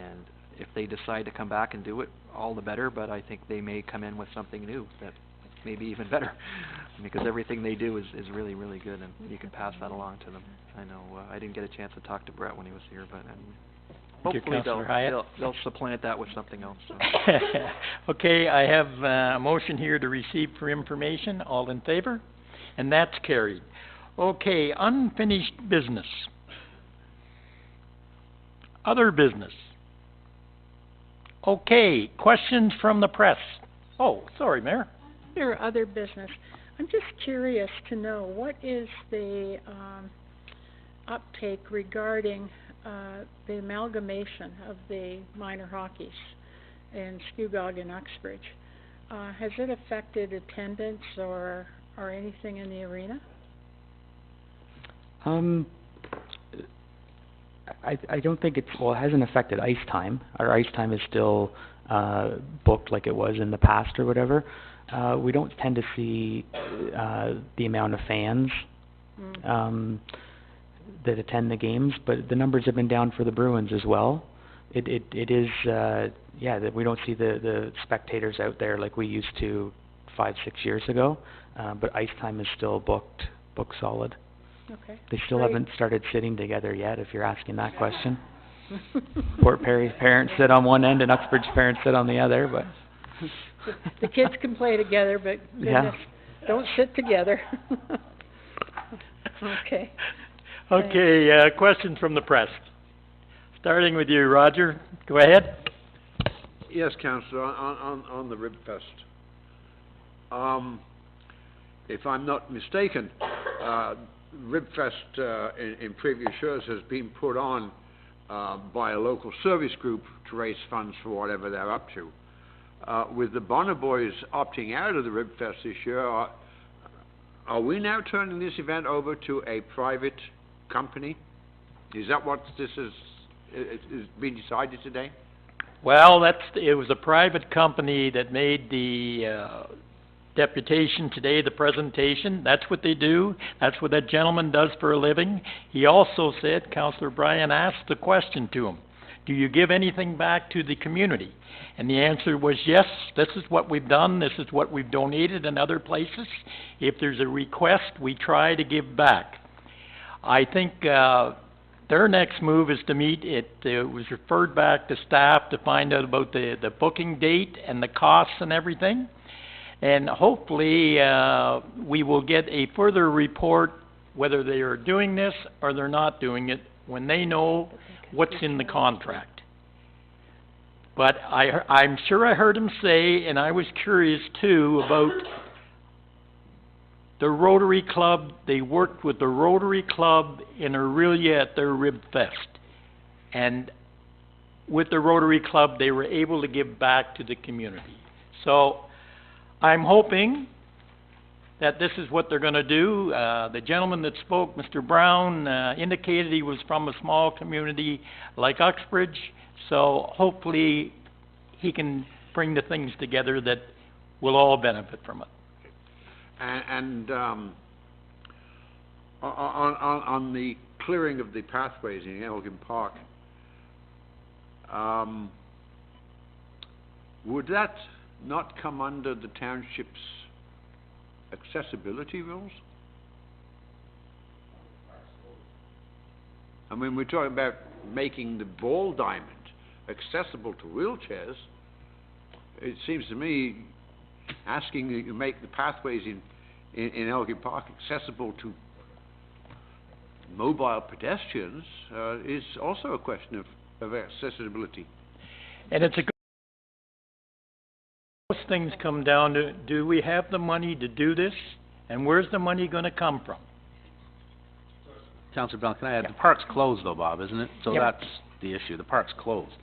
And if they decide to come back and do it, all the better, but I think they may come in with something new that may be even better, because everything they do is really, really good, and you can pass that along to them. I know, I didn't get a chance to talk to Brett when he was here, but hopefully they'll supplant that with something else. So. Okay, I have a motion here to receive for information. All in favor? And that's carried. Okay, unfinished business. Other business. Okay, questions from the press. Oh, sorry, Mayor. Your other business. I'm just curious to know, what is the uptake regarding the amalgamation of the minor hockeys in Scugog and Uxbridge? Has it affected attendance or anything in the arena? I don't think it hasn't affected ice time. Our ice time is still booked like it was in the past or whatever. We don't tend to see the amount of fans that attend the games, but the numbers have been down for the Bruins as well. It is that we don't see the spectators out there like we used to 5-6 years ago, but ice time is still booked solid. Okay. They still haven't started sitting together yet, if you're asking that question. Port Perry parents sit on one end and Uxbridge parents sit on the other, but the kids can play together, but goodness, don't sit together. Okay. Okay, questions from the press. Starting with you, Roger. Go ahead. Yes, Councillor, on the Ribfest. If I'm not mistaken, Ribfest in previous years has been put on by a local service group to raise funds for whatever they're up to. With the Bonner Boys opting out of the Ribfest this year, are we now turning this event over to a private company? Is that what this is being decided today? Well, it was a private company that made the deputation today, the presentation. That's what they do. That's what that gentleman does for a living. He also said, Councillor Bryan asked the question to him, do you give anything back to the community? And the answer was yes, this is what we've done, this is what we've donated in other places. If there's a request, we try to give back. I think their next move is to meet. It was referred back to staff to find out about the booking date and the costs and everything. And hopefully we will get a further report whether they are doing this or they're not doing it when they know what's in the contract. But I'm sure I heard him say, and I was curious too, about the Rotary Club. They worked with the Rotary Club in Orillia at their Rib Fest. And with the Rotary Club, they were able to give back to the community. So I'm hoping that this is what they're going to do. The gentleman that spoke, Mr. Brown, indicated he was from a small community like Uxbridge, so hopefully he can bring the things together that we'll all benefit from it. And on the clearing of the pathways in Elgin Park, would that not come under the township's accessibility rules? I mean, we're talking about making the ball diamond accessible to wheelchairs. It seems to me asking that you make the pathways in Elgin Park accessible to mobile pedestrians is also a question of accessibility. And it's a Most things come down to, do we have the money to do this? And where's the money going to come from? Councillor Brown, can I add, the park's closed though, Bob, isn't it? So the issue. The park's closed.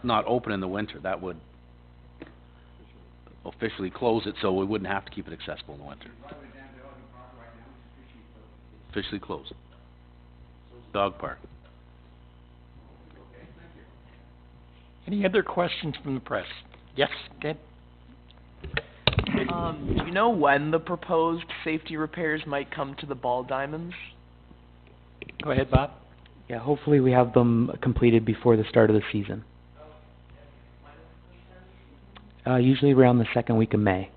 Not open in the winter, that would officially close it, so we wouldn't have to keep it accessible in the winter. Officially closed. Dog park. Any other questions from the press? Yes, Ken? Do you know when the proposed safety repairs might come to the ball diamonds? Go ahead, Bob. Yeah, hopefully we have them completed before the start of the season. Usually around the second week of May.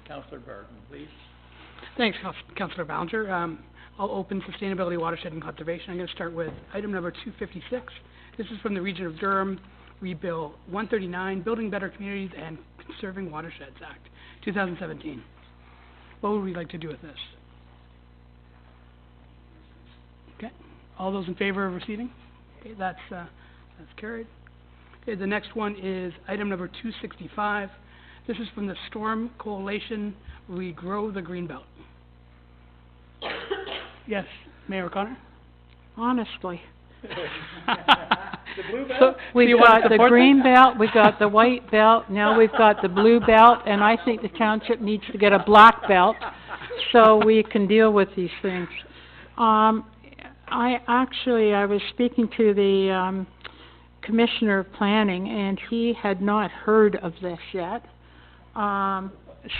Councillor Barton, please. Thanks, Councillor Ballinger. I'll open Sustainability, Watershed and Conservation. I'm going to start with item number 256. This is from the Region of Durham, Rebill 139, Building Better Communities and Conserving Watersheds Act, 2017. What would we like to do with this? Okay. All those in favor of receiving? Okay, that's carried. Okay, the next one is item number 265. This is from the Storm Coalition, We Grow the Greenbelt. Yes, Mayor O'Connor? Honestly. The blue belt? So we've got the green belt, we've got the white belt, now we've got the blue belt, and I think the township needs to get a black belt so we can deal with these things. I was speaking to the Commissioner of Planning, and he had not heard of this yet.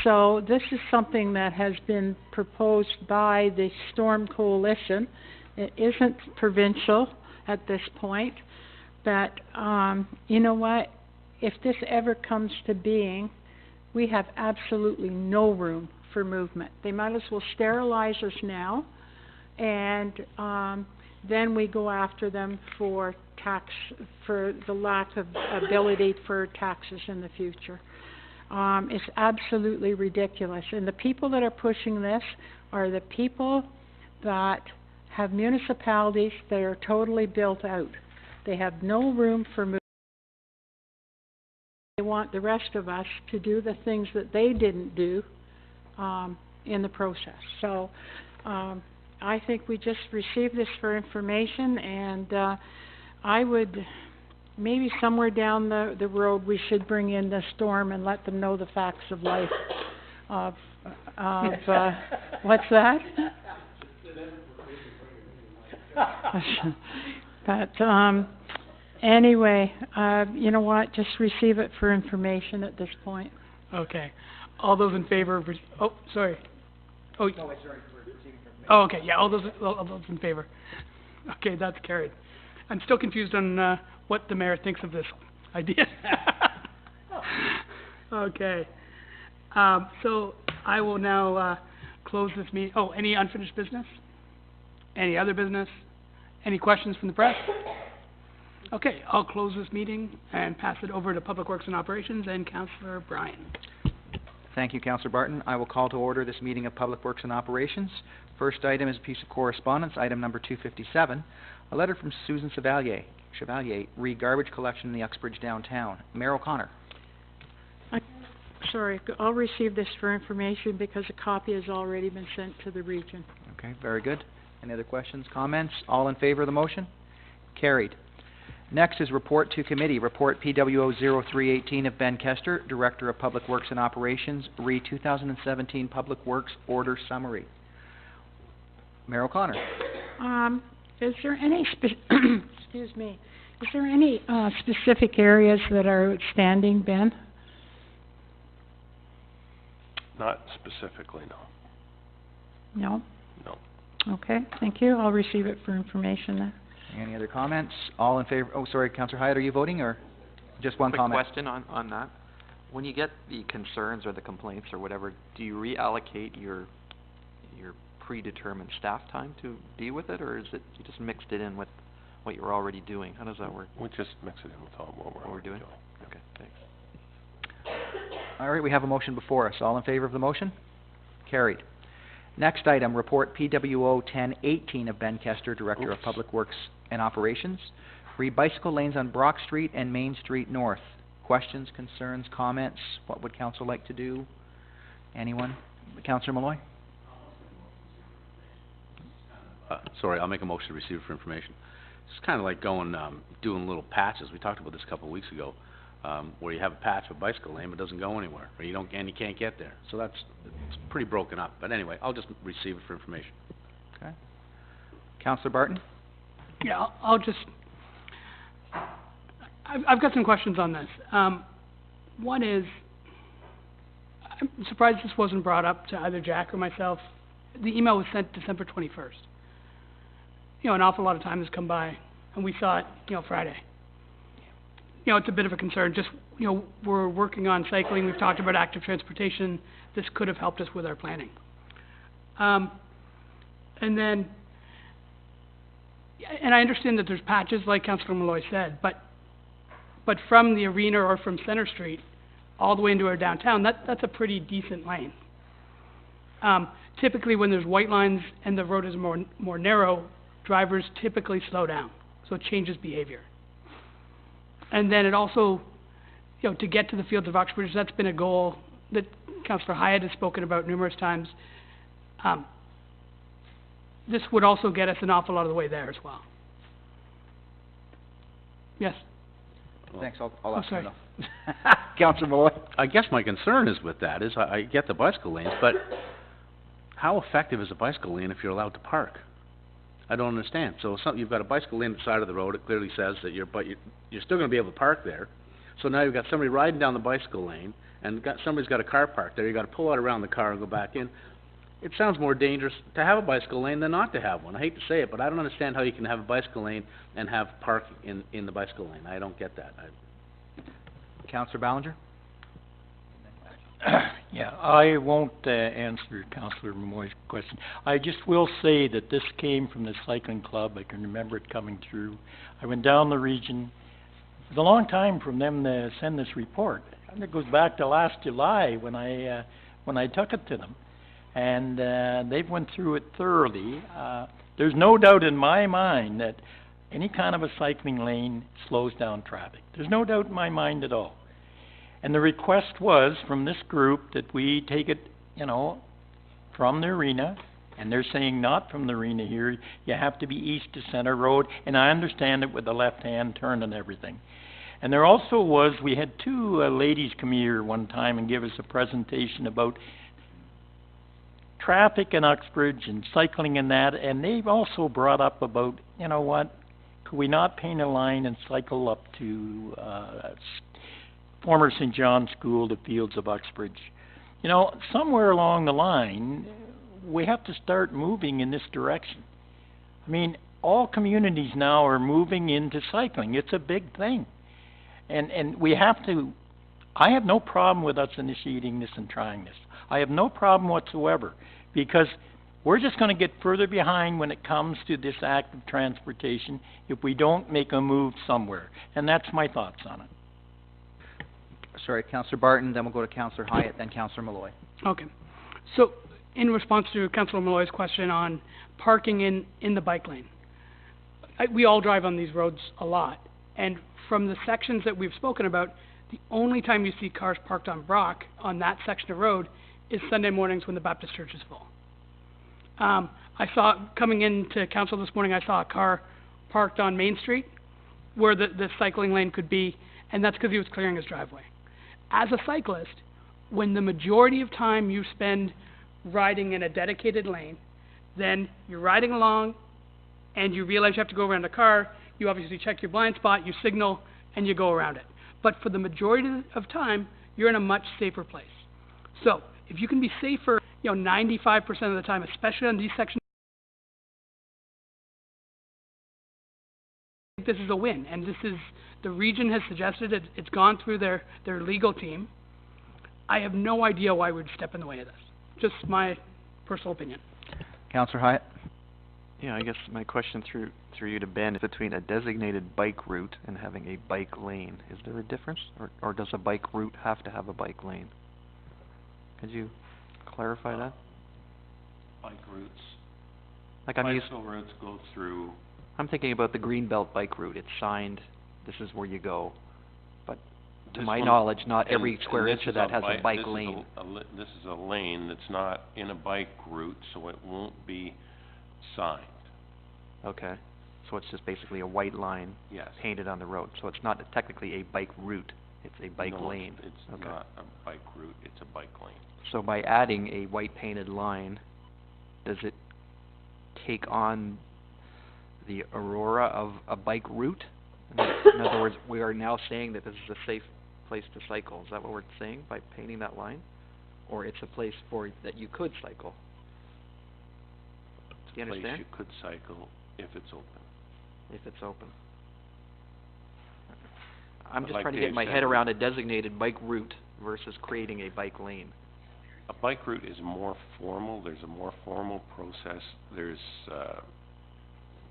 So this is something that has been proposed by the Storm Coalition. It isn't provincial at this point, but you know what? If this ever comes to being, we have absolutely no room for movement. They might as well sterilize us now, and then we go after them for for the lack of ability for taxes in the future. It's absolutely ridiculous. And the people that are pushing this are the people that have municipalities that are totally built out. They have no room for movement. They want the rest of us to do the things that they didn't do in the process. So I think we just received this for information, and I would... maybe somewhere down the road we should bring in the Storm and let them know the facts of life of what's that? But anyway, you know what, just receive it for information at this point. Okay. All those in favor of... oh, sorry. Oh, no, it's sorry. Oh, okay, yeah, all those in favor. Okay, that's carried. I'm still confused on what the mayor thinks of this idea. Okay. So I will now close this meeting. Oh, any unfinished business? Any other business? Any questions from the press? Okay, I'll close this meeting and pass it over to Public Works and Operations and Councillor Bryan. Thank you, Councillor Barton. I will call to order this meeting of Public Works and Operations. First item is a piece of correspondence, item number 257, a letter from Susan Chevalier, re garbage collection in the Uxbridge downtown. Mayor O'Connor. Sorry, I'll receive this for information because a copy has already been sent to the region. Okay, very good. Any other questions, comments? All in favor of the motion? Carried. Next is report to committee. Report PWO 0318 of Ben Kester, Director of Public Works and Operations, re 2017 Public Works Order Summary. Mayor O'Connor. Is there any excuse me? Is there any specific areas that are outstanding, Ben? Not specifically, no. No? No. Okay, thank you. I'll receive it for information then. Any other comments? All in favor? Oh, sorry, Councillor Hyatt, are you voting or just one comment? Quick question on that. When you get the concerns or the complaints or whatever, do you reallocate your predetermined staff time to deal with it, or is it you just mixed it in with what you're already doing? How does that work? We just mix it in with all what we're doing. Okay, thanks. All right, we have a motion before us. All in favor of the motion? Carried. Next item, report PWO 1018 of Ben Kester, Director of Public Works and Operations, 3, bicycle lanes on Brock Street and Main Street North. Questions, concerns, comments? What would council like to do? Anyone? Councillor Malloy? Sorry, I'll make a motion to receive it for information. It's kind of like going, doing little patches. We talked about this a couple of weeks ago, where you have a patch of bicycle lane but it doesn't go anywhere, or you can't get there. So it's pretty broken up. But anyway, I'll just receive it for information. Okay. Councillor Barton? Yeah, I'll just, I've got some questions on this. One is, I'm surprised this wasn't brought up to either Jack or myself. The email was sent December 21st. An awful lot of time has come by, and we saw it, Friday. It's a bit of a concern. Just, we're working on cycling. We've talked about active transportation. This could have helped us with our planning. And then, and I understand that there's patches, like Councillor Malloy said, but from the arena or from Centre Street all the way into our downtown, that's a pretty decent lane. Typically, when there's white lines and the road is more narrow, drivers typically slow down, so it changes behavior. And then it also, to get to the Fields of Uxbridge, that's been a goal that Councillor Hyatt has spoken about numerous times. This would also get us an awful lot of the way there as well. Yes? Thanks, I'll ask sorry. Councillor Malloy? I guess my concern is with that is I get the bicycle lanes, but how effective is a bicycle lane if you're allowed to park? I don't understand. So you've got a bicycle lane at the side of the road. It clearly says that you're still going to be able to park there. So now you've got somebody riding down the bicycle lane, and somebody's got a car parked there. You've got to pull out around the car and go back in. It sounds more dangerous to have a bicycle lane than not to have one. I hate to say it, but I don't understand how you can have a bicycle lane and have parking in the bicycle lane. I don't get that. Councillor Ballinger? Yeah, I won't answer Councillor Malloy's question. I just will say that this came from the cycling club. I can remember it coming through. I went down the region. It was a long time from them to send this report. And it goes back to last July when I took it to them. And they've went through it thoroughly. There's no doubt in my mind that any kind of a cycling lane slows down traffic. There's no doubt in my mind at all. And the request was from this group that we take it, from the arena, and they're saying not from the arena here, you have to be east to Centre Road, and I understand it with the left-hand turn and everything. And there also was, we had two ladies come here one time and give us a presentation about traffic in Uxbridge and cycling and that, and they've also brought up about, could we not paint a line and cycle up to former St. John's School, the Fields of Uxbridge. Somewhere along the line, we have to start moving in this direction. I mean, all communities now are moving into cycling. It's a big thing. And we have to, I have no problem with us initiating this and trying this. I have no problem whatsoever, because we're just going to get further behind when it comes to this active transportation if we don't make a move somewhere. And that's my thoughts on it. Sorry, Councillor Barton, then we'll go to Councillor Hyatt, then Councillor Malloy. Okay. So, in response to Councillor Malloy's question on parking in the bike lane, we all drive on these roads a lot, and from the sections that we've spoken about, the only time you see cars parked on Brock, on that section of road, is Sunday mornings when the Baptist church is full. I saw, coming into council this morning, I saw a car parked on Main Street, where the cycling lane could be, and that's because he was clearing his driveway. As a cyclist, when the majority of time you spend riding in a dedicated lane, then you're riding along and you realize you have to go around a car, you obviously check your blind spot, you signal, and you go around it. But for the majority of time, you're in a much safer place. So, if you can be safer, 95% of the time, especially on these sections, this is a win, and this is, the region has suggested it, it's gone through their legal team. I have no idea why we'd step in the way of this. Just my personal opinion. Councillor Hyatt? Yeah, I guess my question through you to Ben is between a designated bike route and having a bike lane. Is there a difference, or does a bike route have to have a bike lane? Could you clarify that? Bike routes. Like I'm used. Bicycle routes go through I'm thinking about the Greenbelt bike route. It's signed, this is where you go. But to This my one- knowledge, not and- every and square this inch of is that has a bike this is lane. This is a lane that's not in a bike route, so it won't be signed. Okay, so it's just basically a white line Yes. painted on the road. So it's not technically a bike route, it's a bike No, lane. it's Okay. not a bike route, it's a bike lane. So by adding a white painted line, does it take on the aurora of a bike route? In other words, we are now saying that this is a safe place to cycle. Is that what we're saying by painting that line? Or it's a place for, that you could cycle? Do you Place understand? you could cycle if it's open. If it's open. I'm But just like trying to Dave get my said, head around a designated bike route versus creating a bike lane. A bike route is more formal, there's a more formal process, there's,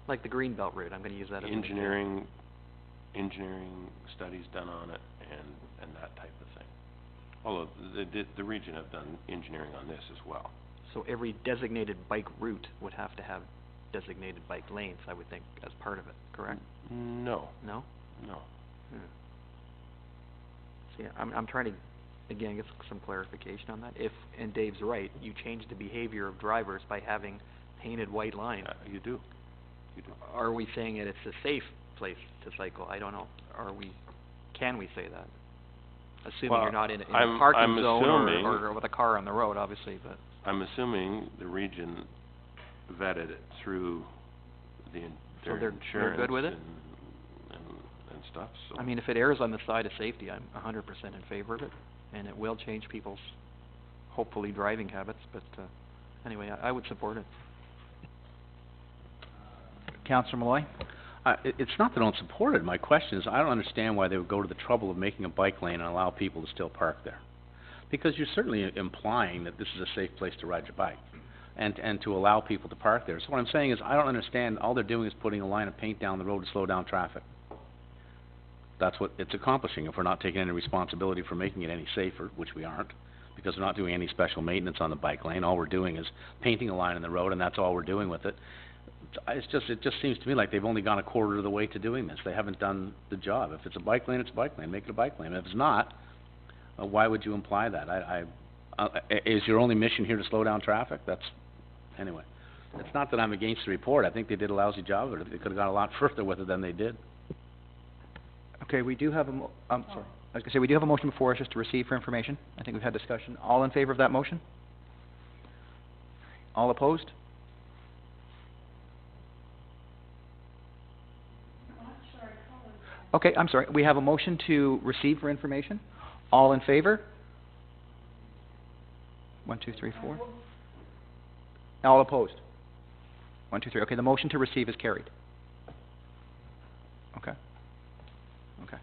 Like the Greenbelt route, I'm gonna use that as an engineering studies done on it and that type of thing. Although the region have done engineering on this as well. So every designated bike route would have to have designated bike lanes, I would think, as part of it, correct? No, No? no. See, I'm trying to, again, get some clarification on that. If, and Dave's right, you change the behavior of drivers by having painted white lines. You do. You do. Are we saying that it's a safe place to cycle? I don't know. Can we say that? Assuming Well, you're not in a I'm parking zone assuming- or with a car on the road, obviously, but. I'm assuming the region vetted it through So their they're insurance good with it? and stuff, so. I mean, if it errs on the side of safety, I'm 100% in favor of it, and it will change people's, hopefully, driving habits, but, anyway, I would support it. Councillor Malloy? It's not that I don't support it. My question is, I don't understand why they would go to the trouble of making a bike lane and allow people to still park there. Because you're certainly implying that this is a safe place to ride your bike, and to allow people to park there. So what I'm saying is, I don't understand, all they're doing is putting a line of paint down the road to slow down traffic. That's what it's accomplishing, if we're not taking any responsibility for making it any safer, which we aren't, because we're not doing any special maintenance on the bike lane. All we're doing is painting a line in the road, and that's all we're doing with it. It just seems to me like they've only gone a quarter of the way to doing this. They haven't done the job. If it's a bike lane, it's a bike lane. Make it a bike lane. If it's not, why would you imply that? Is your only mission here to slow down traffic? Anyway. It's not that I'm against the report. I think they did a lousy job of it. They could have gone a lot further with it than they did. Okay, we do have sorry. I was gonna say, we do have a motion before us just to receive for information. I think we've had discussion. All in favor of that motion? All opposed? Okay, I'm sorry. We have a motion to receive for information. All in favor? 1, 2, 3, 4. All opposed? 1, 2, 3. Okay, the motion to receive is carried. Okay. Okay.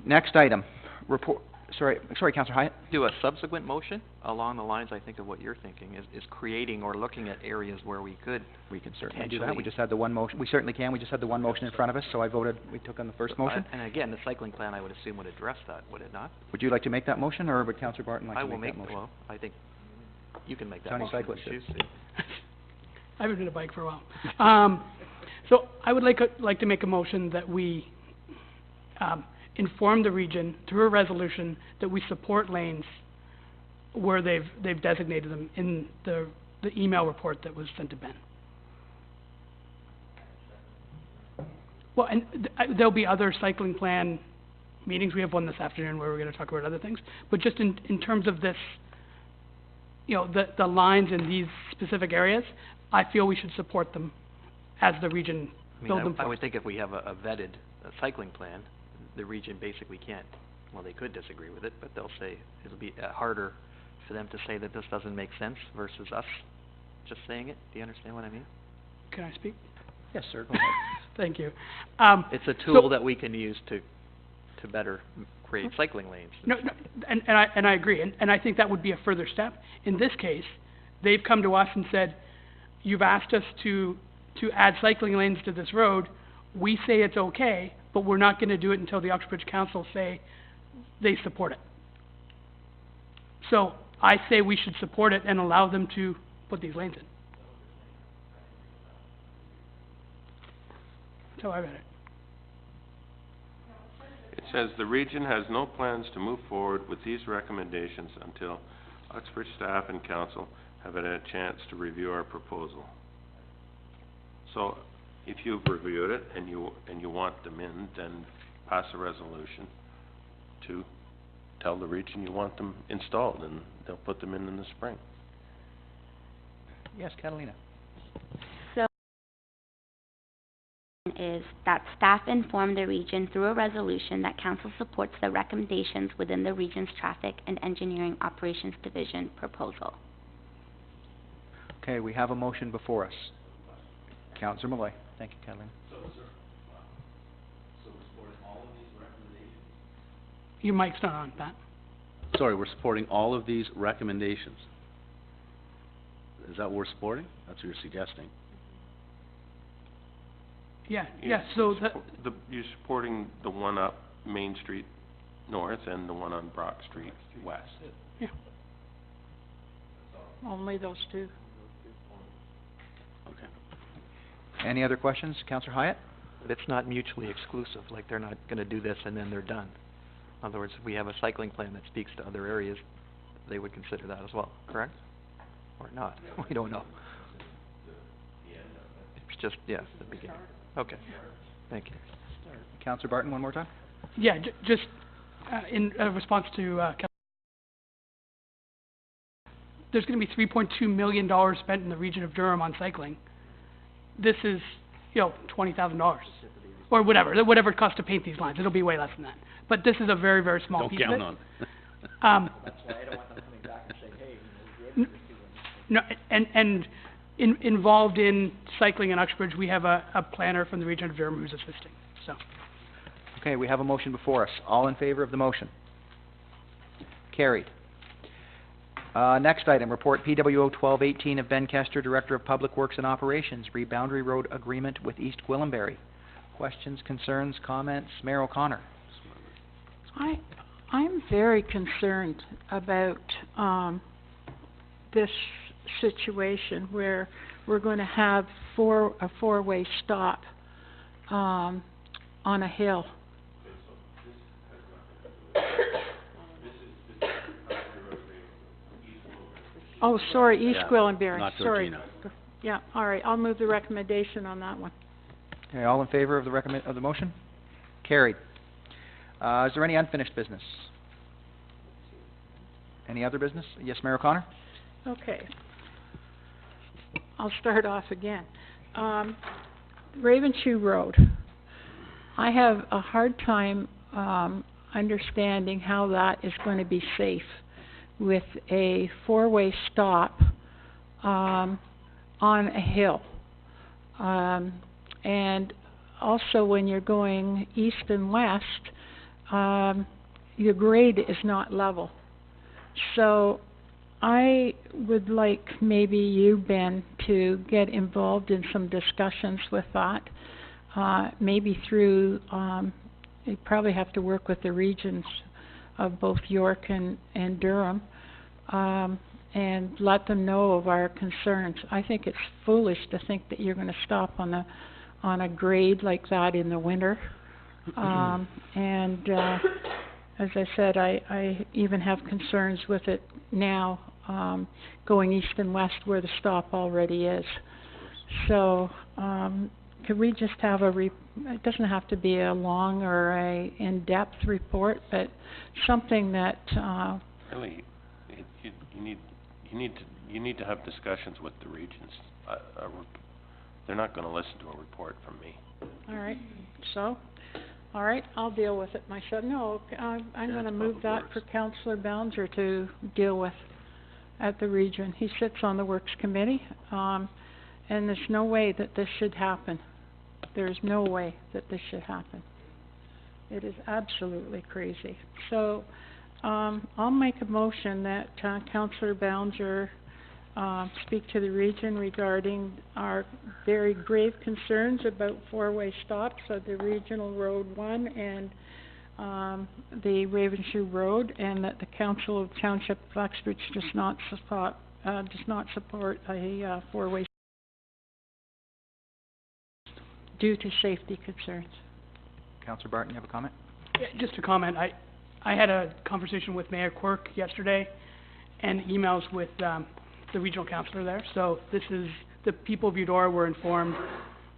Next item, report, sorry, Councillor Hyatt? Do a subsequent motion along the lines, I think, of what you're thinking, is creating or looking at areas where we could. We can certainly do that. We potentially- just had the one motion. We certainly can. We just had the one motion in front of us, so I voted, we took on the first motion. And again, the cycling plan, I would assume, would address that, would it not? Would you like to make that motion, or would Councillor Barton like I to will make make, that motion? well, I think you can make that County motion if cyclist you should. choose to. I haven't ridden a bike for a while. So I would like to make a motion that we, inform the region through a resolution that we support lanes where they've designated them in the email report that was sent to Ben. Well, and there'll be other cycling plan meetings. We have one this afternoon where we're gonna talk about other things. But just in terms of this, you know, the lines in these specific areas, I feel we should support them as the region I build mean, them I first. would think if we have a vetted cycling plan, the region basically can't, well, they could disagree with it, but they'll say it'll be harder for them to say that this doesn't make sense versus us just saying it. Do you understand what I mean? Can I speak? Yes, sir, go ahead. Thank you. It's a tool that we can use to better create cycling lanes. No, and I agree, and I think that would be a further step. In this case, they've come to us and said, you've asked us to add cycling lanes to this road. We say it's okay, but we're not gonna do it until the Uxbridge Council say they support it. So I say we should support it and allow them to put these lanes in. That's how I read it. It says the region has no plans to move forward with these recommendations until Uxbridge staff and council have had a chance to review our proposal. So, if you've reviewed it and you want them in, then pass a resolution to tell the region you want them installed, and they'll put them in the spring. Yes, Catalina. So, is that staff inform the region through a resolution that council supports the recommendations within the region's Traffic and Engineering Operations Division proposal. Okay, we have a motion before us. Councillor Malloy. Thank you, Catalina. Your mic's not on, Pat. Sorry, we're supporting all of these recommendations. Is that what we're supporting? That's what you're suggesting. Yeah, so that, You're supporting the one up Main Street North and the one on Brock Street West. yeah. Only those two. Any other questions? Councillor Hyatt? But it's not mutually exclusive, like they're not gonna do this and then they're done. In other words, if we have a cycling plan that speaks to other areas, they would consider that as well, correct? Or not? We don't know. It's just, yeah, the beginning. Okay, thank you. Councillor Barton, one more time? Yeah, just, in, response to, there's gonna be $3.2 million spent in the region of Durham on cycling. This is, $20,000. Or whatever it costs to paint these lines. It'll be way less than that. But this is a very, very small piece of it. Don't count on it. That's why I don't want them coming back and saying, hey, No, and involved in cycling in Uxbridge, we have a planner from the region of Durham who's assisting, so. Okay, we have a motion before us. All in favor of the motion? Carried. Next item, report PWO 1218 of Ben Kester, Director of Public Works and Operations, Reboundary Road Agreement with East Gwillimbury. Questions, concerns, comments? Mayor O'Connor. I'm very concerned about this situation where we're going to have a four-way stop on a hill. Oh, sorry, East Gwillimbury, not sorry. Georgina. Yeah, all right, I'll move the recommendation on that one. Okay, all in favor of the motion? Carried. Is there any unfinished business? Any other business? Yes, Mayor O'Connor? Okay. I'll start off again. Ravenshoe Road. I have a hard time understanding how that is going to be safe with a four-way stop on a hill. And also when you're going east and west, your grade is not level. So I would like maybe you, Ben, to get involved in some discussions with that. Maybe through, you probably have to work with the regions of both York and Durham, and let them know of our concerns. I think it's foolish to think that you're going to stop on a grade like that in the winter. As I said, I even have concerns with it now, going east and west where the stop already is. So, could we just have it doesn't have to be a long or a in-depth report, but something that, Really, you need to have discussions with the regions. They're not gonna listen to a report from me. all right, so, all right, I'll deal with it myself. No, I'm gonna move that for Councillor Ballinger to deal with at the region. He sits on the Works Committee, and there's no way that this should happen. There's no way that this should happen. It is absolutely crazy. So, I'll make a motion that Councillor Ballinger speak to the region regarding our very grave concerns about four-way stops at the Regional Road 1 and the Ravenshoe Road, and that the Council of Township of Uxbridge does not support a four-way. due to safety concerns. Councillor Barton, you have a comment? Yeah, just a comment. I had a conversation with Mayor Quirk yesterday and emails with, the regional councillor there. So this is, the people of Eudora were informed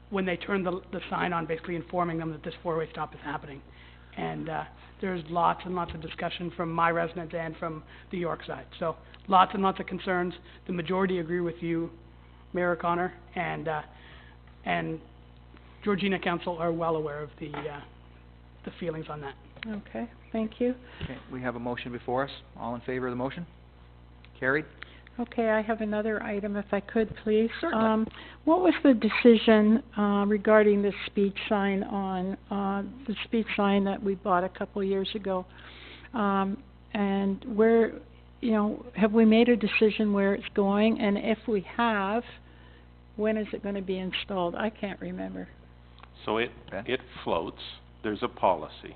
when they turned the sign on, basically informing them that this four-way stop is happening. And, there's lots and lots of discussion from my residents and from the York side. So lots and lots of concerns. The majority agree with you, Mayor O'Connor, and Georgina Council are well aware of the feelings on that. Okay, thank you. Okay, we have a motion before us. All in favor of the motion? Carried. Okay, I have another item, if I could, please. Certainly. What was the decision regarding the speed sign on the speed sign that we bought a couple years ago? And where, you know, have we made a decision where it's going? And if we have, when is it going to be installed? I can't remember. So it floats. There's a policy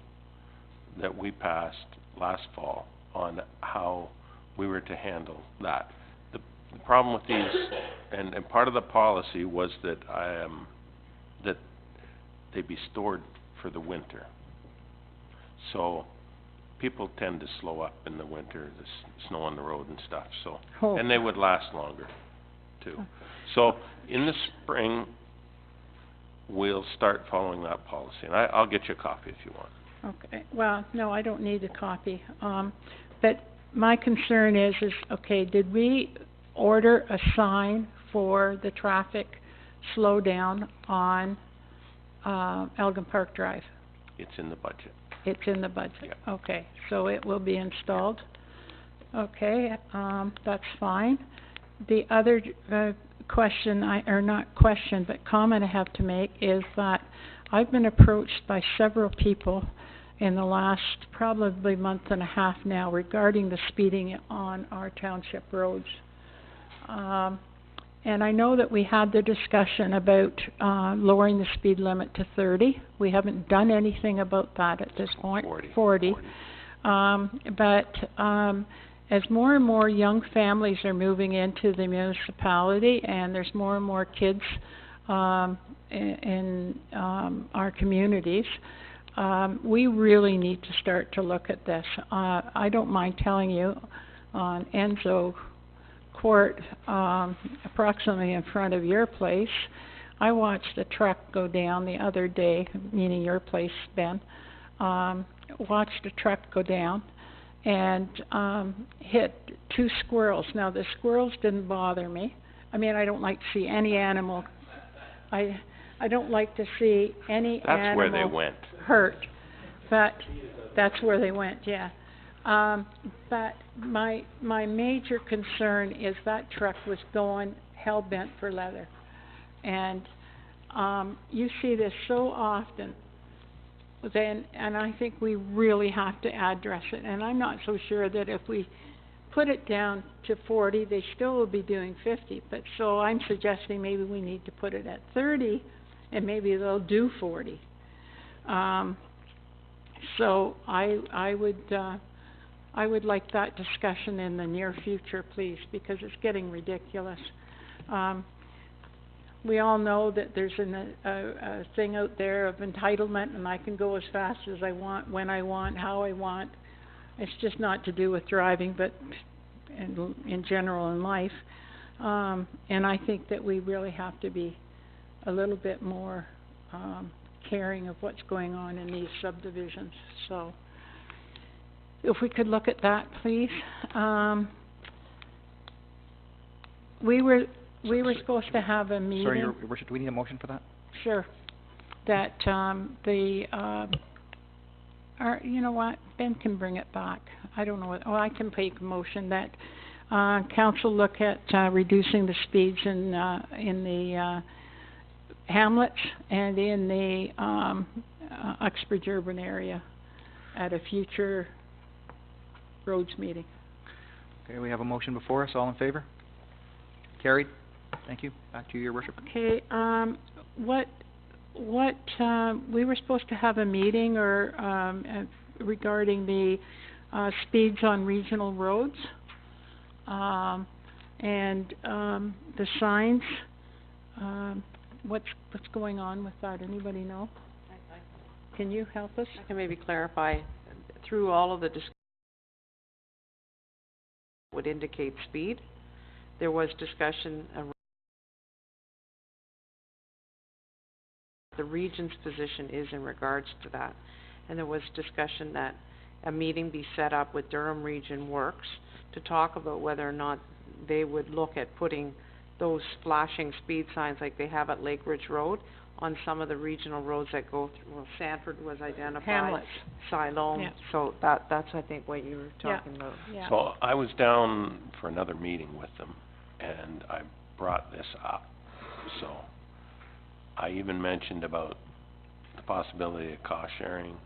that we passed last fall on how we were to handle that. The problem with these, and part of the policy was that that they be stored for the winter. So people tend to slow up in the winter, snow on the road and stuff, so, and they would last longer too. So in the spring, we'll start following that policy, and I'll get you a copy if you want. Okay, well, no, I don't need a copy. But my concern is, okay, did we order a sign for the traffic slowdown on Elgin Park Drive? It's in the budget. It's in the budget? Yeah. Okay, so it will be installed? Okay, that's fine. The other question, or not question, but comment I have to make is that I've been approached by several people in the last probably month and a half now regarding the speeding on our township roads. And I know that we had the discussion about lowering the speed limit to 30. We haven't done anything about that at this point. 40. As more and more young families are moving into the municipality and there's more and more kids in our communities, we really need to start to look at this. I don't mind telling you, on Enzo Court, approximately in front of your place, I watched a truck go down the other day, meaning your place, Ben, watched a truck go down and hit two squirrels. Now, the squirrels didn't bother me. I mean, I don't like to see any animal, I don't like to see any animal That's where they went. Hurt, but that's where they went, yeah. But my major concern is that truck was going hell-bent for leather. And you see this so often, and I think we really have to address it. And I'm not so sure that if we put it down to 40, they still will be doing 50. But so I'm suggesting maybe we need to put it at 30, and maybe they'll do 40. So I would like that discussion in the near future, please, because it's getting ridiculous. We all know that there's a thing out there of entitlement, and I can go as fast as I want, when I want, how I want. It's just not to do with driving, but in general in life. And I think that we really have to be a little bit more caring of what's going on in these subdivisions. So if we could look at that, please. We were supposed to have a meeting. Sorry, Your Worship, do we need a motion for that? Sure. That you know what, Ben can bring it back. I don't know what, I can take a motion that council look at reducing the speeds in the hamlets and in the Uxbridge urban area at a future roads meeting. Okay, we have a motion before us. All in favor? Carried. Thank you. Back to you, Your Worship. Okay, we were supposed to have a meeting or regarding the speeds on regional roads and the signs. what's going on with that? Anybody know? Can you help us? I can maybe clarify, through all of the would indicate speed. There was discussion around the region's position is in regards to that. And there was discussion that a meeting be set up with Durham Region Works to talk about whether or not they would look at putting those flashing speed signs like they have at Lake Ridge Road on some of the regional roads that go through, well, Sanford was identified. Hamlets. Siloam, Yeah. so that's I think what you were talking about. Yeah. So I was down for another meeting with them, and I brought this up. So I even mentioned about the possibility of cost sharing,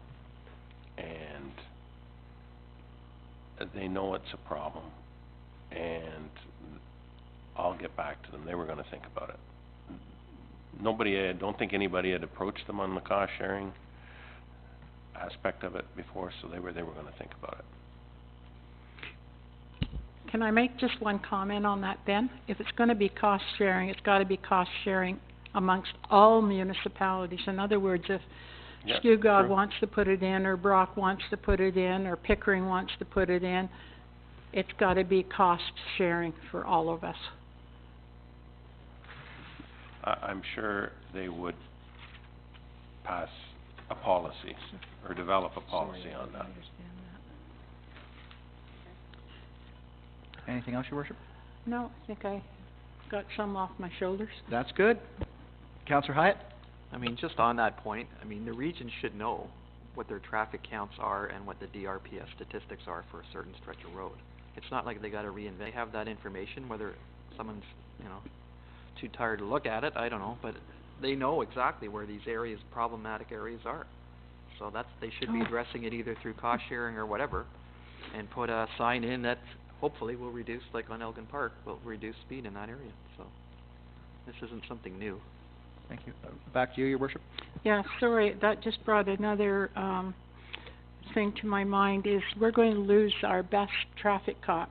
and they know it's a problem, and I'll get back to them. They were gonna think about it. I don't think anybody had approached them on the cost sharing aspect of it before, so they were gonna think about it. Can I make just one comment on that, Ben? If it's gonna be cost sharing, it's gotta be cost sharing amongst all municipalities. In other words, if Yeah, Skugog true. wants to put it in, or Brock wants to put it in, or Pickering wants to put it in, it's gotta be cost sharing for all of us. I'm sure they would pass a policy, or develop a policy on that. Anything else, Your Worship? No, I think I got some off my shoulders. That's good. Councillor Hyatt? I mean, just on that point, I mean, the region should know what their traffic counts are and what the DRPS statistics are for a certain stretch of road. It's not like they gotta reinvent, they have that information, whether someone's, too tired to look at it, I don't know, but they know exactly where these areas, problematic areas are. So they should be addressing it either through cost sharing or whatever, and put a sign in that hopefully will reduce, like on Elgin Park, will reduce speed in that area, so. This isn't something new. Thank you. Back to you, Your Worship. Yeah, sorry, that just brought another, thing to my mind, is we're going to lose our best traffic cop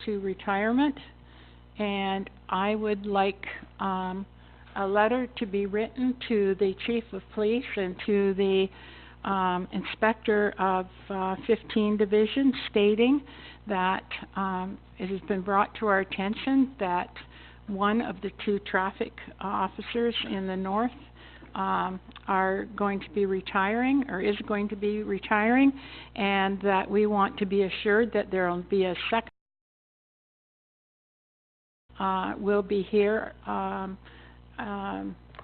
to retirement, and I would like, a letter to be written to the Chief of Police and to the, Inspector of, 15 Division, stating that, it has been brought to our attention that one of the two traffic officers in the north are going to be retiring, or is going to be retiring, and that we want to be assured that there will be a second will be here,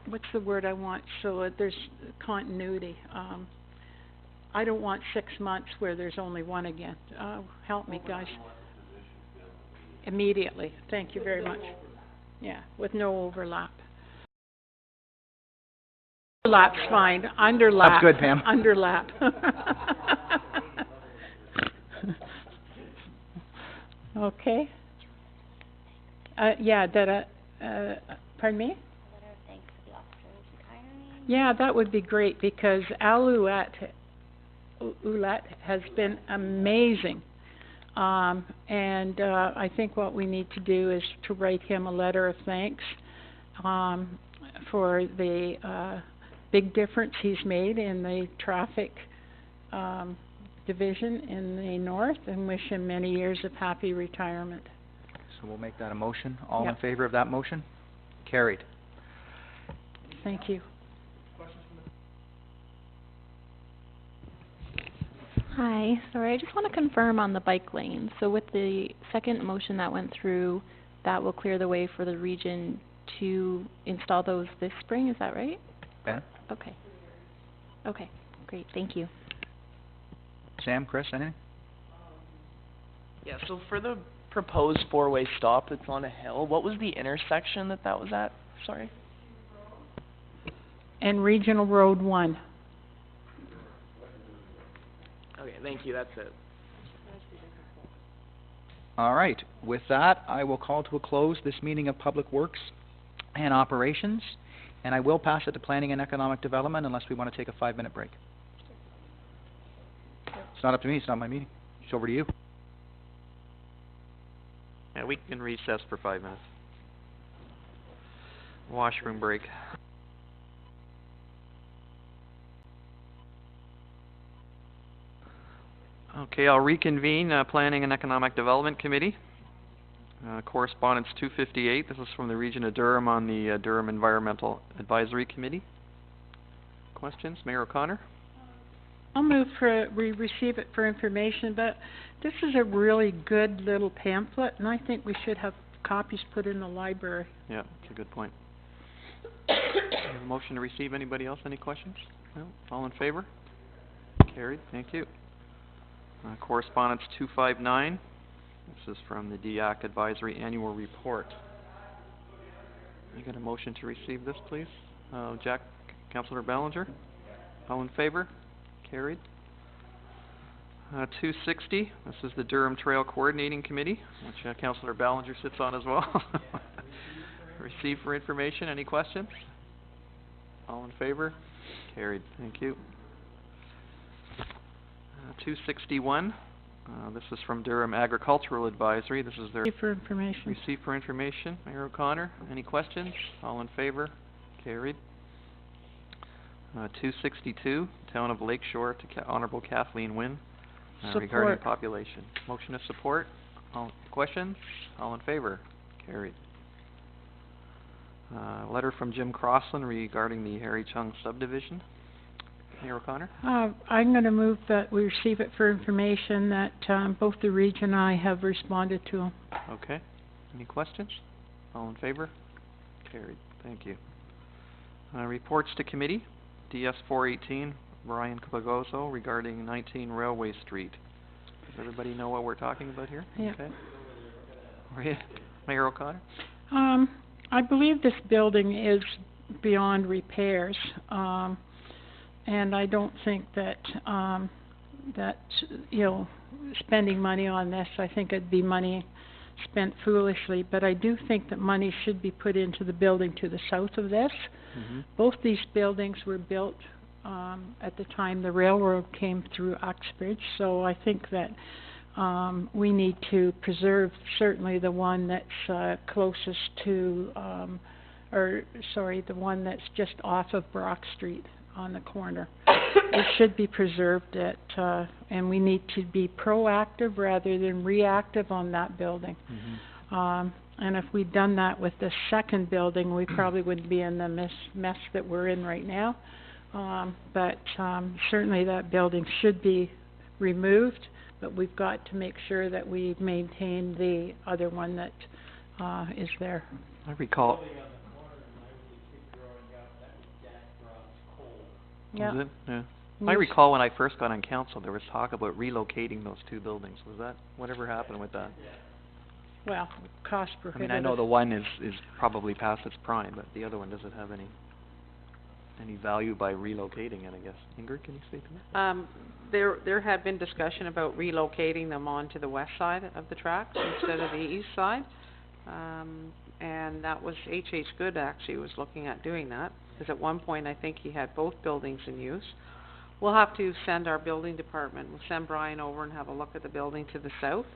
what's the word I want, so there's continuity. I don't want 6 months where there's only one again. Help me, guys. Immediately. Thank you very much. Yeah, with no overlap. Overlap's fine. Underlap. That's good, Pam. Underlap. Okay. Yeah, pardon me? Yeah, that would be great, because Al Ouellette has been amazing. And I think what we need to do is to write him a letter of thanks for the big difference he's made in the traffic division in the north, and wish him many years of happy retirement. So we'll make that a motion. All in Yep. favor of that motion? Carried. Thank you. Hi, sorry, I just want to confirm on the bike lane. So with the second motion that went through, that will clear the way for the region to install those this spring, is that right? Ben? Okay. Okay, great, thank you. Sam, Chris, anything? Yeah, so for the proposed four-way stop that's on a hill, what was the intersection that was at? Sorry? And Regional Road 1. Okay, thank you, that's it. All right. With that, I will call to a close this meeting of Public Works and Operations, and I will pass it to Planning and Economic Development unless we want to take a 5-minute break. It's not up to me, it's not my meeting. It's over to you. Yeah, we can recess for 5 minutes. Washroom break. Okay, I'll reconvene, Planning and Economic Development Committee. Correspondence 258, this is from the Region of Durham on the Durham Environmental Advisory Committee. Questions? Mayor O'Connor? I'll move for, we receive it for information, but this is a really good little pamphlet, and I think we should have copies put in the library. Yeah, that's a good point. Have a motion to receive. Anybody else? Any questions? No? All in favor? Carried. Thank you. Correspondence 259. This is from the DIAC Advisory Annual Report. I get a motion to receive this, please? Jack, Councillor Ballinger? All in favor? Carried. 260. This is the Durham Trail Coordinating Committee, which Councillor Ballinger sits on as well. Receive for information. Any questions? All in favor? Carried. Thank you. 261. This is from Durham Agricultural Advisory. This is their... Receive for information. Receive for information. Mayor O'Connor, any questions? All in favor? Carried. 262. Town of Lakeshore to Honourable Kathleen Wynne. Regarding population. Motion of support. All questions? All in favor? Carried. Letter from Jim Crossland regarding the Harry Chung subdivision. Mayor O'Connor? I'm going to move that we receive it for information that both the region and I have responded to them. Okay. Any questions? All in favor? Carried. Thank you. Reports to committee. DS 418, Brian Capagoso regarding 19 Railway Street. Does everybody know what we're talking about here? Yeah. Okay. Mayor O'Connor? I believe this building is beyond repairs. And I don't think that, you know, spending money on this, I think it'd be money spent foolishly, but I do think that money should be put into the building to the south of this. Mm-hmm. Both these buildings were built at the time the railroad came through Uxbridge, so I think that we need to preserve certainly the one that's closest to, the one that's just off of Brock Street on the corner. It should be preserved and we need to be proactive rather than reactive on that building. Mm-hmm. And if we'd done that with the second building, we probably wouldn't be in the mess that we're in right now. But certainly that building should be removed, but we've got to make sure that we maintain the other one that is there. I recall... Yeah. Was it? Yeah. I recall when I first got on council, there was talk about relocating those two buildings. Was that, whatever happened with that? Well, cost prohibitive. I mean, I know the one is probably past its prime, but the other one, does it have any value by relocating it, I guess? Ingrid, can you speak to that? There had been discussion about relocating them onto the west side of the tracks instead of the east side. And that was, H.H. Good actually was looking at doing that, because at one point I think he had both buildings in use. We'll have to send our building department, we'll send Brian over and have a look at the building to the south,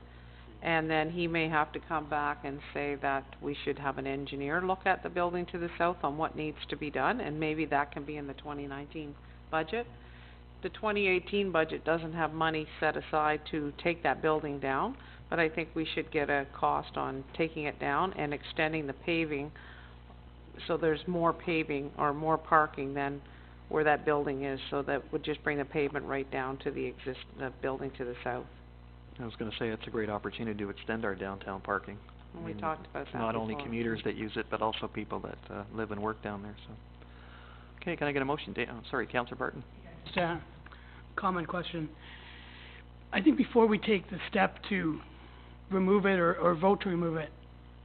and then he may have to come back and say that we should have an engineer look at the building to the south on what needs to be done, and maybe that can be in the 2019 budget. The 2018 budget doesn't have money set aside to take that building down, but I think we should get a cost on taking it down and extending the paving so there's more paving or more parking than where that building is, so that would just bring the pavement right down to the building to the south. I was going to say it's a great opportunity to extend our downtown parking. And we talked about that not only before. commuters that use it, but also people that live and work down there. So, okay, can I get a motion? Sorry, Councillor Barton. Just a comment question. I think before we take the step to remove it or vote to remove it,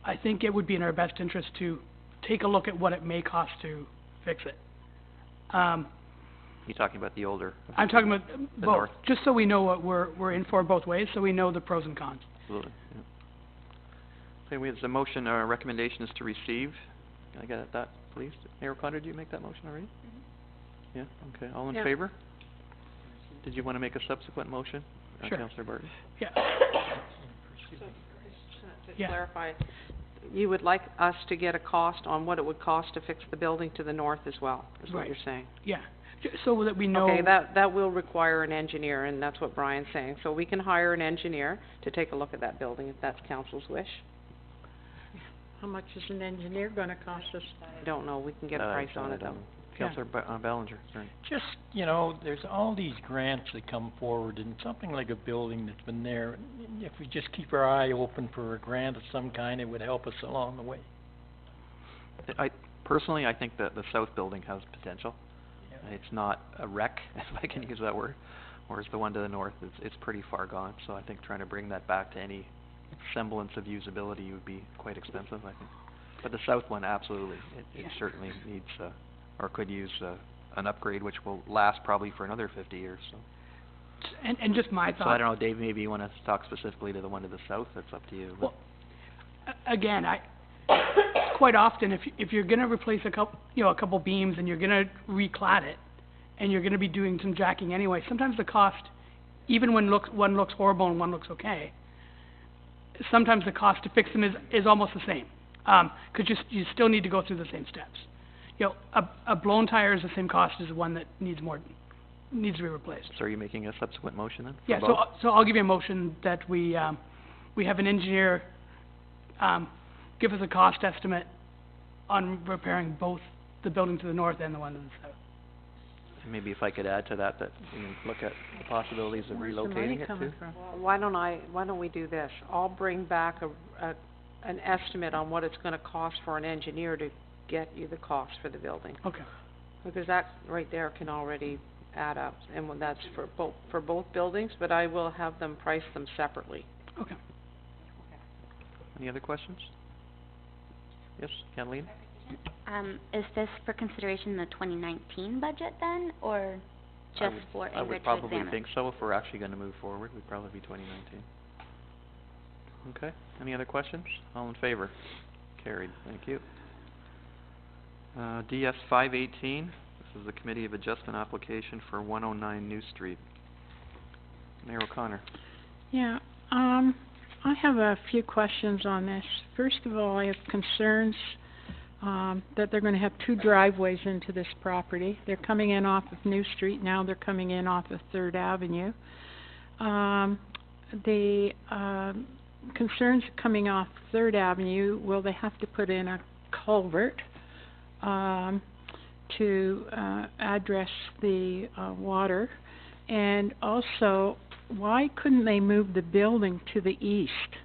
I think it would be in our best interest to take a look at what it may cost to fix it. You're talking about the older... I'm talking about both, north. just so we know what we're in for both ways, so we know the pros and cons. Absolutely, yeah. Okay, we have the motion, our recommendation is to receive. Can I get that, please? Mayor O'Connor, did you make that motion already? Mm-hmm. Yeah, okay, all in favor? Did you want to make a subsequent motion? Sure. Councillor Barton? Yeah. To clarify, you would like us to get a cost on what it would cost to fix the building to the north as well, is what Right. you're saying? Yeah, so that we know. Okay, that will require an engineer, and that's what Brian's saying. So we can hire an engineer to take a look at that building, if that's council's wish. How much is an engineer gonna cost us? I don't know, we can get a price on it though. Councillor Ballinger, sorry. Just, you know, there's all these grants that come forward, and something like a building that's been there, if we just keep our eye open for a grant of some kind, it would help us along the way. Personally, I think that the south building has potential. It's not a wreck, if I can use that word, whereas the one to the north, it's pretty far gone. So I think trying to bring that back to any semblance of usability would be quite expensive, I think. But the south one, absolutely, it certainly needs, or could use, an upgrade, which will last probably for another 50 years, so. And just my thought. So I don't know, Dave, maybe you wanna talk specifically to the one to the south, that's up to you. Well, again, quite often, if you're gonna replace a couple beams and you're gonna reclad it, and you're gonna be doing some jacking anyway, sometimes the cost, even when one looks horrible and one looks okay, sometimes the cost to fix them is almost the same. 'Cause you still need to go through the same steps. You know, a blown tire is the same cost as one that needs to be replaced. So are you making a subsequent motion then? for Yeah, both? so I'll give you a motion that we have an engineer, give us a cost estimate on repairing both the building to the north and the one to the south. And maybe if I could add to that, that you can look at the possibilities of relocating it too. Why don't we do this? I'll bring back an estimate on what it's gonna cost for an engineer to get you the cost for the building. Okay. Because that right there can already add up, and when that's for both buildings, but I will have them price them separately. Okay. Any other questions? Yes, Kathleen? Is this for consideration in the 2019 budget then, or just for I Ingrid would to probably examine? think so, if we're actually gonna move forward, would probably be 2019. Okay, any other questions? All in favor? Carried, thank you. DS 518, this is the Committee of Adjustment application for 109 New Street. Mayor O'Connor. Yeah, I have a few questions on this. First of all, I have concerns, that they're gonna have two driveways into this property. They're coming in off of New Street, now they're coming in off of Third Avenue. The concerns coming off Third Avenue, will they have to put in a culvert, to, address the, water? And also, why couldn't they move the building to the east?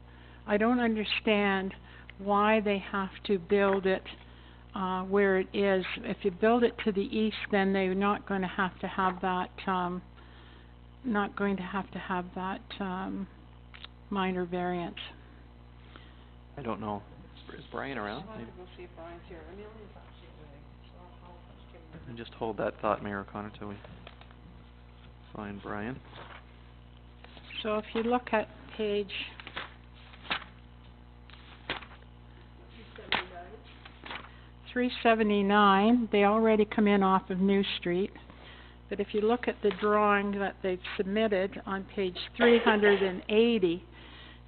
I don't understand why they have to build it, where it is. If you build it to the east, then they're not going to have that, minor variance. I don't know. Is Brian around? Maybe. We'll see if Brian's here. And just hold that thought, Mayor O'Connor, till we find Brian. So if you look at page 379, they already come in off of New Street. But if you look at the drawing that they've submitted on page 380,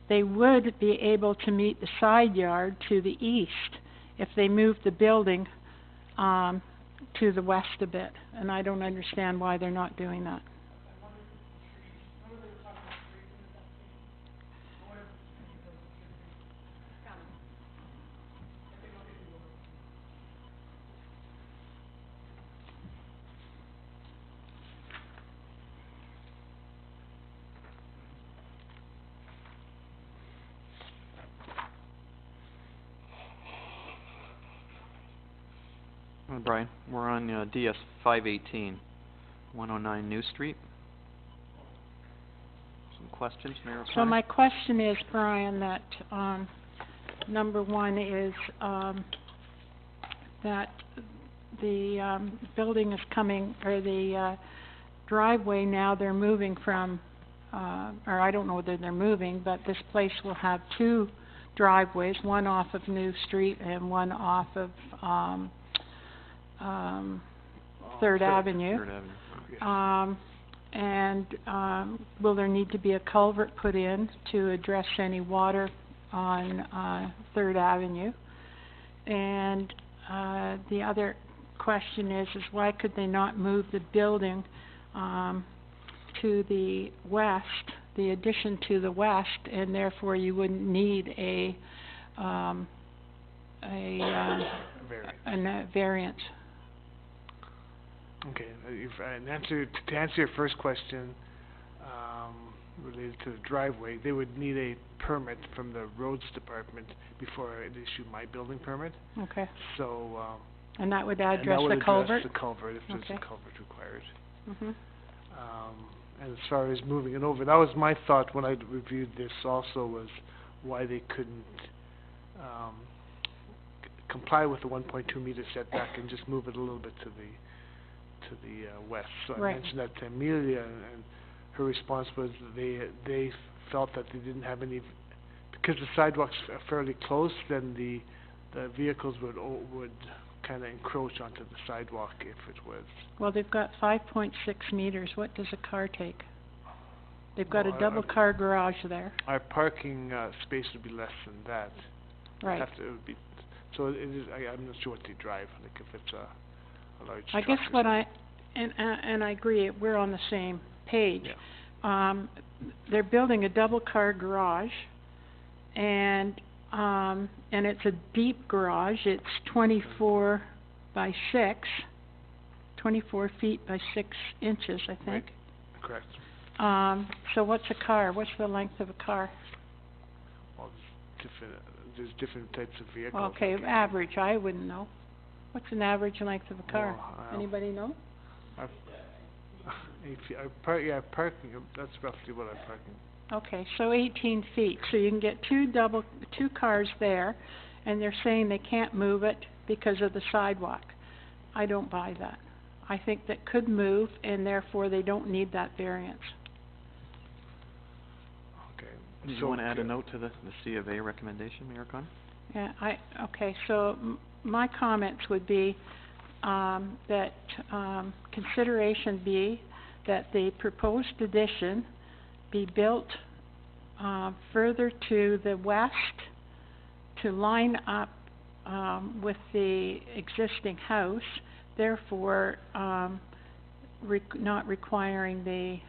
they would be able to meet the side yard to the east if they moved the building, to the west a bit. And I don't understand why they're not doing that. Brian, we're on DS 518, 109 New Street. Some questions, Mayor O'Connor? So my question is, Brian, that, number one is, that the, building is coming, or the, driveway now they're moving from, or I don't know whether they're moving, but this place will have two driveways, one off of New Street and one off of, Third Avenue. Third Avenue. And will there need to be a culvert put in to address any water on, Third Avenue. And, the other question is why could they not move the building, to the west, the addition to the west, and therefore you wouldn't need a variance? Okay, to answer your first question, related to the driveway, they would need a permit from the roads department before I'd issue my building permit. Okay. So, and that would and address that would the culvert? address the culvert, if there's Okay. a culvert required. Mhm. And as far as moving it over, that was my thought when I reviewed this also, was why they couldn't, comply with the 1.2 meter setback and just move it a little bit to the west. So Right. I mentioned that to Amelia, and her response was they felt that they didn't have any, because the sidewalks are fairly close, then the vehicles would kind of encroach onto the sidewalk if it was. Well, they've got 5.6 meters. What does a car take? They've got Well, a double car garage there. Our parking space would be less than that. Right. It would be, so it is, I'm not sure what they drive, like if it's a large I truck guess or what something. and I agree, we're on the same page. Yeah. They're building a double car garage, and it's a deep garage. It's 24 by 6, 24 feet by 6 inches, I think. Correct. So what's a car? What's the length of a car? Well, there's different types of vehicles. Okay, average, I wouldn't know. What's an average length of a car? Anybody know? Parking, that's roughly what I'm parking. Okay, so 18 feet, so you can get two cars there, and they're saying they can't move it because of the sidewalk. I don't buy that. I think that could move, and therefore they don't need that variance. Okay. Did you want to add a note to the C of A recommendation, Mayor Khan? Yeah, okay, so my comments would be, that, consideration be that the proposed addition be built, further to the west to line up, with the existing house, therefore, not requiring the,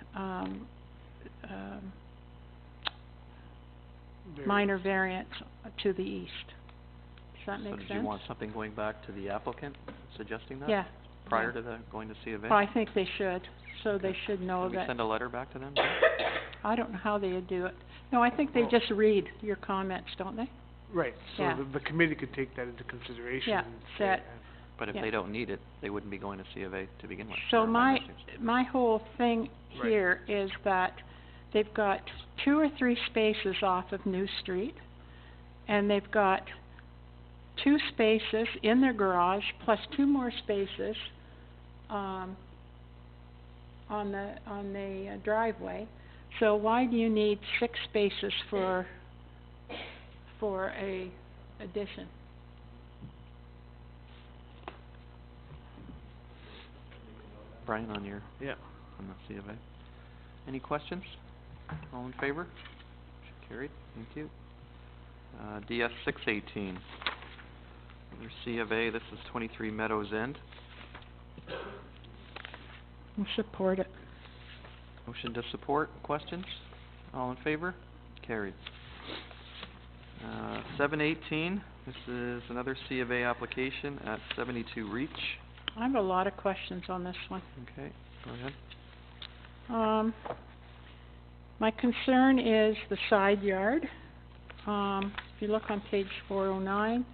minor variance to the east. Does that make So sense? did you want something going back to the applicant suggesting that? Yeah. Prior to the, going to C of A? Well, I think they should, so they should know Can we that. send a letter back to them? I don't know how they would do it. No, I think they just read your comments, don't they? Right, so Yeah. the committee could take that into consideration. Yeah, and say, that- But if Yeah. they don't need it, they wouldn't be going to C of A to begin with. So or my mistake. whole thing Right. here is that they've got 2 or 3 spaces off of New Street, and they've got 2 spaces in their garage, plus 2 more spaces, on the driveway. So why do you need 6 spaces for a addition? Brian, on your, Yeah. on the C of A. Any questions? All in favor? Motion carried, thank you. DS 618. Another C of A, this is 23 Meadows End. We'll support it. Motion to support, questions? All in favor? Carried. 718, this is another C of A application at 72 Reach. I have a lot of questions on this one. Okay, go ahead. My concern is the side yard. If you look on page 409,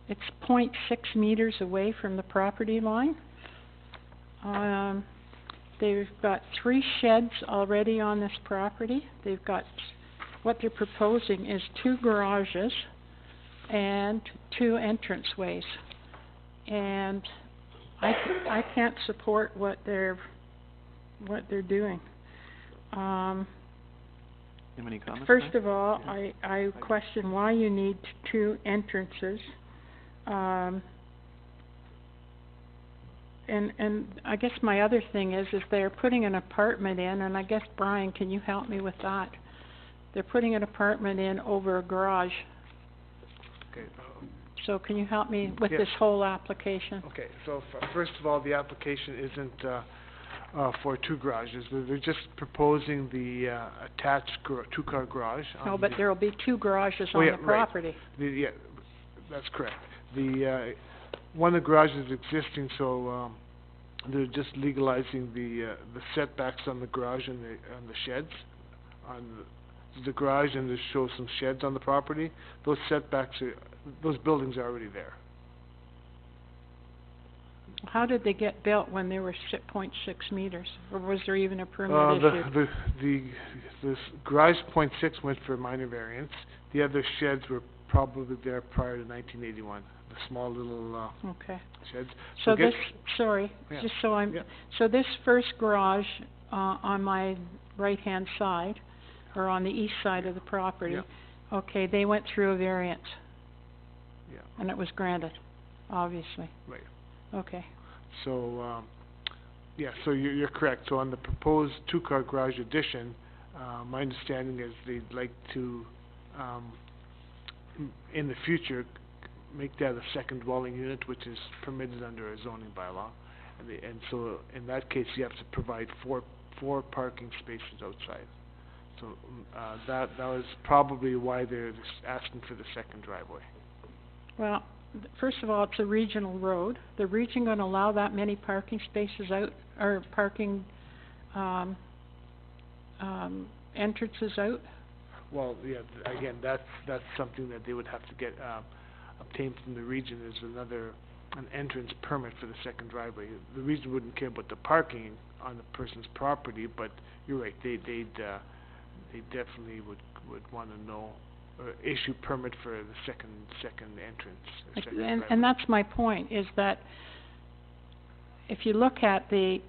it's 0.6 meters away from the property line. They've got 3 sheds already on this property. They've got, what they're proposing is 2 garages and 2 entranceways. And I can't support what they're doing. Have any comments? First of all, I question why you need 2 entrances. And I guess my other thing is they're putting an apartment in, and I guess, Brian, can you help me with that? they're putting an apartment in over a garage. Okay, So can you help me with Yeah. this whole application? okay, so first of all, the application isn't, for two garages. They're just proposing the, attached two-car garage on No, but the- there'll be two garages Oh, on yeah, the right. property. Yeah, that's correct. The, one of the garages is existing, so, they're just legalizing the setbacks on the garage and the sheds. On the garage, and they show some sheds on the property. Those setbacks those buildings are already there. How did they get built when they were 0.6 meters? Or was there even a permit issued? The garage .6 went for a minor variance. The other sheds were probably there prior to 1981. The small little, Okay. sheds. So get- this, sorry, Yeah. just so I'm, Yeah. so this first garage, on my right-hand side, or on the east side of the property, Yeah. okay, they went through a variance. Yeah. And it was granted, obviously. Right. Okay. So, yeah, so you're correct. So on the proposed two-car garage addition, my understanding is they'd like to, in the future, make that a second dwelling unit, which is permitted under a zoning bylaw. And so in that case, you have to provide four parking spaces outside. So, that was probably why they're just asking for the second driveway. Well, first of all, it's a regional road. The region gonna allow that many parking spaces out, or parking, entrances out? Well, yeah, again, that's something that they would have to get, obtained from the region, is an entrance permit for the second driveway. The region wouldn't care about the parking on the person's property, but you're right, they definitely would wanna know, or issue permit for the second entrance, or second driveway. And that's my point, is that if you look at the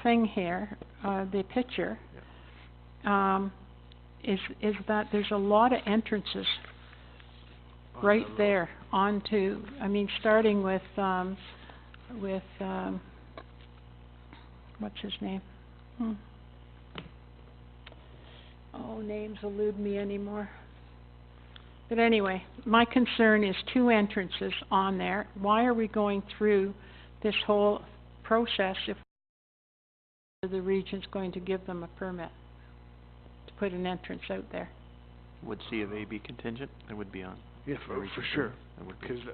thing here, the picture, is that there's a lot of entrances right there onto, I mean, starting with, what's his name? Oh, names elude me anymore. But anyway, my concern is two entrances on there. Why are we going through this whole process if the region's going to give them a permit to put an entrance out there? Would C of A be contingent? It would be on. Yeah, the for region sure, permit. It would be. because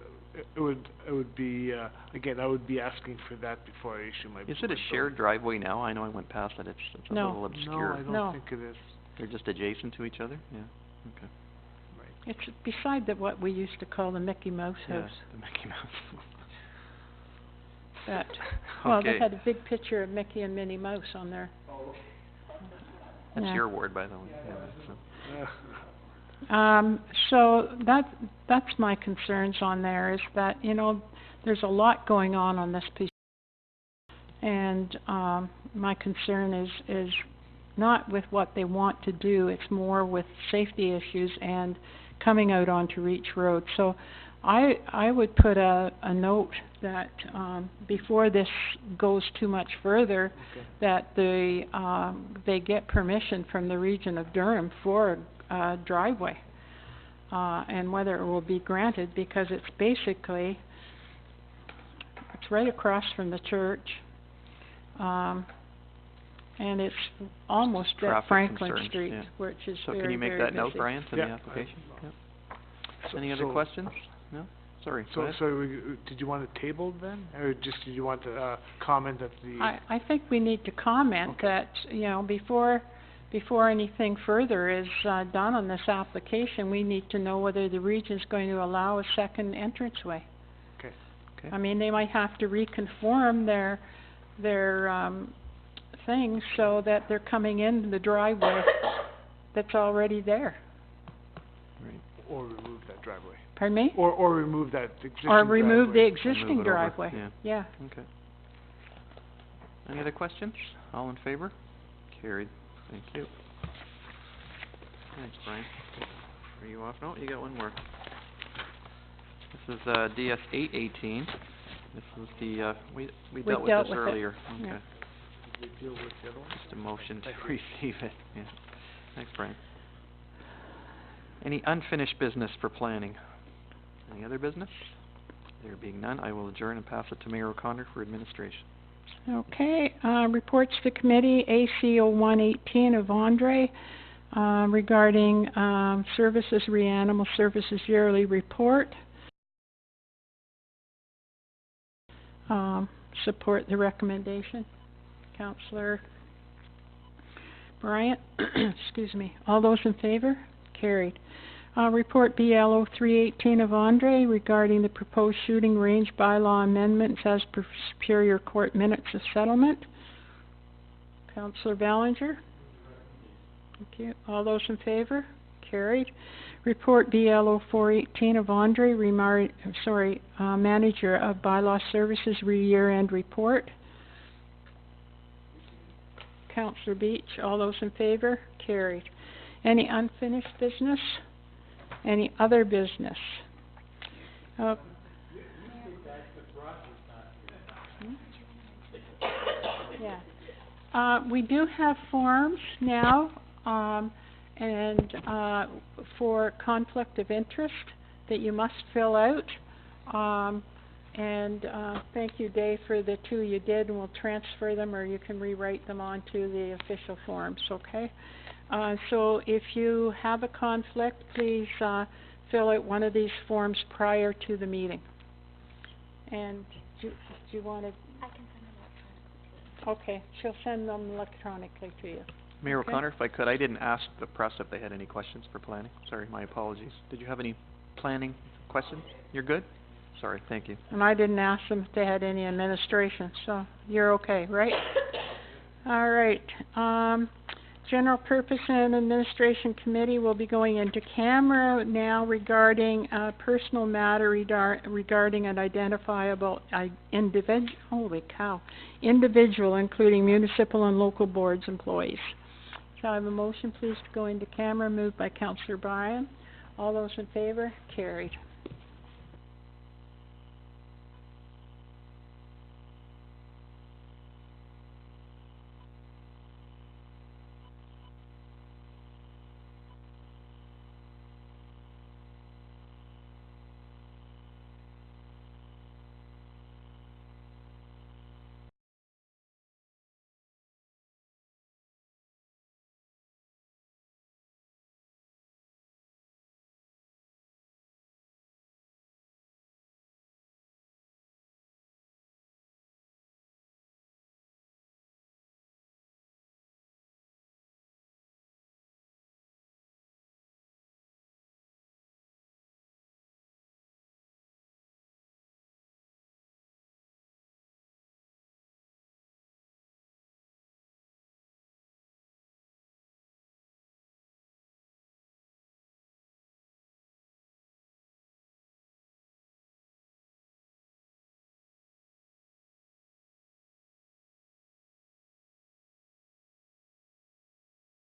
it would be, again, I would be asking for that before I issue my. Is it a my shared driveway now? I know I went past it, it's a No. little No, obscure. I No. don't think it is. They're just adjacent to each other? Yeah, okay. It's beside what we used to call the Mickey Mouse Yeah, house. the Mickey Mouse. That, well, they Okay. had a big picture of Mickey and Minnie Mouse on there. That's Yeah. your ward, by the way. Yeah, so. So that's my concerns on there, is that, there's a lot going on this piece. And, my concern is not with what they want to do, it's more with safety issues and coming out onto Reach Road. So I would put a note that, before this goes too much further, that they get permission from the region of Durham for a driveway. And whether it will be granted, because it's basically, it's right across from the church. And it's almost at Traffic Franklin concerns, Street, yeah. which is So very, can you make very that note, busy. Brian, to Yeah. the application? Yep. So- Any other so- questions? No? Sorry, go So, ahead. did you want it tabled then, or just did you want to, comment that the? I think we need to comment that, before anything further is, done on this application, we need to know whether the region's going to allow a second entranceway. Okay. Okay. I mean, they might have to reconform their things so that they're coming in the driveway that's already there. Right. Or remove that driveway. Pardon me? Or remove that existing Or remove the driveway. existing Move it over, driveway. yeah. Yeah. Okay. Any other questions? All in favor? Carried. Thank you. Thanks, Brian. Are you off? No, you got one more. This is, DS 818. This was the, we dealt with this it. earlier. Yeah. Okay. Did we deal with the other one? Just a motion to receive it, yeah. Thanks, Brian. Any unfinished business for planning? Any other business? There being none, I will adjourn and pass it to Mayor O'Connor for administration. Okay, reports to committee, ACO 118 of Andre, regarding, services, Reanimal Services yearly report. Support the recommendation. Councillor Bryant, excuse me. All those in favor? Carried. Report BLO 318 of Andre regarding the proposed shooting range bylaw amendments as per Superior Court minutes of settlement. Councillor Ballinger? Thank you. All those in favor? Carried. Report BLO 418 of Andre, Manager of Bylaw Services year-end report. Councillor Beach, all those in favor? Carried. Any unfinished business? Any other business? We do have forms now, and for conflict of interest that you must fill out. Thank you, Dave, for the two you did, and we'll transfer them, or you can rewrite them onto the official forms, okay? So if you have a conflict, please fill out one of these forms prior to the meeting. And do you want to? I can send them electronically. Okay, she'll send them electronically to you. Mayor Okay. O'Connor, if I could, I didn't ask the press if they had any questions for planning. Sorry, my apologies. Did you have any planning questions? You're good? Sorry, thank you. And I didn't ask them if they had any administration, so you're okay, right? All right. General Purpose and Administration Committee will be going into camera now regarding a personal matter regarding an identifiable individual, including municipal and local boards employees. So I have a motion, please, to go into camera, moved by Councillor Bryan. All those in favor? Carried.